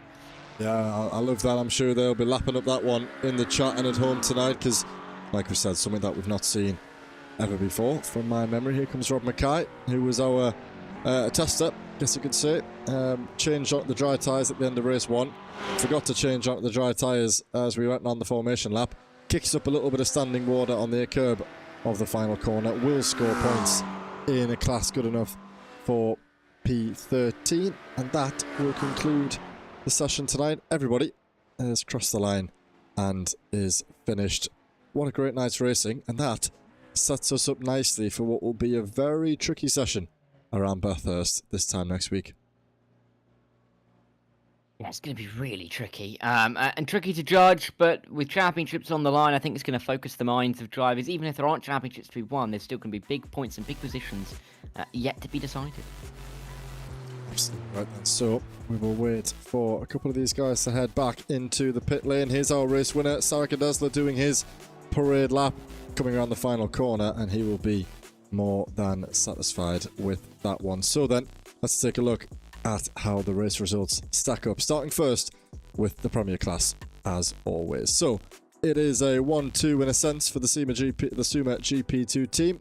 Yeah, I love that. I'm sure they'll be lapping up that one in the chat and at home tonight because, like we said, something that we've not seen ever before from my memory. Here comes Rob Mackay, who was our tester, guess you could say. Changed out the dry tyres at the end of race 1. Forgot to change out the dry tyres as we went on the formation lap. Kicks up a little bit of standing water on the curb of the final corner. Will score points in a class good enough for P13. And that will conclude the session tonight. Everybody has crossed the line and is finished. What a great night's racing, and that sets us up nicely for what will be a very tricky session around Bathurst this time next week. Yeah, it's going to be really tricky and tricky to judge, but with championships on the line, I think it's going to focus the minds of drivers. Even if there aren't championships to be won, there's still going to be big points and big positions yet to be decided. Right then, so we will wait for a couple of these guys to head back into the pit lane. Here's our race winner, Sarika Desler, doing his parade lap, coming around the final corner, and he will be more than satisfied with that one. So then, let's take a look at how the race results stack up. Starting first with the Premier class, as always. So, it is a 1-2 in a sense for the SEMA GP2 team.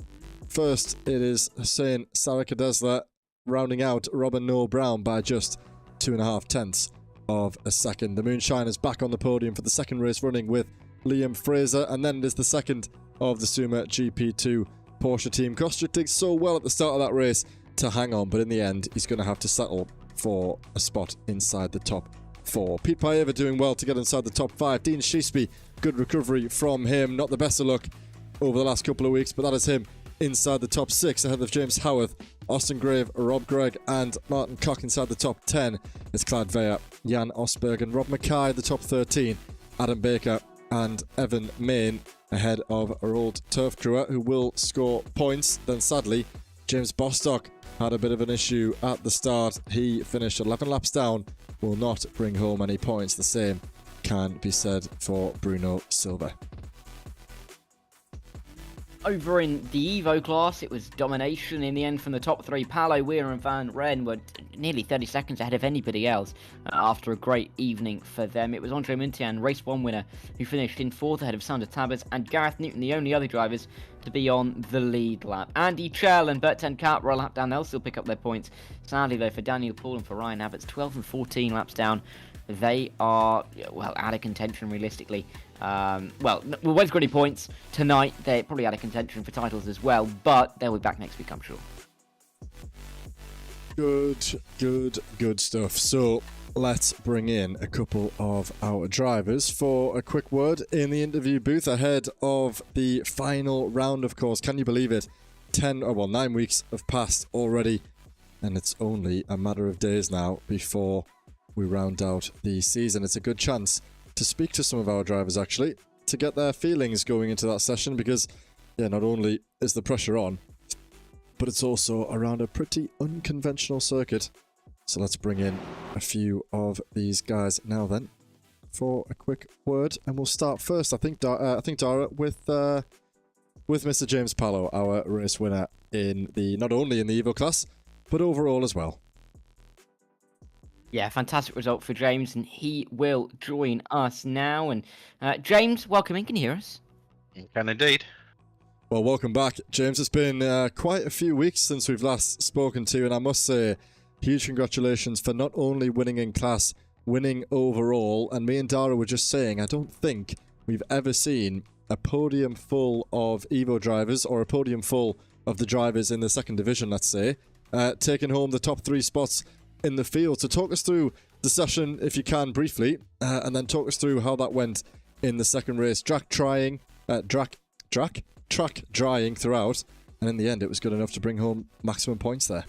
First, it is Hussein Sarika Desler rounding out Robin Noel Brown by just 2.5 tenths of a second. The Moonshiners back on the podium for the second race running with Liam Fraser, and then it is the second of the SEMA GP2 Porsche team. Kostrick did so well at the start of that race to hang on, but in the end he's going to have to settle for a spot inside the top 4. Pete Paeva doing well to get inside the top 5. Dean Sheesby, good recovery from him. Not the best of luck over the last couple of weeks, but that is him inside the top 6 ahead of James Howarth, Austin Grave, Rob Gregg and Martin Koch inside the top 10. It's Clive Veyer, Jan Osberg and Rob Mackay the top 13. Adam Baker and Evan Main ahead of our old turf crewer who will score points. Then sadly, James Bostock had a bit of an issue at the start. He finished 11 laps down, will not bring home any points. The same can be said for Bruno Silva. Over in the Evo class, it was domination in the end from the top 3. Paolo Weir and Van Ren were nearly 30 seconds ahead of anybody else after a great evening for them. It was Andre Muntian, race 1 winner, who finished in 4th ahead of Sander Tabbers, and Gareth Newton, the only other drivers to be on the lead lap. Andy Chell and Bertrand Kapp were a lap down. They'll still pick up their points. Sadly, though, for Daniel Paul and for Ryan Abbott's 12 and 14 laps down, they are, well, out of contention realistically. Well, we'll both got any points tonight. They're probably out of contention for titles as well, but they'll be back next week, I'm sure. Good stuff. So let's bring in a couple of our drivers for a quick word in the interview booth ahead of the final round, of course. Can you believe it? 9 weeks have passed already, and it's only a matter of days now before we round out the season. It's a good chance to speak to some of our drivers, actually, to get their feelings going into that session, because, yeah, not only is the pressure on, but it's also around a pretty unconventional circuit. So let's bring in a few of these guys now then for a quick word, and we'll start first, I think, Dara, with Mr. James Paolo, our race winner in the, not only in the Evo class, but overall as well. Yeah, fantastic result for James, and he will join us now. And James, welcome in. Can you hear us? Can indeed. Well, welcome back, James. It's been quite a few weeks since we've last spoken to you, and I must say, huge congratulations for not only winning in class, winning overall. And me and Dara were just saying, I don't think we've ever seen a podium full of Evo drivers, or a podium full of the drivers in the second division, let's say, taking home the top 3 spots in the field. So talk us through the session, if you can, briefly, and then talk us through how that went in the second race. Track drying throughout, and in the end, it was good enough to bring home maximum points there.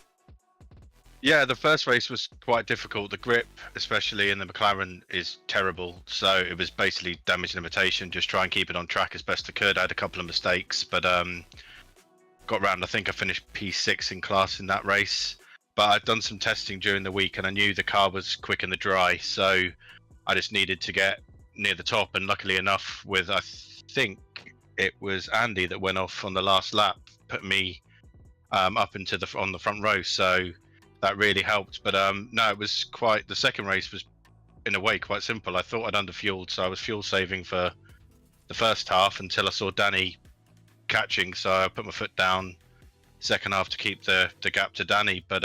Yeah, the first race was quite difficult. The grip, especially in the McLaren, is terrible. So it was basically damage limitation, just try and keep it on track as best I could. I had a couple of mistakes, but got round. I think I finished P6 in class in that race. But I'd done some testing during the week, and I knew the car was quick in the dry. So I just needed to get near the top. And luckily enough, with I think it was Andy that went off on the last lap, put me up into on the front row. So that really helped. But no, it was quite, the second race was in a way quite simple. I thought I'd underfueled, so I was fuel saving for the first half until I saw Danny catching, so I put my foot down second half to keep the gap to Danny. But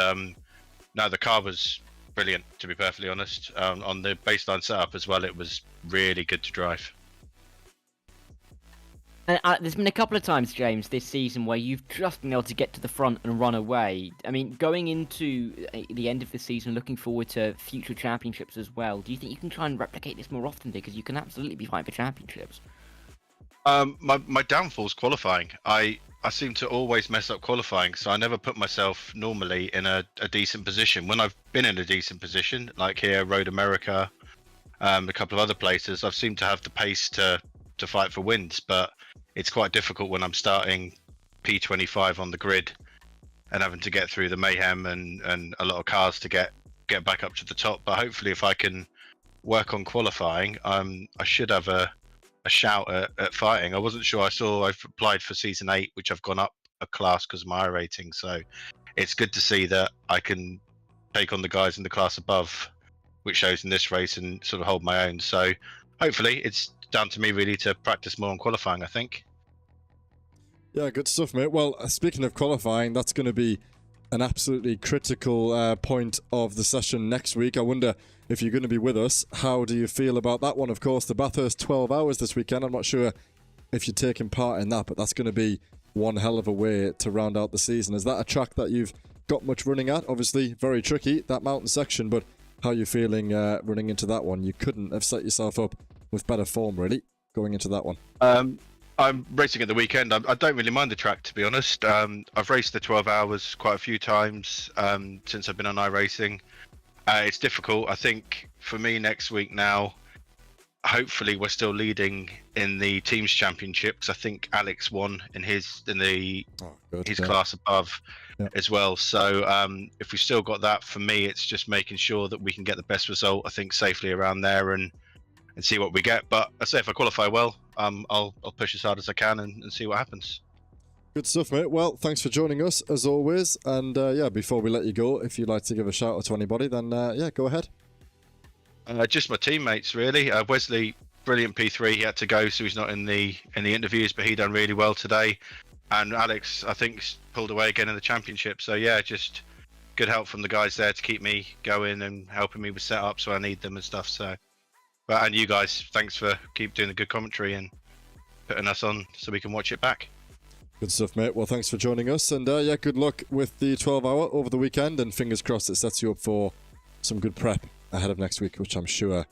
no, the car was brilliant, to be perfectly honest. On the baseline setup as well, it was really good to drive. There's been a couple of times, James, this season where you've just been able to get to the front and run away. I mean, going into the end of the season, looking forward to future championships as well, do you think you can try and replicate this more often? Because you can absolutely be fighting for championships. My downfall's qualifying. I seem to always mess up qualifying, so I never put myself normally in a decent position. When I've been in a decent position, like here, Road America, a couple of other places, I've seemed to have the pace to fight for wins, but it's quite difficult when I'm starting P25 on the grid and having to get through the mayhem and a lot of cars to get back up to the top. But hopefully, if I can work on qualifying, I should have a shout at fighting. I wasn't sure. I've applied for season 8, which I've gone up a class because of my rating. So it's good to see that I can take on the guys in the class above, which shows in this race, and sort of hold my own. So hopefully it's down to me really to practice more on qualifying, I think. Yeah, good stuff, mate. Well, speaking of qualifying, that's going to be an absolutely critical point of the session next week. I wonder if you're going to be with us. How do you feel about that one? Of course, the Bathurst 12 hours this weekend. I'm not sure if you're taking part in that, but that's going to be one hell of a way to round out the season. Is that a track that you've got much running at? Obviously, very tricky, that mountain section, but how are you feeling running into that one? You couldn't have set yourself up with better form, really, going into that one. I'm racing at the weekend. I don't really mind the track, to be honest. I've raced the 12 hours quite a few times since I've been on iRacing. It's difficult. I think for me next week now, hopefully we're still leading in the teams championship, because I think Alex won in his class above as well. So if we've still got that, for me it's just making sure that we can get the best result, I think, safely around there and see what we get. But I say if I qualify well, I'll push as hard as I can and see what happens. Good stuff, mate. Well, thanks for joining us as always. And yeah, before we let you go, if you'd like to give a shout out to anybody, then yeah, go ahead. Just my teammates, really. Wesley, brilliant P3. He had to go, so he's not in the interviews, but he done really well today. And Alex, I think, pulled away again in the championship. So yeah, just good help from the guys there to keep me going and helping me with setup, so I need them and stuff. So, and you guys, thanks for keep doing the good commentary and putting us on so we can watch it back. Good stuff, mate. Well, thanks for joining us, and yeah, good luck with the 12-hour over the weekend, and fingers crossed it sets you up for some good prep ahead of next week, which I'm sure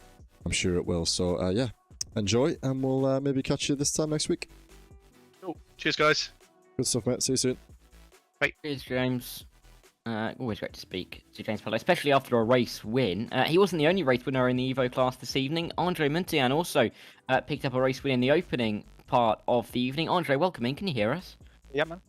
it will. So yeah, enjoy, and we'll maybe catch you this time next week. Cool. Cheers, guys. Good stuff, mate. See you soon. Bye. Cheers, James. Always great to speak to James Pello, especially after a race win. He wasn't the only race winner in the Evo class this evening. Andre Muntian also picked up a race win in the opening part of the evening. Andre, welcome in. Can you hear us? Yeah, man.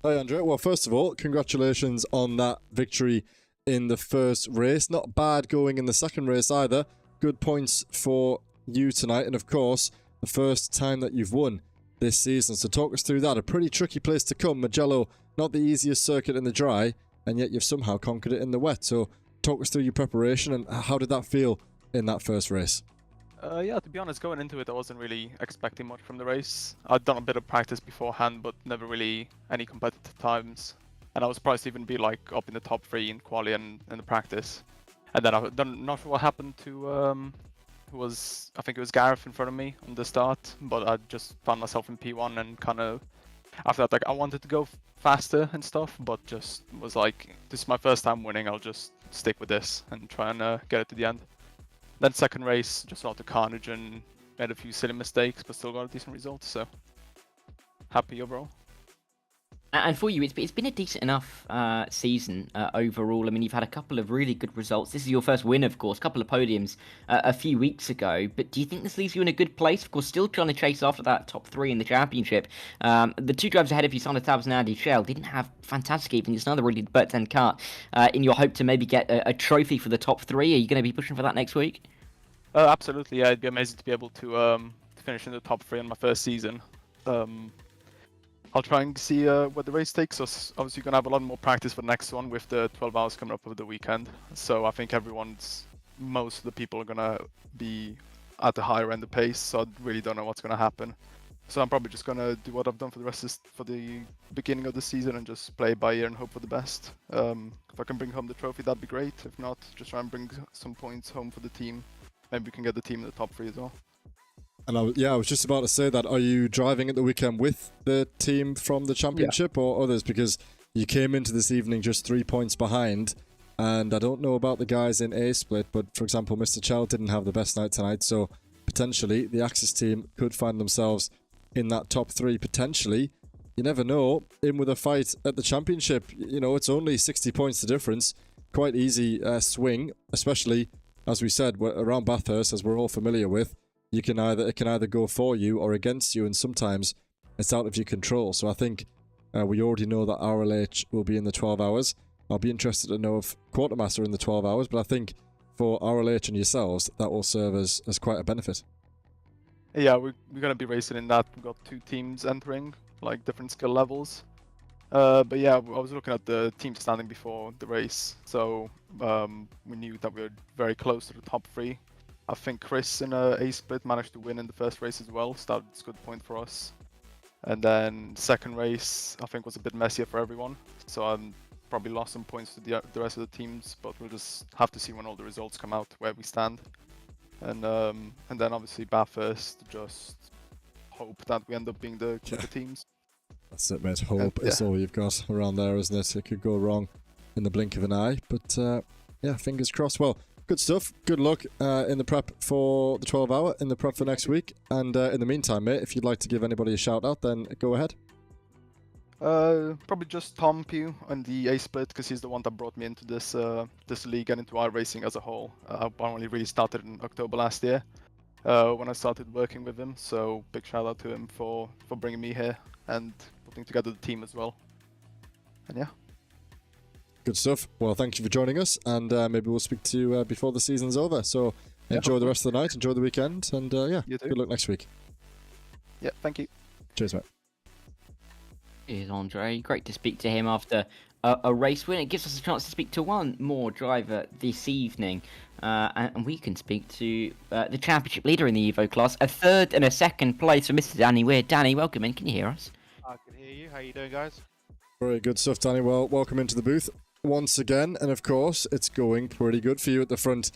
Hi, Andre. Well, first of all, congratulations on that victory in the first race. Not bad going in the second race either. Good points for you tonight, and of course, the first time that you've won this season. So talk us through that. A pretty tricky place to come. Mugello, not the easiest circuit in the dry, and yet you've somehow conquered it in the wet. So talk us through your preparation, and how did that feel in that first race? Yeah, to be honest, going into it, I wasn't really expecting much from the race. I'd done a bit of practice beforehand, but never really any competitive times. And I was surprised to even be like up in the top 3 in quali and in the practice. And then I'm not sure what happened to I think it was Gareth in front of me on the start, but I just found myself in P1 and kind of after that, like, I wanted to go faster and stuff, but just was like, this is my first time winning, I'll just stick with this and try and get it to the end. Then second race, just a lot of carnage and made a few silly mistakes, but still got a decent result. So happy overall. And for you, it's been a decent enough season overall. I mean, you've had a couple of really good results. This is your first win, of course, a couple of podiums a few weeks ago. But do you think this leaves you in a good place? Of course, still trying to chase after that top 3 in the championship. The 2 drivers ahead of you, Sana Tabs and Andy Shell, didn't have fantastic evenings. It's another really Burt 10 kart in your hope to maybe get a trophy for the top 3. Are you going to be pushing for that next week? Absolutely, yeah. It'd be amazing to be able to finish in the top 3 in my first season. I'll try and see what the race takes us. Obviously, going to have a lot more practice for the next one with the 12 hours coming up over the weekend. So I think most of the people are going to be at the higher end of pace. So I really don't know what's going to happen. So I'm probably just going to do what I've done for the beginning of the season and just play by ear and hope for the best. If I can bring home the trophy, that'd be great. If not, just try and bring some points home for the team. Maybe we can get the team in the top 3 as well. And I was just about to say that. Are you driving at the weekend with the team from the championship or others? Because you came into this evening just 3 points behind, and I don't know about the guys in A split, but for example, Mr. Chell didn't have the best night tonight, so potentially the Axis team could find themselves in that top 3. Potentially, you never know, in with a fight at the championship. You know, it's only 60 points the difference. Quite easy swing, especially as we said around Bathurst, as we're all familiar with. It can either go for you or against you, and sometimes it's out of your control. So I think we already know that RLH will be in the 12 hours. I'll be interested to know if Quartermaster are in the 12 hours, but I think for RLH and yourselves, that will serve as quite a benefit. Yeah, we're going to be racing in that. We've got 2 teams entering, like different skill levels. But yeah, I was looking at the team standing before the race, so we knew that we were very close to the top 3. I think Chris in a split managed to win in the first race as well, so that's a good point for us. And then second race, I think was a bit messier for everyone, so I probably lost some points to the rest of the teams, but we'll just have to see when all the results come out where we stand. And then obviously Bathurst, just hope that we end up being the quicker teams. That's it, mate. Hope is all you've got around there, isn't it? It could go wrong in the blink of an eye, but yeah, fingers crossed. Well, good stuff. Good luck in the prep for the 12 hour, in the prep for next week. And in the meantime, mate, if you'd like to give anybody a shout out, then go ahead. Probably just Tom Pugh on the A split, because he's the one that brought me into this league and into iRacing as a whole. I only really started in October last year when I started working with him. So big shout out to him for bringing me here and putting together the team as well. And yeah. Good stuff. Well, thank you for joining us, and maybe we'll speak to you before the season's over. So enjoy the rest of the night, enjoy the weekend, and yeah, good luck next week. Yeah, thank you. Cheers, mate. Cheers, Andre. Great to speak to him after a race win. It gives us a chance to speak to one more driver this evening, and we can speak to the championship leader in the Evo class, a 3rd and a 2nd place for Mr. Danny Weir. Danny, welcome in. Can you hear us? I can hear you. How you doing, guys? Very good stuff, Danny. Well, welcome into the booth once again, and of course it's going pretty good for you at the front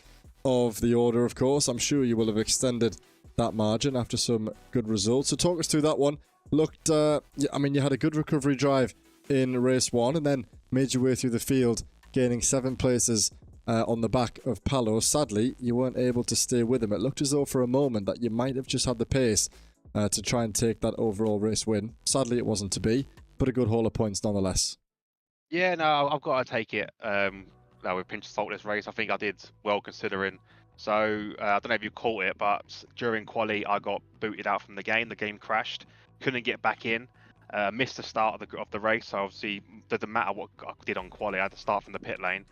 of the order. Of course, I'm sure you will have extended that margin after some good results, so talk us through that one. Looked I mean, you had a good recovery drive in race 1 and then made your way through the field, gaining 7 places on the back of Palo. Sadly, you weren't able to stay with him. It looked as though for a moment that you might have just had the pace to try and take that overall race win. Sadly, it wasn't to be, but a good haul of points nonetheless. Yeah, no, I've got to take it. Now with pinch of salt this race, I think I did well considering. So I don't know if you caught it, but during quali, I got booted out from the game. The game crashed, couldn't get back in. Missed the start of the race. So obviously, doesn't matter what I did on quali. I had to start from the pit lane.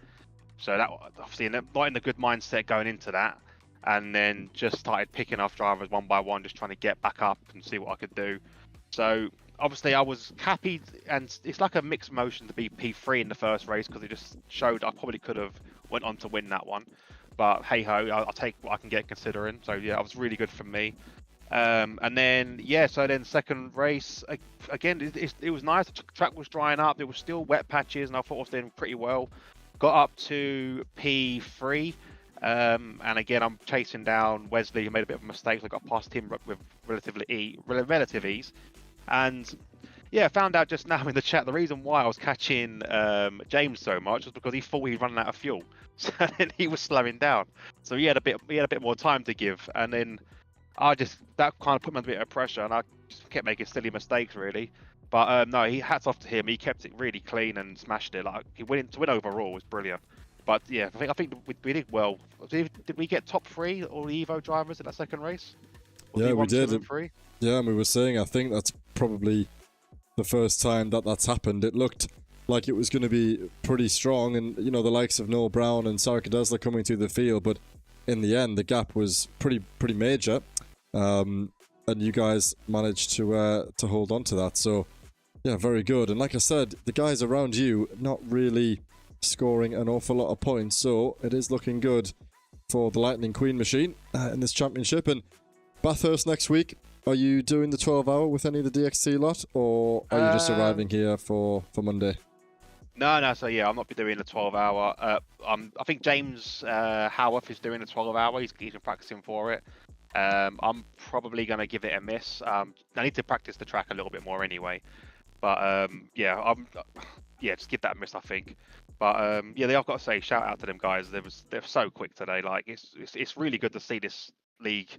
So that obviously not in a good mindset going into that, and then just started picking off drivers one by one, just trying to get back up and see what I could do. So obviously I was happy, and it's like a mixed emotion to be P3 in the first race because it just showed I probably could have went on to win that one. But hey ho, I'll take what I can get considering. So yeah, it was really good for me. And then yeah, so then second race again, it was nice. The track was drying up. There was still wet patches, and I thought I was doing pretty well. Got up to P3. And again, I'm chasing down Wesley, who made a bit of a mistake. So I got past him with relative ease. And Yeah, I found out just now in the chat the reason why I was catching James so much was because he thought he'd run out of fuel, so then he was slowing down. So he had a bit more time to give, and then that kind of put me under a bit of pressure, and I just kept making silly mistakes really. But no, hats off to him. He kept it really clean and smashed it. Like to win overall was brilliant. But yeah, I think we did well. Did we get top 3 all the Evo drivers in that second race? Yeah, we did. 2 and 3? Yeah, and we were saying I think that's probably the first time that's happened. It looked like it was going to be pretty strong, and you know the likes of Noah Brown and Sarah Kadesla coming through the field, but in the end the gap was pretty major, and you guys managed to hold on to that. So yeah, very good. And like I said, the guys around you not really scoring an awful lot of points, so it is looking good for the Lightning Queen machine in this championship. And Bathurst next week. Are you doing the 12-hour with any of the DXT lot, or are you just arriving here for Monday? No. So yeah, I'm not be doing the 12-hour. I think James Howarth is doing the 12-hour. He's been practicing for it. I'm probably gonna give it a miss. I need to practice the track a little bit more anyway. But yeah, just give that a miss, I think. But yeah, I've got to say, shout out to them guys. They're so quick today. Like it's really good to see this league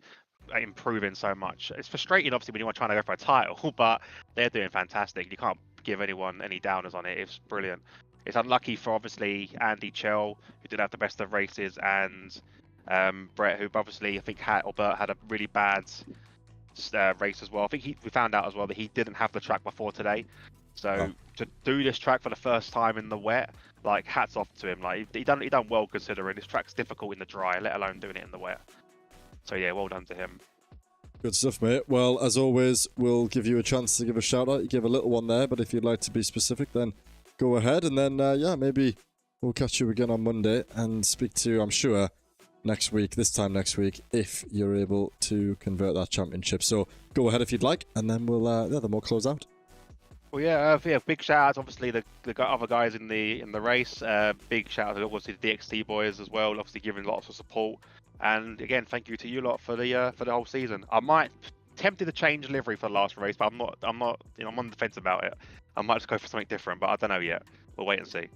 improving so much. It's frustrating, obviously, when you want trying to go for a title, but they're doing fantastic. You can't give anyone any downers on it. It's brilliant. It's unlucky for obviously Andy Chell, who did have the best of races, and Brett, who obviously I think Bert had a really bad race as well. I think we found out as well that he didn't have the track before today. So to do this track for the first time in the wet, like hats off to him. Like he done well considering this track's difficult in the dry, let alone doing it in the wet. So yeah, well done to him. Good stuff, mate. Well, as always, we'll give you a chance to give a shout out. You gave a little one there, but if you'd like to be specific, then go ahead. And then, yeah, maybe we'll catch you again on Monday and speak to you, I'm sure, this time next week, if you're able to convert that championship. So go ahead if you'd like, and then we'll close out. Well, yeah, big shout out, obviously the other guys in the race. Big shout out to obviously the DXT boys as well, obviously giving lots of support. And again, thank you to you lot for the whole season. I might tempted to change livery for the last race, but I'm not. I'm on the fence about it. I might just go for something different, but I don't know yet. We'll wait and see.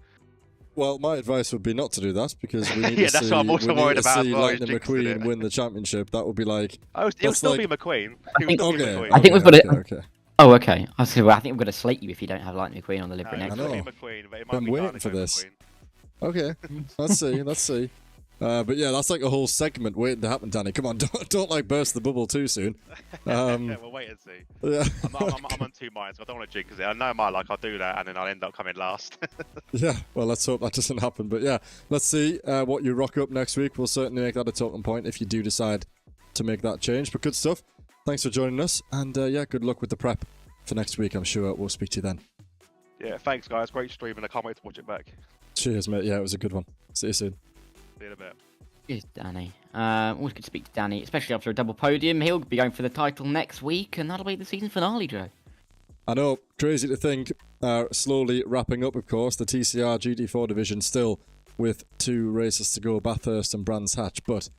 Well, my advice would be not to do that, because we need yeah, to that's see, what I'm also worried about. Lightning McQueen win the championship. That would be like. It'll still be McQueen. I think we've got to. Okay. Oh, okay. I think we're going to slate you if you don't have Lightning McQueen on the livery next week. week. McQueen, but it might I'm be waiting for this. Okay, let's see. But yeah, that's like a whole segment waiting to happen, Danny. Come on, don't like burst the bubble too soon. Yeah, we'll wait and see. Yeah. I'm on 2 minds. I don't want to jinx it. I know my luck. I'll do that, and then I'll end up coming last. Yeah, well, let's hope that doesn't happen. But yeah, let's see what you rock up next week. We'll certainly make that a talking point if you do decide to make that change. But good stuff. Thanks for joining us, and yeah, good luck with the prep for next week. I'm sure we'll speak to you then. Yeah, thanks, guys. Great stream, and I can't wait to watch it back. Cheers, mate. Yeah, it was a good one. See you soon. See you in a bit. Cheers, Danny. Always good to speak to Danny, especially after a double podium. He'll be going for the title next week, and that'll be the season finale, Joe. I know, crazy to think. Slowly wrapping up, of course, the TCR GT4 division still with 2 races to go, Bathurst and Brands Hatch, but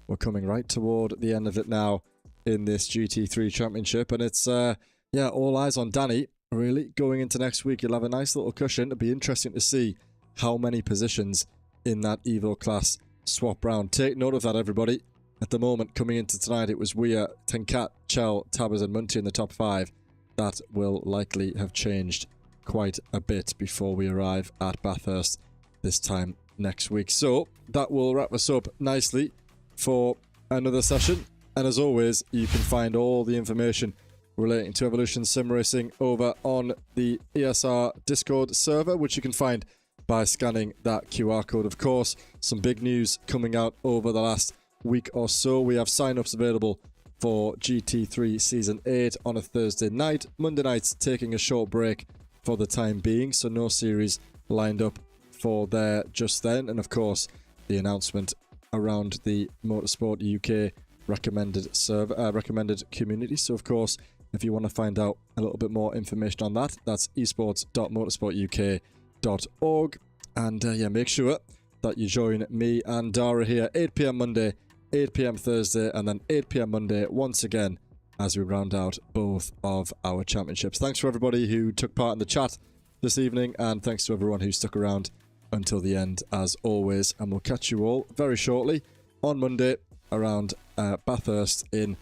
we're coming right toward the end of it now in this GT3 championship, and it's, yeah, all eyes on Danny, really. Going into next week, you'll have a nice little cushion. It'll be interesting to see how many positions in that Evo class swap round. Take note of that, everybody. At the moment, coming into tonight, it was Weir, Tenkat, Chell, Tabbers and Munty in the top 5. That will likely have changed quite a bit before we arrive at Bathurst this time next week. So that will wrap us up nicely for another session. And as always, you can find all the information relating to Evolution Sim Racing over on the ESR Discord server, which you can find by scanning that QR code. Of course, some big news coming out over the last week or so. We have sign-ups available for GT3 Season 8 on a Thursday night. Monday nights taking a short break for the time being, so no series lined up for there just then. And of course, the announcement around the Motorsport UK recommended community. So of course, if you want to find out a little bit more information on that, that's esports.motorsportuk.org. And yeah, make sure that you join me and Dara here 8 p.m. Monday, 8 p.m. Thursday, and then 8 p.m. Monday once again as we round out both of our championships. Thanks for everybody who took part in the chat this evening, and thanks to everyone who stuck around until the end as always, and we'll catch you all very shortly on Monday around Bathurst in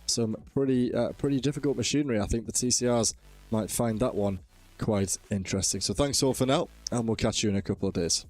some pretty difficult machinery. I think the TCRs might find that one quite interesting. So thanks all for now, and we'll catch you in a couple of days.